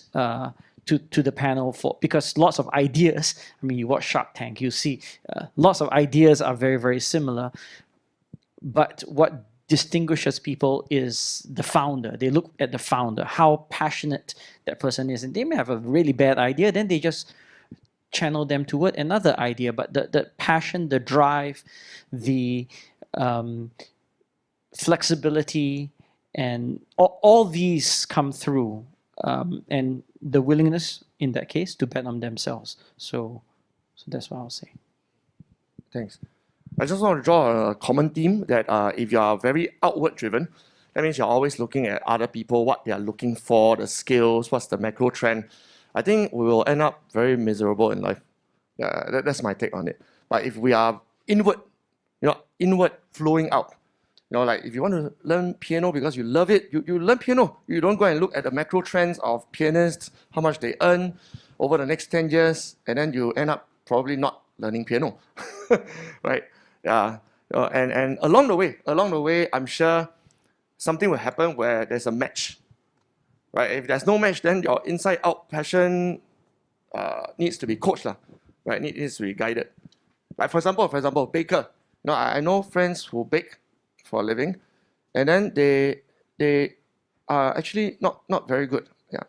to the panel, for, because lots of ideas, you watch Shark Tank, you see lots of ideas are very, very similar. But what distinguishes people is the founder. They look at the founder, how passionate that person is. And they may have a really bad idea, then they just channel them toward another idea. But the passion, the drive, the flexibility, and all these come through, and the willingness in that case to bet on themselves. So that's what I'll say. Thanks. I just want to draw a common theme that if you are very outward driven, that means you're always looking at other people, what they are looking for, the skills, what's the macro trend. I think we will end up very miserable in life. Yeah, that's my take on it. But if we are inward, inward flowing out, like if you want to learn piano because you love it, you learn piano. You don't go and look at the macro trends of pianists, how much they earn over the next 10 years, and then you end up probably not learning piano, right? Yeah, and along the way, I'm sure something will happen where there's a match, right? If there's no match, then your inside-out passion needs to be coached, right? Needs to be guided. Like for example, baker. I know friends who bake for a living, and then they are actually not very good. Yeah.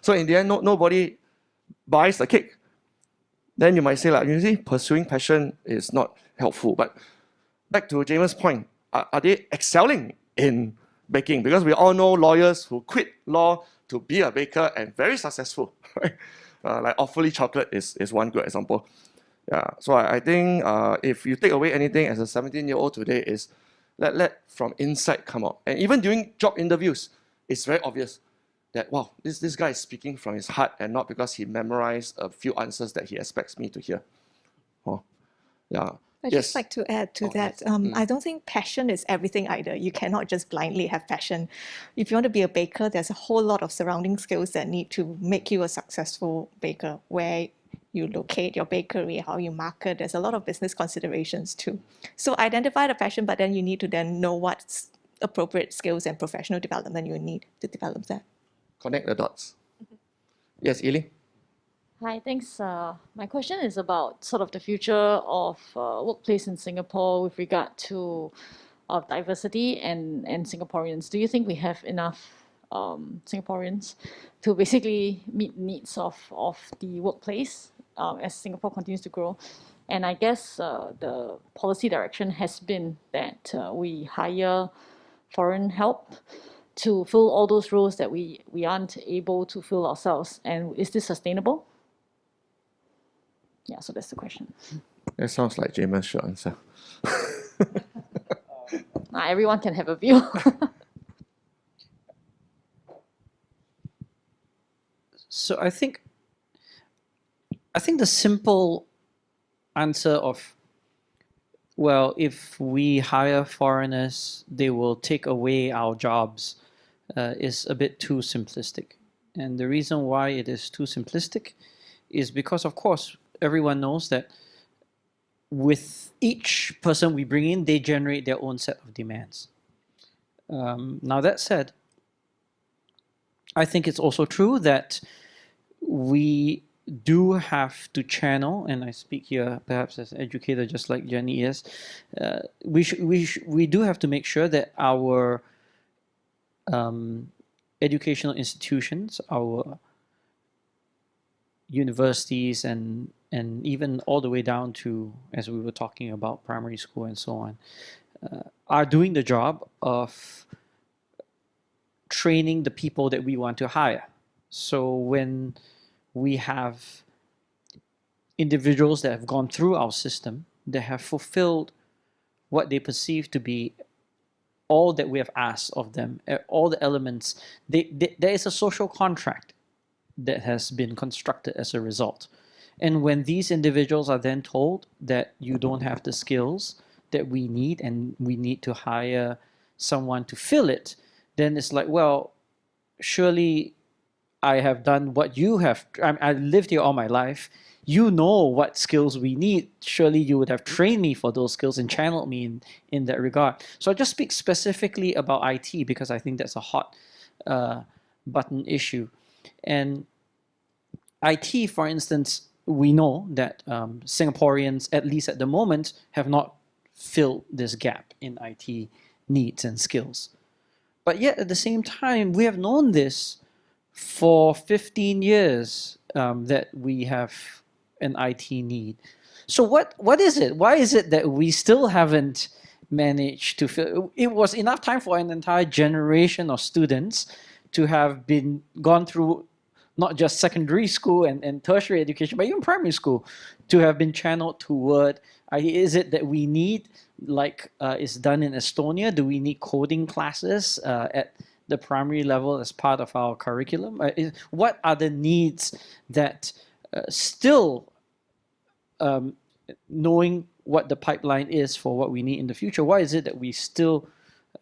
So in the end, nobody buys the cake. Then you might say, you see, pursuing passion is not helpful. But back to Jamus' point, are they excelling in baking? Because we all know lawyers who quit law to be a baker and very successful. Right? Like Awfully Chocolate is one good example. Yeah. So I think if you take away anything as a 17-year-old today is let from inside come out. And even during job interviews, it's very obvious that, wow, this guy is speaking from his heart and not because he memorized a few answers that he expects me to hear. Oh, yeah. I'd just like to add to that. I don't think passion is everything either. You cannot just blindly have passion. If you want to be a baker, there's a whole lot of surrounding skills that need to make you a successful baker, where you locate your bakery, how you market. There's a lot of business considerations too. So identify the passion, but then you need to then know what appropriate skills and professional development you need to develop that. Connect the dots. Yes, Willy? Hi, thanks. My question is about sort of the future of workplace in Singapore with regard to diversity and Singaporeans. Do you think we have enough Singaporeans to basically meet needs of the workplace as Singapore continues to grow? And I guess the policy direction has been that we hire foreign help to fill all those roles that we aren't able to fill ourselves. And is this sustainable? Yeah, so that's the question. That sounds like Jamus should answer. Everyone can have a view. So I think the simple answer of, well, if we hire foreigners, they will take away our jobs, is a bit too simplistic. And the reason why it is too simplistic is because, of course, everyone knows that with each person we bring in, they generate their own set of demands. Now that said, I think it's also true that we do have to channel, and I speak here perhaps as an educator just like Jenny is, we do have to make sure that our educational institutions, our universities and even all the way down to, as we were talking about, primary school and so on, are doing the job of training the people that we want to hire. So when we have individuals that have gone through our system, that have fulfilled what they perceive to be all that we have asked of them, all the elements, there is a social contract that has been constructed as a result. And when these individuals are then told that you don't have the skills that we need and we need to hire someone to fill it, then it's like, well, surely I have done what you have. I lived here all my life. You know what skills we need. Surely you would have trained me for those skills and channeled me in that regard. So I just speak specifically about IT because I think that's a hot button issue. And IT, for instance, we know that Singaporeans, at least at the moment, have not filled this gap in IT needs and skills. But yet, at the same time, we have known this for 15 years that we have an IT need. So what is it? Why is it that we still haven't manage to fill. It was enough time for an entire generation of students to have gone through not just secondary school and tertiary education, but even primary school, to have been channeled toward, is it that we need, like is done in Estonia, do we need coding classes at the primary level as part of our curriculum? What are the needs that still, knowing what the pipeline is for what we need in the future, why is it that we still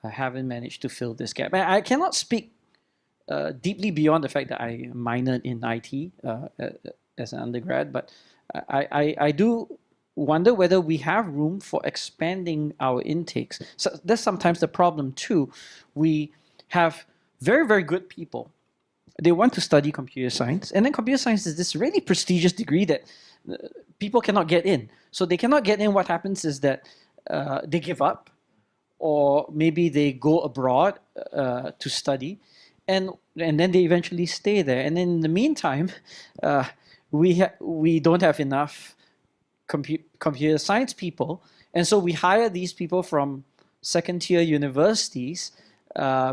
haven't managed to fill this gap? I cannot speak deeply beyond the fact that I minored in IT as an undergrad, but I do wonder whether we have room for expanding our intakes. So that's sometimes the problem too. We have very, very good people. They want to study computer science, and then computer science is this really prestigious degree that people cannot get in. So they cannot get in. What happens is that they give up, or maybe they go abroad to study, and then they eventually stay there. And in the meantime, we don't have enough computer science people, and so we hire these people from second-tier universities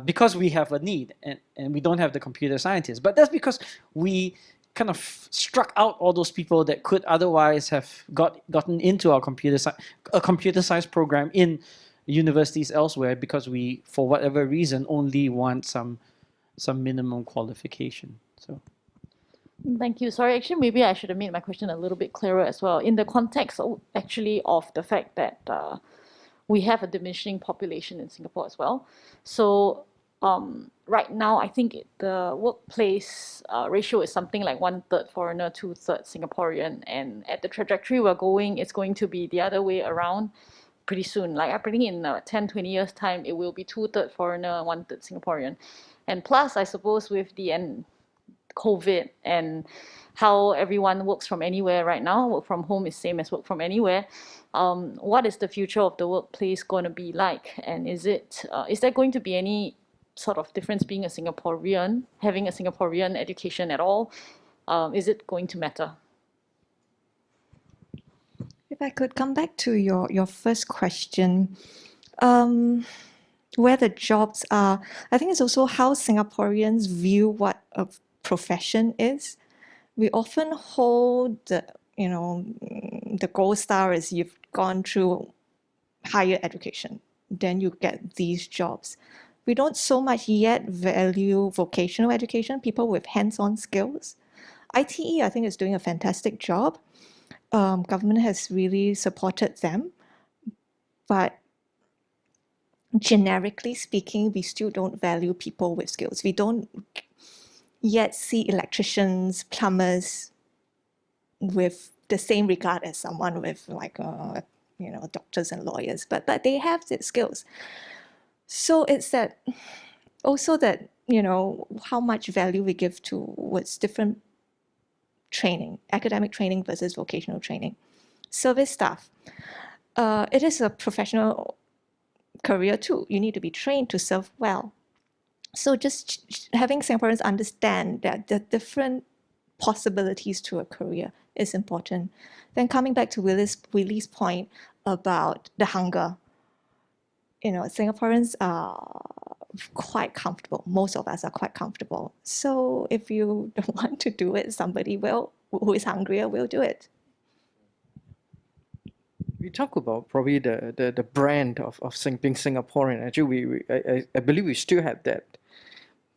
because we have a need, and we don't have the computer scientists. But that's because we kind of struck out all those people that could otherwise have gotten into our computer science program in universities elsewhere, because we, for whatever reason, only want some minimum qualification. So. Thank you. Sorry, actually, maybe I should have made my question a little bit clearer as well, in the context actually of the fact that we have a diminishing population in Singapore as well. So right now, I think the workplace ratio is something like 1/3 foreigner, 2/3 Singaporean, and at the trajectory we're going, it's going to be the other way around pretty soon. Like I think in 10, 20 years time, it will be 2/3 foreigner, 1/3 Singaporean. And plus, I suppose with the COVID and how everyone works from anywhere right now, work from home is same as work from anywhere. What is the future of the workplace going to be like? And is there going to be any sort of difference being a Singaporean, having a Singaporean education at all? Is it going to matter? If I could come back to your first question, where the jobs are, I think it's also how Singaporeans view what a profession is. We often hold the gold star is you've gone through higher education, then you get these jobs. We don't so much yet value vocational education, people with hands-on skills. ITE, I think, is doing a fantastic job. Government has really supported them, but generically speaking, we still don't value people with skills. We don't yet see electricians, plumbers with the same regard as someone with doctors and lawyers, but they have the skills. So it's that how much value we give towards different training, academic training versus vocational training. Service staff, it is a professional career too. You need to be trained to serve well. So just having Singaporeans understand that the different possibilities to a career is important. Then coming back to Willy's point about the hunger, Singaporeans are quite comfortable. Most of us are quite comfortable. So if you don't want to do it, somebody who is hungrier will do it. We talk about probably the brand of being Singaporean. Actually, I believe we still have that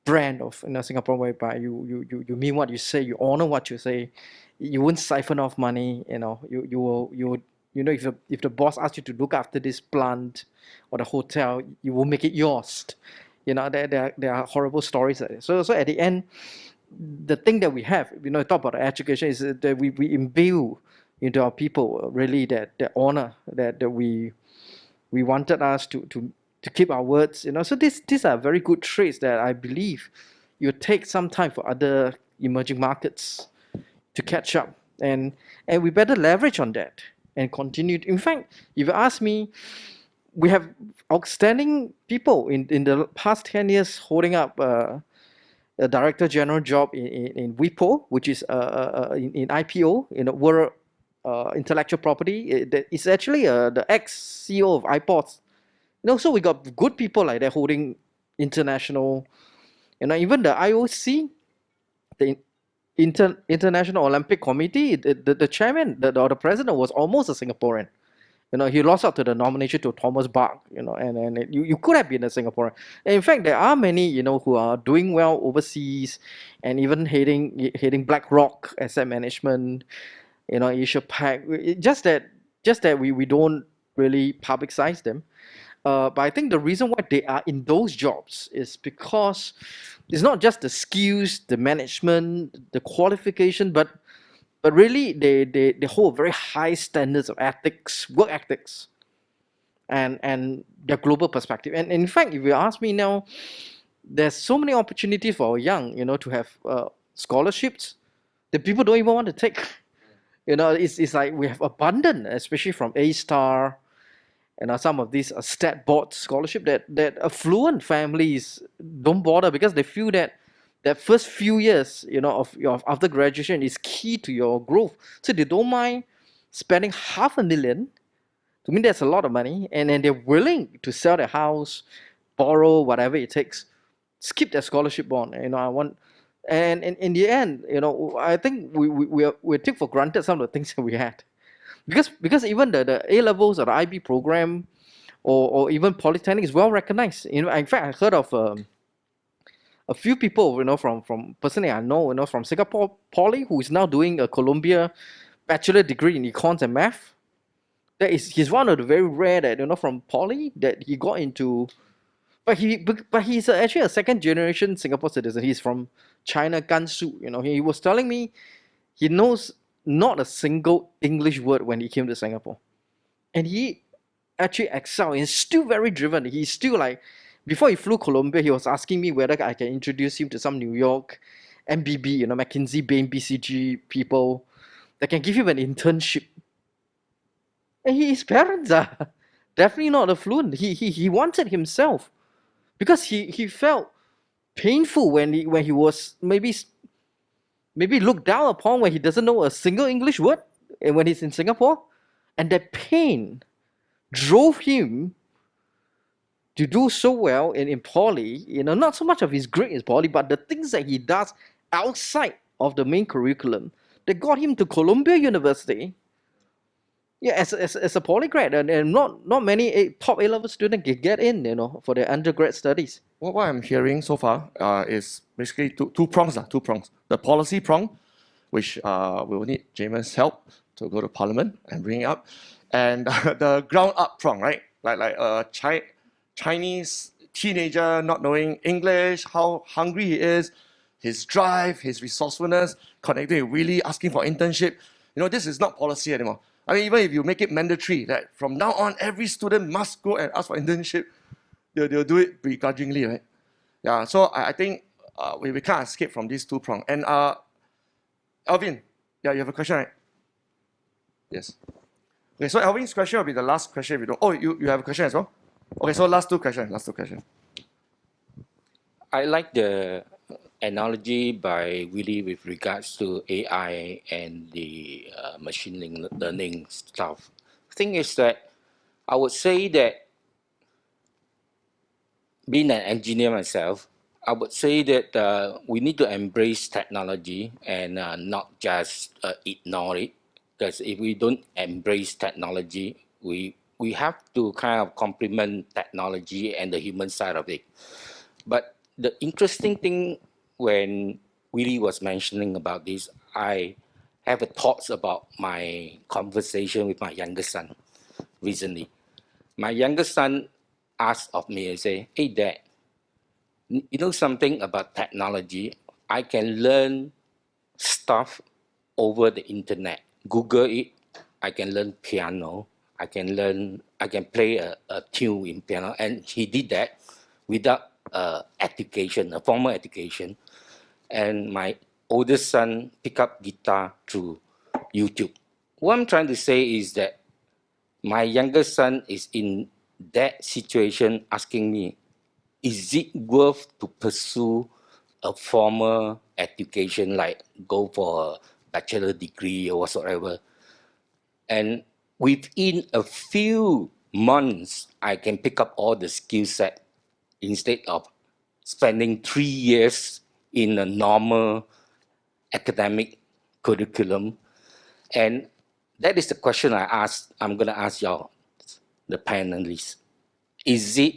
brand of Singapore, whereby you mean what you say, you honor what you say, you won't siphon off money. You will if the boss asks you to look after this plant or the hotel, you will make it yours. There are horrible stories like this. So at the end, the thing that we have, talk about education, is that we imbue into our people really that honor that we wanted us to keep our words. So these are very good traits that I believe you take some time for other emerging markets to catch up, and we better leverage on that and continue. In fact, if you ask me, we have outstanding people in the past 10 years holding up a director general job in WIPO, which is in IPO, in the world intellectual property. It's actually the ex-CEO of iPods So we got good people like that holding international, even the IOC, the International Olympic Committee, the chairman, or the president was almost a Singaporean. He lost out to the nomination to Thomas Bach, and you could have been a Singaporean. And in fact, there are many, who are doing well overseas and even heading BlackRock asset management, Asia Pac. Just that we don't really publicize them. But I think the reason why they are in those jobs is because it's not just the skills, the management, the qualification, but really they hold very high standards of ethics, work ethics, and their global perspective. And in fact, if you ask me now, there's so many opportunities for our young, to have scholarships that people don't even want to take. It's like we have abundant, especially from A-Star, some of these stat board scholarship that affluent families don't bother because they feel that first few years, of after graduation is key to your growth. So they don't mind spending $500,000. To me, that's a lot of money, and then they're willing to sell their house, borrow whatever it takes, skip their scholarship bond. I want, and in the end, I think we take for granted some of the things that we had, because even the A levels or the IB program, or even polytechnic is well recognized. In fact, I heard of a few people, from personally I know, from Singapore Poly, who is now doing a Columbia bachelor degree in econs and math. He's one of the very rare that, from Poly that he got into, but he's actually a second generation Singapore citizen. He's from China, Gansu. He was telling me he knows not a single English word when he came to Singapore, and he actually excelled. He's still very driven. He's still like, before he flew Columbia, he was asking me whether I can introduce him to some New York MBB, McKinsey, Bain, BCG people that can give him an internship. And his parents are definitely not affluent. He wanted himself because he felt painful when he was maybe looked down upon when he doesn't know a single English word and when he's in Singapore, and that pain drove him to do so well in poly. Not so much of his grade in poly, but the things that he does outside of the main curriculum that got him to Columbia University. Yeah, as a poly grad, and not many top A-level students can get in, for their undergrad studies. What I'm hearing so far is basically two prongs. Two prongs. The policy prong, which we will need Jamus' help to go to Parliament and bring it up, and the ground up prong, right? Like a Chinese teenager not knowing English, how hungry he is, his drive, his resourcefulness, connecting with Willy, asking for internship. This is not policy anymore. I mean, even if you make it mandatory that from now on every student must go and ask for internship, they'll do it begrudgingly, right? Yeah. So I think we can't escape from these two prongs. And Alvin, yeah, you have a question, right? Yes. Okay. So Alvin's question will be the last question. If you don't, you have a question as well. Okay. So last two questions. I like the analogy by Willy with regards to AI and the machine learning stuff. Thing is that I would say that being an engineer myself, I would say that we need to embrace technology and not just ignore it. Because if we don't embrace technology, we have to kind of complement technology and the human side of it. But the interesting thing when Willy was mentioning about this, I have thoughts about my conversation with my younger son recently. My younger son asked of me and say, "Hey Dad, you know something about technology? I can learn stuff over the internet. Google it. I can learn piano. I can play a tune in piano." And he did that without education, a formal education. And my oldest son picked up guitar through YouTube. What I'm trying to say is that my younger son is in that situation asking me, is it worth to pursue a formal education, like go for a bachelor degree or whatsoever? And within a few months, I can pick up all the skill set instead of spending 3 years in a normal academic curriculum. And that is the question I'm going to ask y'all, the panelists. Is it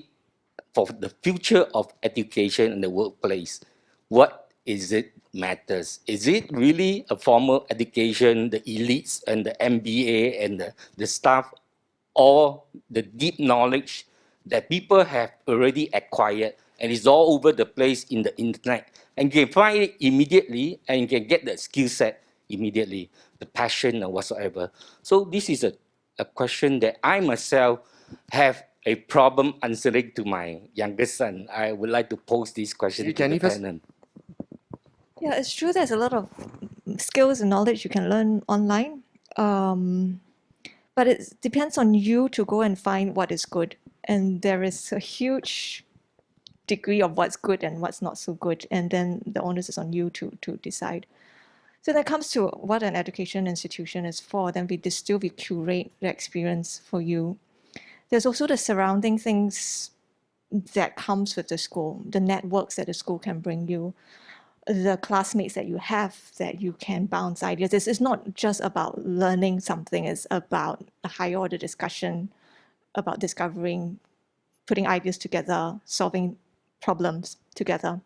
for the future of education in the workplace? What is it matters? Is it really a formal education, the elites and the MBA and the staff, or the deep knowledge that people have already acquired and is all over the place in the internet, and you can find it immediately and you can get the skill set immediately, the passion or whatsoever. So this is a question that I myself have a problem answering to my youngest son. I would like to pose this question to Jenny the first. panel. Yeah, it's true. There's a lot of skills and knowledge you can learn online. But it depends on you to go and find what is good. And there is a huge degree of what's good and what's not so good. And then the onus is on you to decide. So that comes to what an education institution is for. Then we distill, we curate the experience for you. There's also the surrounding things that comes with the school, the networks that the school can bring you, the classmates that you have that you can bounce ideas. This is not just about learning something, it's about a higher order discussion, about discovering, putting ideas together, solving problems together.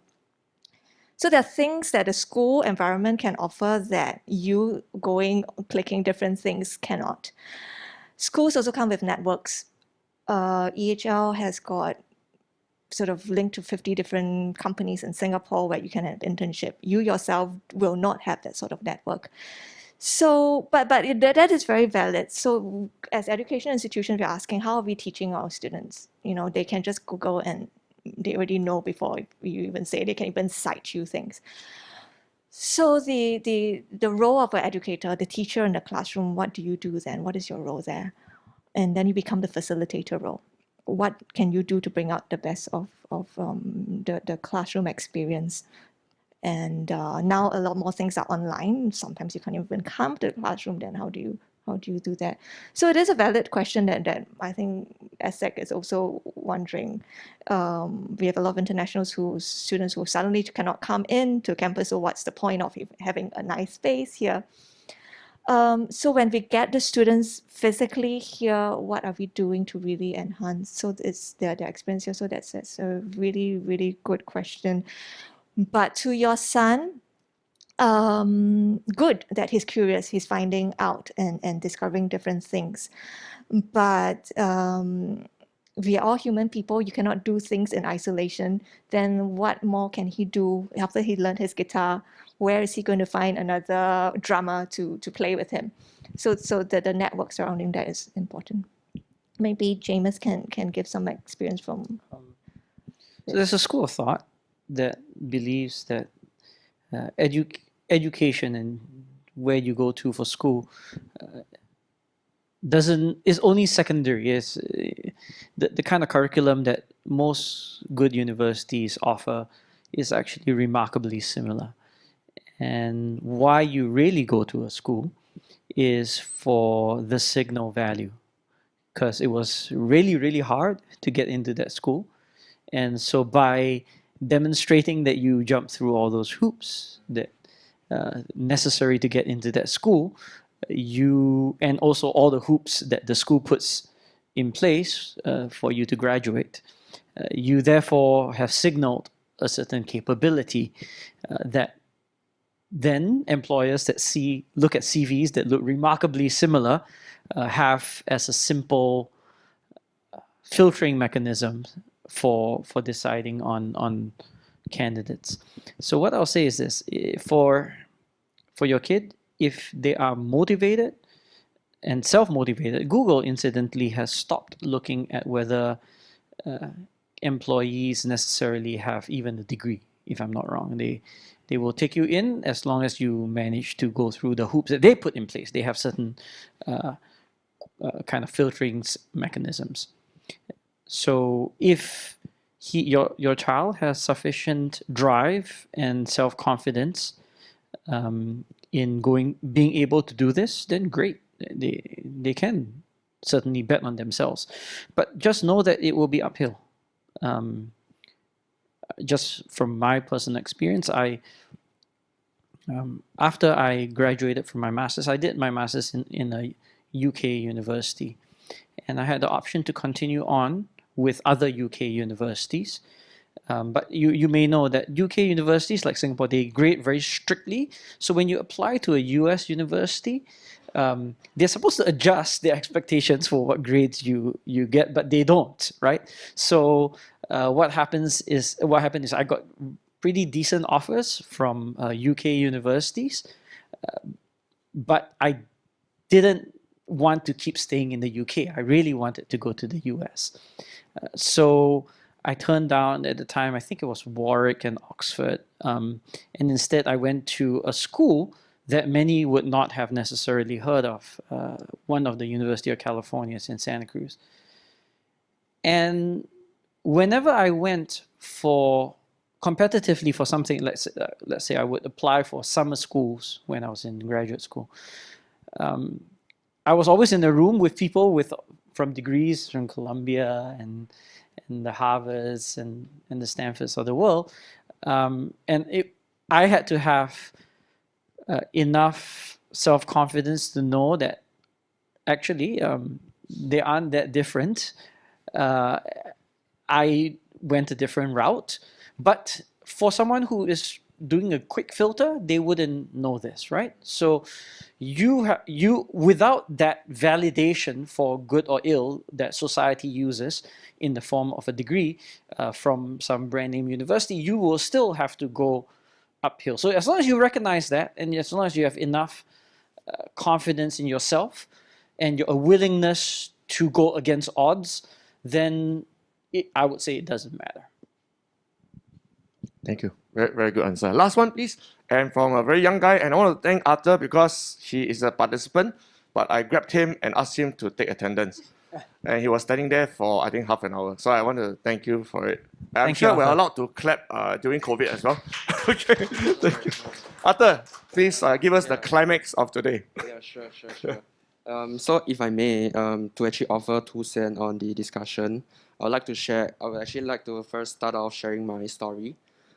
So there are things that the school environment can offer that you going, clicking different things cannot. Schools also come with networks. EHL has got sort of linked to 50 different companies in Singapore where you can have internship. You yourself will not have that sort of network. So, but that is very valid. So as education institutions, we're asking, how are we teaching our students? You know, they can just Google and they already know before you even say, they can even cite you things. So the role of an educator, the teacher in the classroom, what do you do then? What is your role there? And then you become the facilitator role. What can you do to bring out the best of the classroom experience? And now a lot more things are online. Sometimes you can't even come to the classroom. Then how do you do that? So it is a valid question that I think ESSEC is also wondering. We have a lot of internationals students who suddenly cannot come into campus. So what's the point of having a nice space here? So when we get the students physically here, what are we doing to really enhance? So it's their experience here. So that's a really, really good question. But to your son, good that he's curious, he's finding out and discovering different things. But we are all human people. You cannot do things in isolation. Then what more can he do after he learned his guitar? Where is he going to find another drummer to play with him? So the network surrounding that is important. Maybe Jamus can give some experience from. So there's a school of thought that believes that education and where you go to for school is only secondary. Is the kind of curriculum that most good universities offer is actually remarkably similar. And why you really go to a school is for the signal value, because it was really, really hard to get into that school. And so by demonstrating that you jump through all those hoops that necessary to get into that school, and also all the hoops that the school puts in place for you to graduate, you therefore have signaled a certain capability that then employers that look at CVs that look remarkably similar have as a simple filtering mechanism for deciding on candidates. So what I'll say is this: for your kid, if they are motivated and self-motivated, Google incidentally has stopped looking at whether employees necessarily have even a degree, if I'm not wrong. They will take you in as long as you manage to go through the hoops that they put in place. They have certain kind of filtering mechanisms. So if your child has sufficient drive and self-confidence in being able to do this, then great. They can certainly bet on themselves. But just know that it will be uphill. Just from my personal experience, after I graduated from my master's, I did my master's in a UK university, and I had the option to continue on with other UK universities. But you may know that UK universities like Singapore, they grade very strictly. So when you apply to a US university, they're supposed to adjust their expectations for what grades you get, but they don't, right? So what happened is I got pretty decent offers from UK universities, but I didn't want to keep staying in the UK. I really wanted to go to the US. So I turned down at the time, I think it was Warwick and Oxford. And instead I went to a school that many would not have necessarily heard of, one of the University of California in Santa Cruz. And whenever I went competitively for something, let's say I would apply for summer schools when I was in graduate school, I was always in a room with people from degrees from Columbia and the Harvards and the Stanfords of the world. I had to have enough self-confidence to know that actually they aren't that different. I went a different route, but for someone who is doing a quick filter, they wouldn't know this, right? So you without that validation for good or ill that society uses in the form of a degree from some brand name university, you will still have to go uphill. So as long as you recognize that, and as long as you have enough confidence in yourself and a willingness to go against odds, then I would say it doesn't matter. Thank you. Very, very good answer. Last one, please. And from a very young guy, and I want to thank Arthur because he is a participant, but I grabbed him and asked him to take attendance. And he was standing there for, I think, half an hour. So I want to thank you for it. I'm Thank you, sure we're Arthur. allowed to clap during COVID as well. Okay. Thank you. Arthur, please give us the climax of today. Yeah, sure. So if I may, to actually offer 2 cents on the discussion, I would actually like to first start off sharing my story.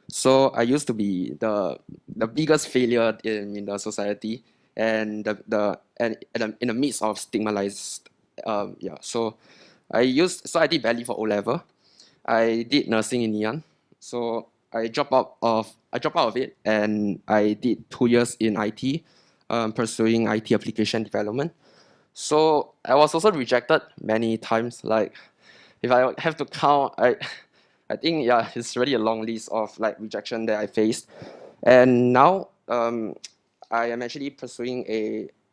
So I used to be the biggest failure in the society, and in the midst of stigmatized. So I did badly for O-level. I did nursing in Ngee Ann. So I dropped out of it, and I did 2 years in IT, pursuing IT application development. So I was also rejected many times. Like, if I have to count, I think it's really a long list of rejection that I faced. And now I am actually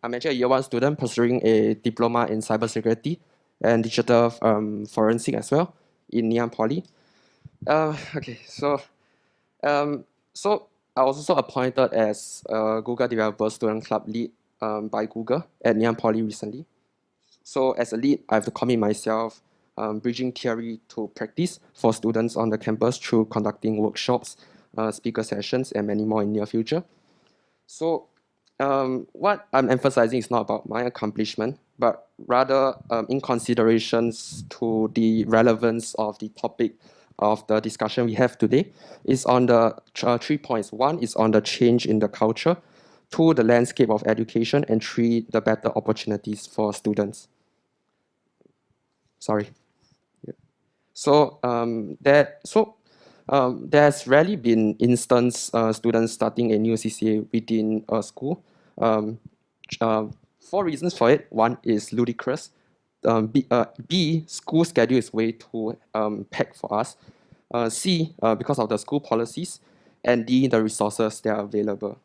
I'm actually a year 1 student pursuing a diploma in cybersecurity and digital forensic as well in Ngee Ann Poly. So I was also appointed as a Google Developer Student Club lead by Google at Ngee Ann Poly recently. So as a lead, I have to commit myself bridging theory to practice for students on the campus through conducting workshops, speaker sessions, and many more in near future. So what I'm emphasizing is not about my accomplishment, but rather in considerations to the relevance of the topic of the discussion we have today is on the 3 points. 1 is on the change in the culture, 2, the landscape of education, and 3, the better opportunities for students. Sorry. So there's rarely been students starting a new CCA within a school. 4 reasons for it. 1 is ludicrous. B, school schedule is way too packed for us. C, because of the school policies. And D, the resources that are available.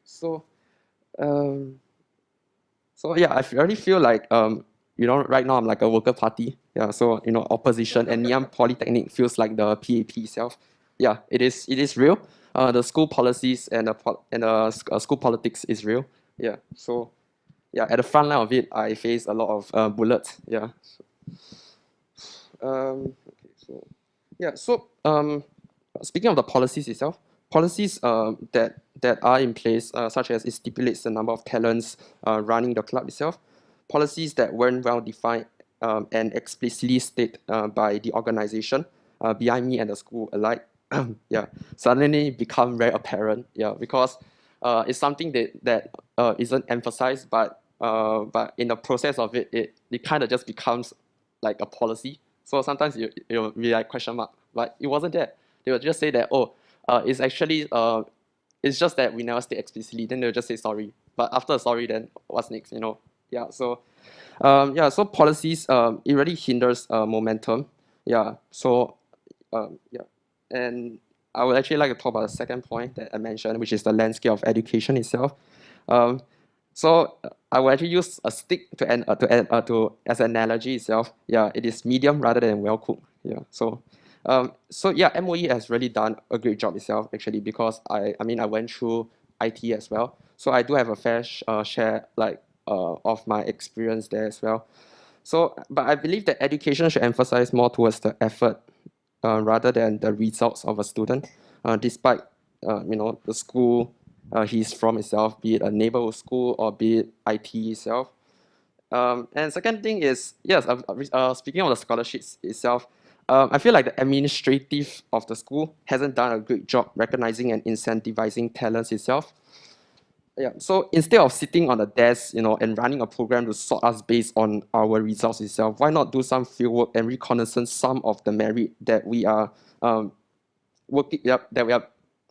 So yeah, I really feel like right now I'm like a worker party. Yeah, so opposition, and Ngee Ann Polytechnic feels like the PAP itself. Yeah, it is real. The school policies and the school politics is real. Yeah, so yeah, at the front line of it, I face a lot of bullets. Yeah. Speaking of the policies itself, policies that are in place, such as it stipulates the number of talents running the club itself. policies that weren't well defined and explicitly stated by the organization behind me and the school alike, yeah, suddenly become very apparent. Yeah, because it's something that isn't emphasized, but in the process of it, it kind of just becomes like a policy. So sometimes you'll be like question mark, but it wasn't there. They will just say that, oh, it's actually it's just that we never state explicitly. Then they'll just say sorry. But after sorry, then what's next? You know? Yeah. So yeah. So policies it really hinders momentum. Yeah. So yeah. And I would actually like to talk about the second point that I mentioned, which is the landscape of education itself. So I will actually use a stick to as an analogy itself. Yeah, it is medium rather than well cooked. Yeah. So yeah, MOE has really done a great job itself actually, because I mean I went through IT as well, so I do have a fair share of my experience there as well. So, but I believe that education should emphasize more towards the effort rather than the results of a student, despite the school he's from itself, be it a neighborhood school or be it IT itself. And second thing is, yes, speaking of the scholarships itself, I feel like the administrative of the school hasn't done a great job recognizing and incentivizing talents itself. Yeah, so instead of sitting on the desk, and running a program to sort us based on our results itself, why not do some fieldwork and reconnaissance some of the merit that we are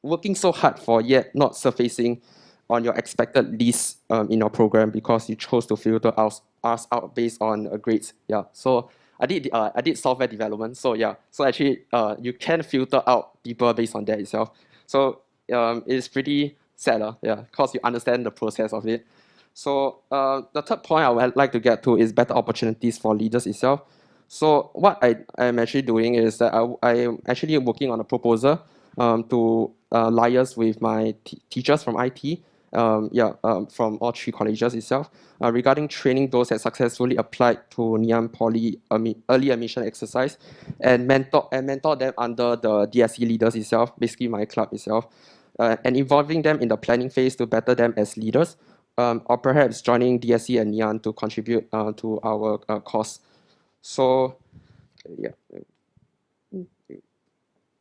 working so hard for, yet not surfacing on your expected list in your program because you chose to filter us out based on grades. Yeah, so I did software development. So yeah, so actually you can filter out people based on that itself. So it's pretty sad, yeah, because you understand the process of it. So the third point I would like to get to is better opportunities for leaders itself. So what I am actually doing is that I am actually working on a proposal to liaise with my teachers from IT, from all three colleges itself, regarding training those that successfully applied to Ngee Poly early admission exercise, and mentor them under the DSE leaders itself, basically my club itself, and involving them in the planning phase to better them as leaders, or perhaps joining DSE and Ngee to contribute to our cause. So yeah.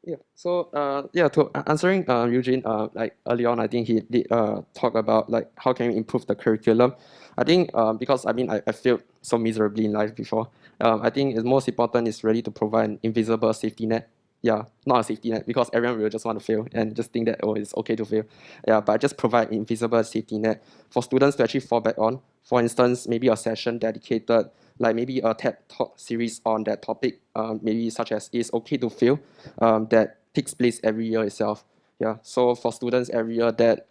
Yeah. So to answering Eugene, like early on, I think he did talk about like how can we improve the curriculum. I think because I failed so miserably in life before. I think the most important is really to provide an invisible safety net. Yeah, not a safety net, because everyone will just want to fail and just think that, oh, it's okay to fail. Yeah, but just provide an invisible safety net for students to actually fall back on. For instance, maybe a session dedicated, like maybe a TED Talk series on that topic, maybe such as It's Okay to Fail, that takes place every year itself. Yeah, so for students every year that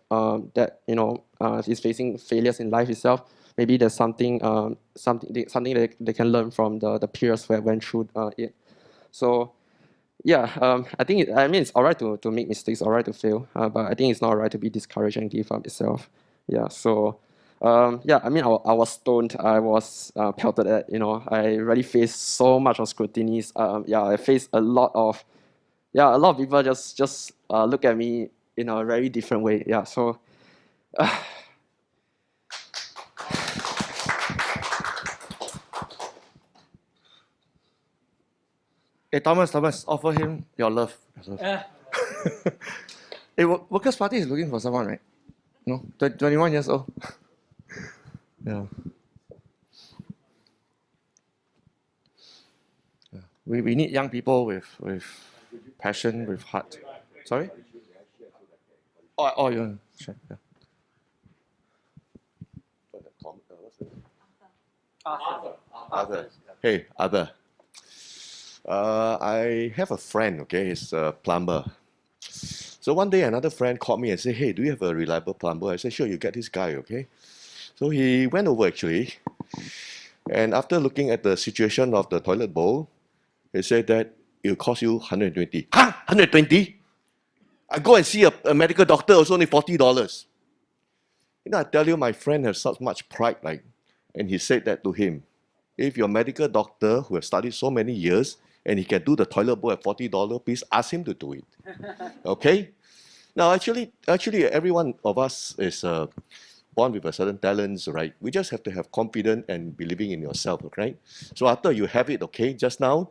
is facing failures in life itself, maybe there's something that they can learn from the peers who have went through it. So yeah, I think it's all right to make mistakes, all right to fail, but I think it's not all right to be discouraged and give up itself. Yeah, so I was stoned, I was pelted at, I really faced so much of scrutiny. I faced a lot of people just look at me in a very different way. Yeah, so Hey, Thomas, offer him your love. Hey, Workers' Party is looking for someone, right? No? 21 years old. Yeah. We need young people with passion, with heart. Sorry? Oh, yeah. Sure. Yeah. Other. Hey, Other. I have a friend, okay, he's a plumber. So one day another friend called me and said, hey, do you have a reliable plumber? I said, sure, you get this guy, okay? So he went over actually, and after looking at the situation of the toilet bowl, he said that it will cost you 120. Huh? 120? I go and see a medical doctor, also only $40. I tell you, my friend has such much pride, and he said that to him. If your medical doctor who has studied so many years and he can do the toilet bowl at $40, please ask him to do it. Okay? Now, actually, every one of us is born with a certain talents, right? We just have to have confidence and believing in yourself, right? So after you have it, okay, just now,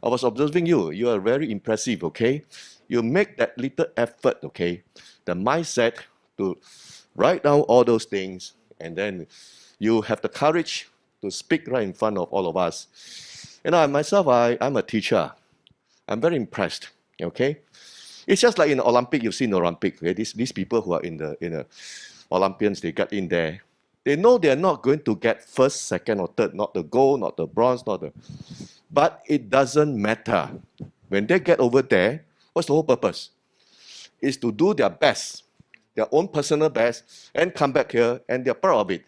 I was observing you. You are very impressive, okay? You make that little effort, okay? The mindset to write down all those things, and then you have the courage to speak right in front of all of us. You know, myself, I'm a teacher. I'm very impressed, okay? It's just like in the Olympic, you've seen the Olympic, okay? These people who are in the Olympians, they got in there. They know they're not going to get first, second, or third, not the gold, not the bronze, not the... But it doesn't matter. When they get over there, what's the whole purpose? Is to do their best, their own personal best, and come back here, and they're proud of it.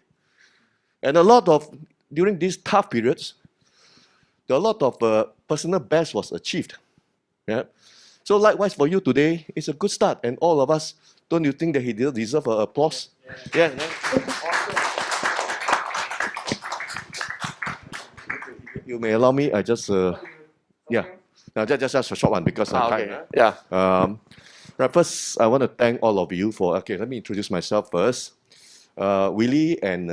And a lot of, during these tough periods, a lot of personal best was achieved. Yeah. So likewise for you today, it's a good start. And all of us, don't you think that he deserve applause? Yeah. You may allow me, I just, yeah. Now just a short one because of time. Okay. Yeah. Right, first, I want to thank all of you for, okay, let me introduce myself first. Willy and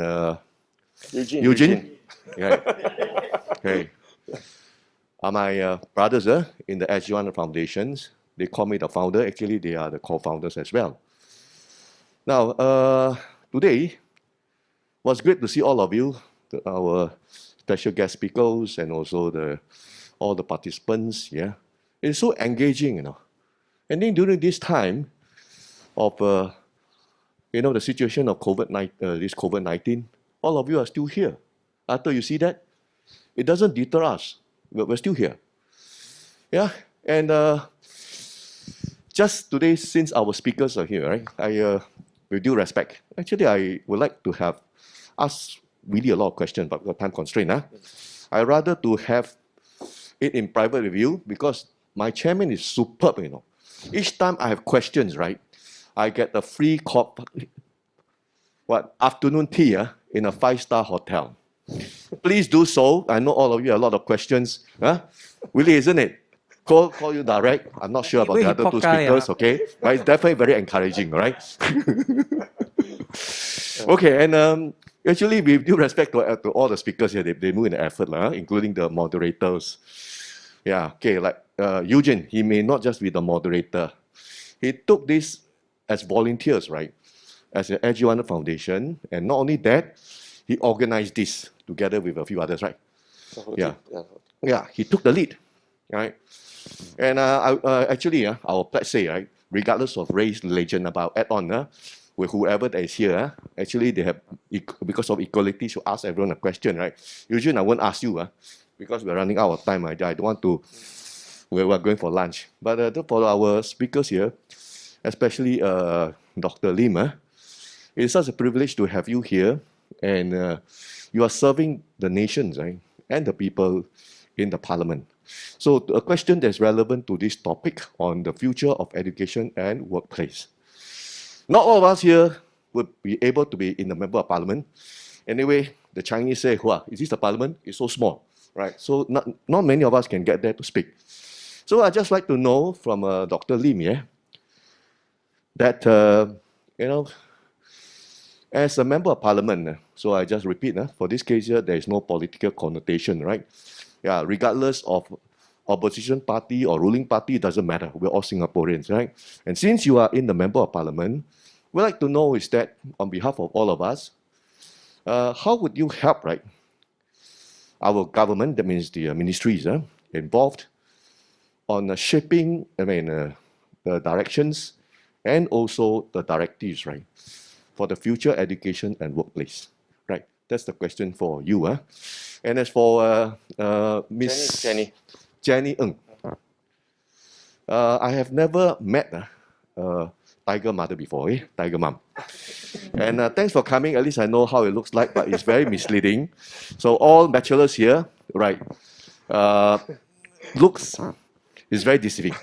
Eugene. Yeah. Okay. Are my brothers in the SG1 Foundations. They call me the founder. Actually, they are the co-founders as well. Now, today was great to see all of you, our special guest speakers, and also all the participants. Yeah, it's so engaging, you know. And then during this time of the situation of COVID-19, all of you are still here. After you see that, it doesn't deter us. We're still here. Yeah, and just today, since our speakers are here, right? With due respect, actually, I would like to have asked really a lot of questions, but got time constraint. I rather to have it in private with you because my chairman is superb, you know. Each time I have questions, right, I get a free afternoon tea in a 5-star hotel. Please do so. I know all of you have a lot of questions. Willy, isn't it? Call you direct. I'm not sure about the other two speakers, okay? But it's definitely very encouraging, right? Okay, and actually, with due respect to all the speakers here, they move in the effort, including the moderators. Yeah, okay, like Eugene, he may not just be the moderator. He took this as volunteers, right? As an SG1 Foundation, and not only that, he organized this together with a few others, right? Yeah, he took the lead, right? And actually, our pledge say, right, regardless of race, religion, about add-on, with whoever that is here, actually they have, because of equality, should ask everyone a question, right? Usually I won't ask you, because we're running out of time. I don't want to, we're going for lunch. But for our speakers here, especially Dr. Lim, it's such a privilege to have you here, and you are serving the nations, right, and the people in the parliament. So a question that's relevant to this topic on the future of education and workplace. Not all of us here would be able to be in the member of parliament. Anyway, the Chinese say, is this the parliament? It's so small, right? So not many of us can get there to speak. So I'd just like to know from Dr. Lim, that, as a member of parliament, so I just repeat, for this case here, there is no political connotation, right? Yeah, regardless of opposition party or ruling party, it doesn't matter. We're all Singaporeans, right? And since you are in the member of parliament, we'd like to know is that on behalf of all of us, how would you help, right? Our government, that means the ministries involved on shaping, the directions and also the directives, right, for the future education and workplace, right? That's the question for you. And as for Miss Jenny Ng, I have never met Tiger Mother before, Tiger Mom. And thanks for coming. At least I know how it looks like, but it's very misleading. So all bachelors here, right, looks is very deceiving,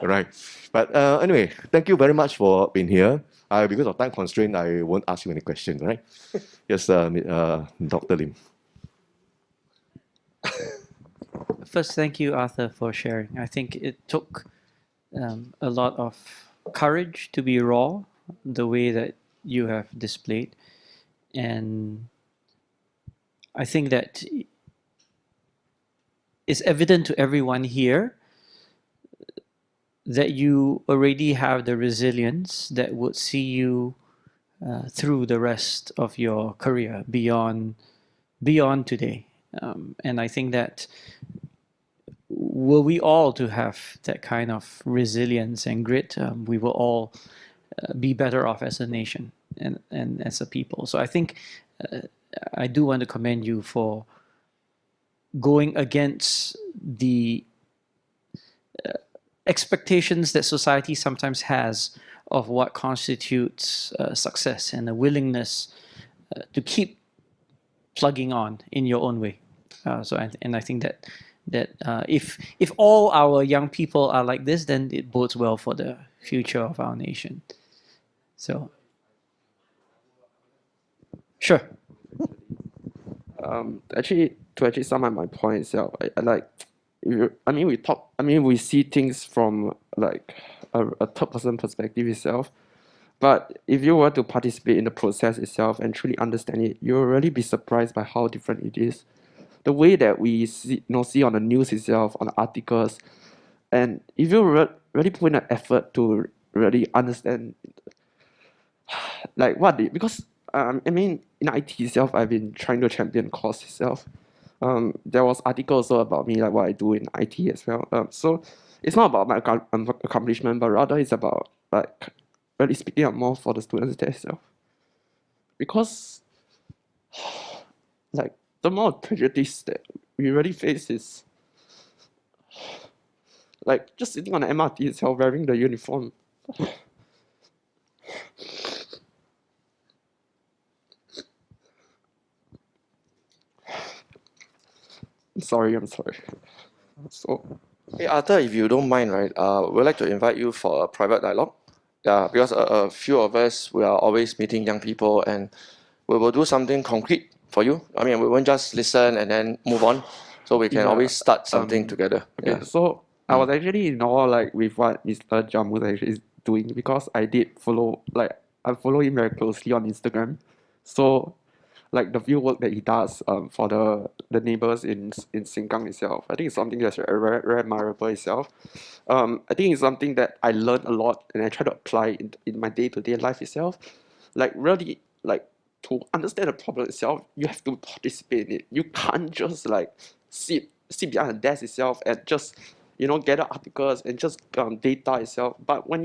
right? But anyway, thank you very much for being here. Because of time constraint, I won't ask you any questions, right? Yes, Dr. Lim. First, thank you, Arthur, for sharing. I think it took a lot of courage to be raw, the way that you have displayed. And I think that it's evident to everyone here that you already have the resilience that would see you through the rest of your career beyond today. And I think that were we all to have that kind of resilience and grit, we will all be better off as a nation and as a people. So I think I do want to commend you for going against the expectations that society sometimes has of what constitutes success, and a willingness to keep plugging on in your own way. I think that if all our young people are like this, then it bodes well for the future of our nation. So, sure. Actually, to actually sum up my point itself, I like, we see things from like a third person perspective itself. But if you were to participate in the process itself and truly understand it, you'll really be surprised by how different it is. The way that we see on the news itself, on the articles, and if you really put in an effort to really understand, like because in IT itself, I've been trying to champion cause itself. There was articles also about me, like what I do in IT as well. So it's not about my accomplishment, but rather it's about like really speaking up more for the students there itself. Because like the more prejudice that we really face is like just sitting on the MRT itself wearing the uniform. I'm sorry. So, Hey Arthur, if you don't mind, right, we'd like to invite you for a private dialogue. Yeah, because a few of us, we are always meeting young people, and we will do something concrete for you. I mean, we won't just listen and then move on. So we can always start something together. Okay, Yeah. so I was actually in awe like with what Mr. Jamus actually is doing, because I follow him very closely on Instagram. So like the field work that he does for the neighbors in Sengkang itself, I think it's something that's very, very admirable itself. I think it's something that I learned a lot and I try to apply in my day-to-day life itself. Like really, like to understand the problem itself, you have to participate in it. You can't just like sit behind a desk itself and just gather articles and just data itself. But when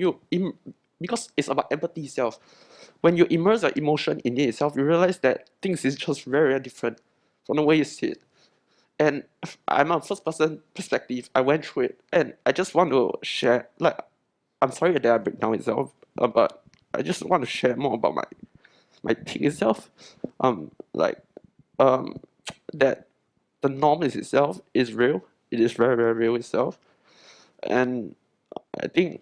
because it's about empathy itself, when you immerse your emotion in it itself, you realize that things is just very, very different from the way you see it. And I'm a first person perspective. I went through it, and I just want to share. Like, I'm sorry that I break down itself, but I just want to share more about my thing itself. That the norm is itself is real. It is very, very real itself, and I think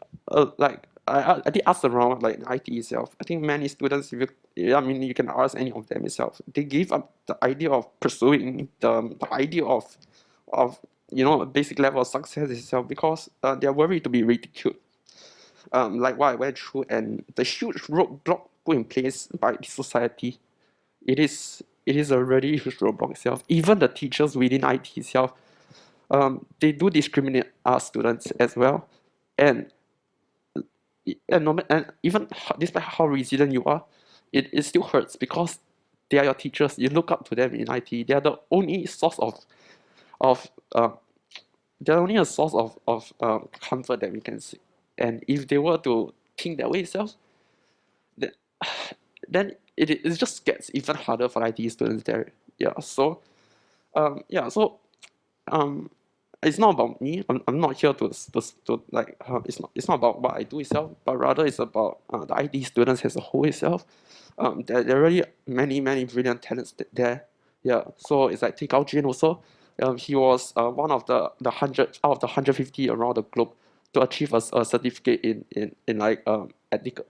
I did ask around like in IT itself. I think many students, you can ask any of them itself. They give up the idea of pursuing the idea of basic level of success itself, because they are worried to be ridiculed. Like what I went through, and the huge roadblock put in place by the society. It is a really huge roadblock itself. Even the teachers within IT itself, they do discriminate our students as well, and and even despite how resilient you are, it still hurts, because they are your teachers. You look up to them in IT. They are the only source of they're only a source of comfort that we can see. And if they were to think that way itself, then it just gets even harder for IT students there. Yeah. So it's not about me. I'm not here to like it's not about what I do itself, but rather it's about the IT students as a whole itself. There are really many brilliant talents there. Yeah. So it's like take Gao Jun also. He was one of the 100 out of the 150 around the globe to achieve a certificate in like ethical.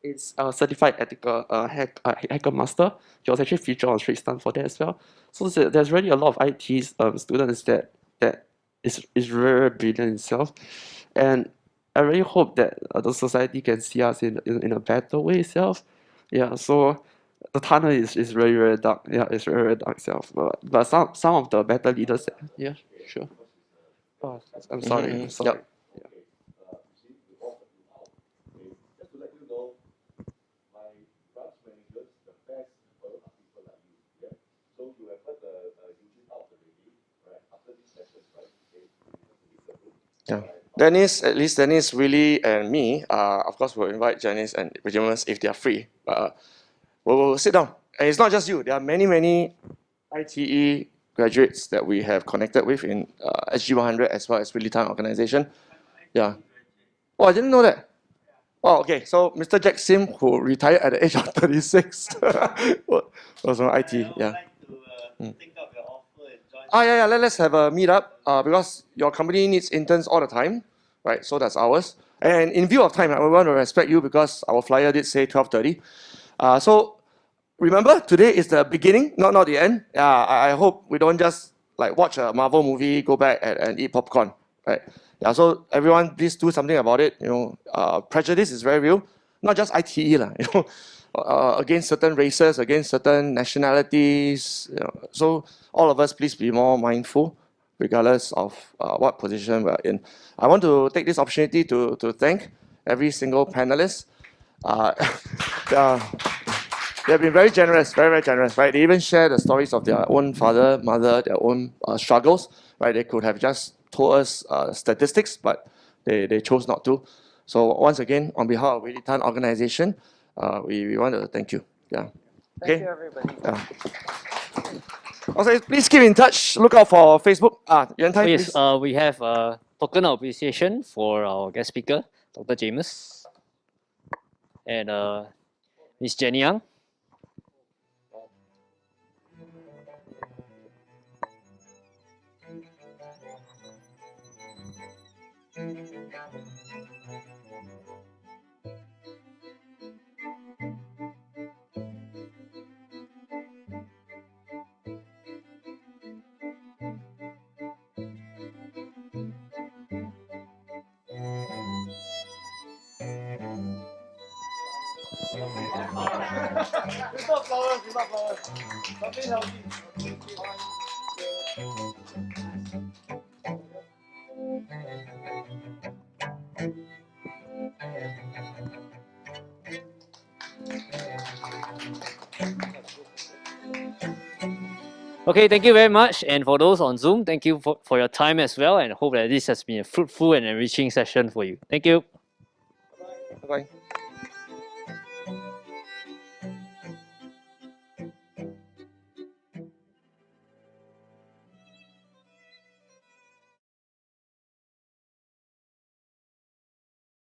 It's a certified ethical hacker master. He was actually featured on Straits Times for that as well. So there's really a lot of IT students that is very brilliant itself, and I really hope that the society can see us in a better way itself. Yeah, so the tunnel is very, very dark. Yeah, it's very, very dark self. But some of the better leaders, yeah, sure. Oh, I'm sorry. Mhm, I'm sorry. yep. Yeah. Dennis, at least Dennis, Willy, and me, of course, we'll invite Janice and Jamus if they are free. We'll sit down. And it's not just you. There are many, many ITE graduates that we have connected with in SG100 as well as Willy Tan organization. Yeah. Oh, I didn't know that. Oh, okay. So Mr. Jack Sim, who retired at the age of 36, was from IT. Yeah. Yeah. Let's have a meetup because your company needs interns all the time, right? So does ours. And in view of time, I want to respect you because our flyer did say 12:30. So remember, today is the beginning, not the end. I hope we don't just like watch a Marvel movie, go back and eat popcorn, right? Yeah. So everyone, please do something about it. Prejudice is very real, not just ITE lah. Against certain races, against certain nationalities. So all of us, please be more mindful, regardless of what position we're in. I want to take this opportunity to thank every single panelist. They have been very generous, very, very generous, right? They even share the stories of their own father, mother, their own struggles, right? They could have just told us statistics, but they chose not to. So once again, on behalf of Willy Tan organization, we want to thank you. Yeah. Thank you, everybody. Yeah. Also, please keep in touch. Look out for Facebook. Yuantai, Yes, please. we have a token of appreciation for our guest speaker, Dr. Jamus, and Miss Jenny Yang. Okay, thank you very much. And for those on Zoom, thank you for your time as well, and hope that this has been a fruitful and enriching session for you. Thank you. Bye-bye.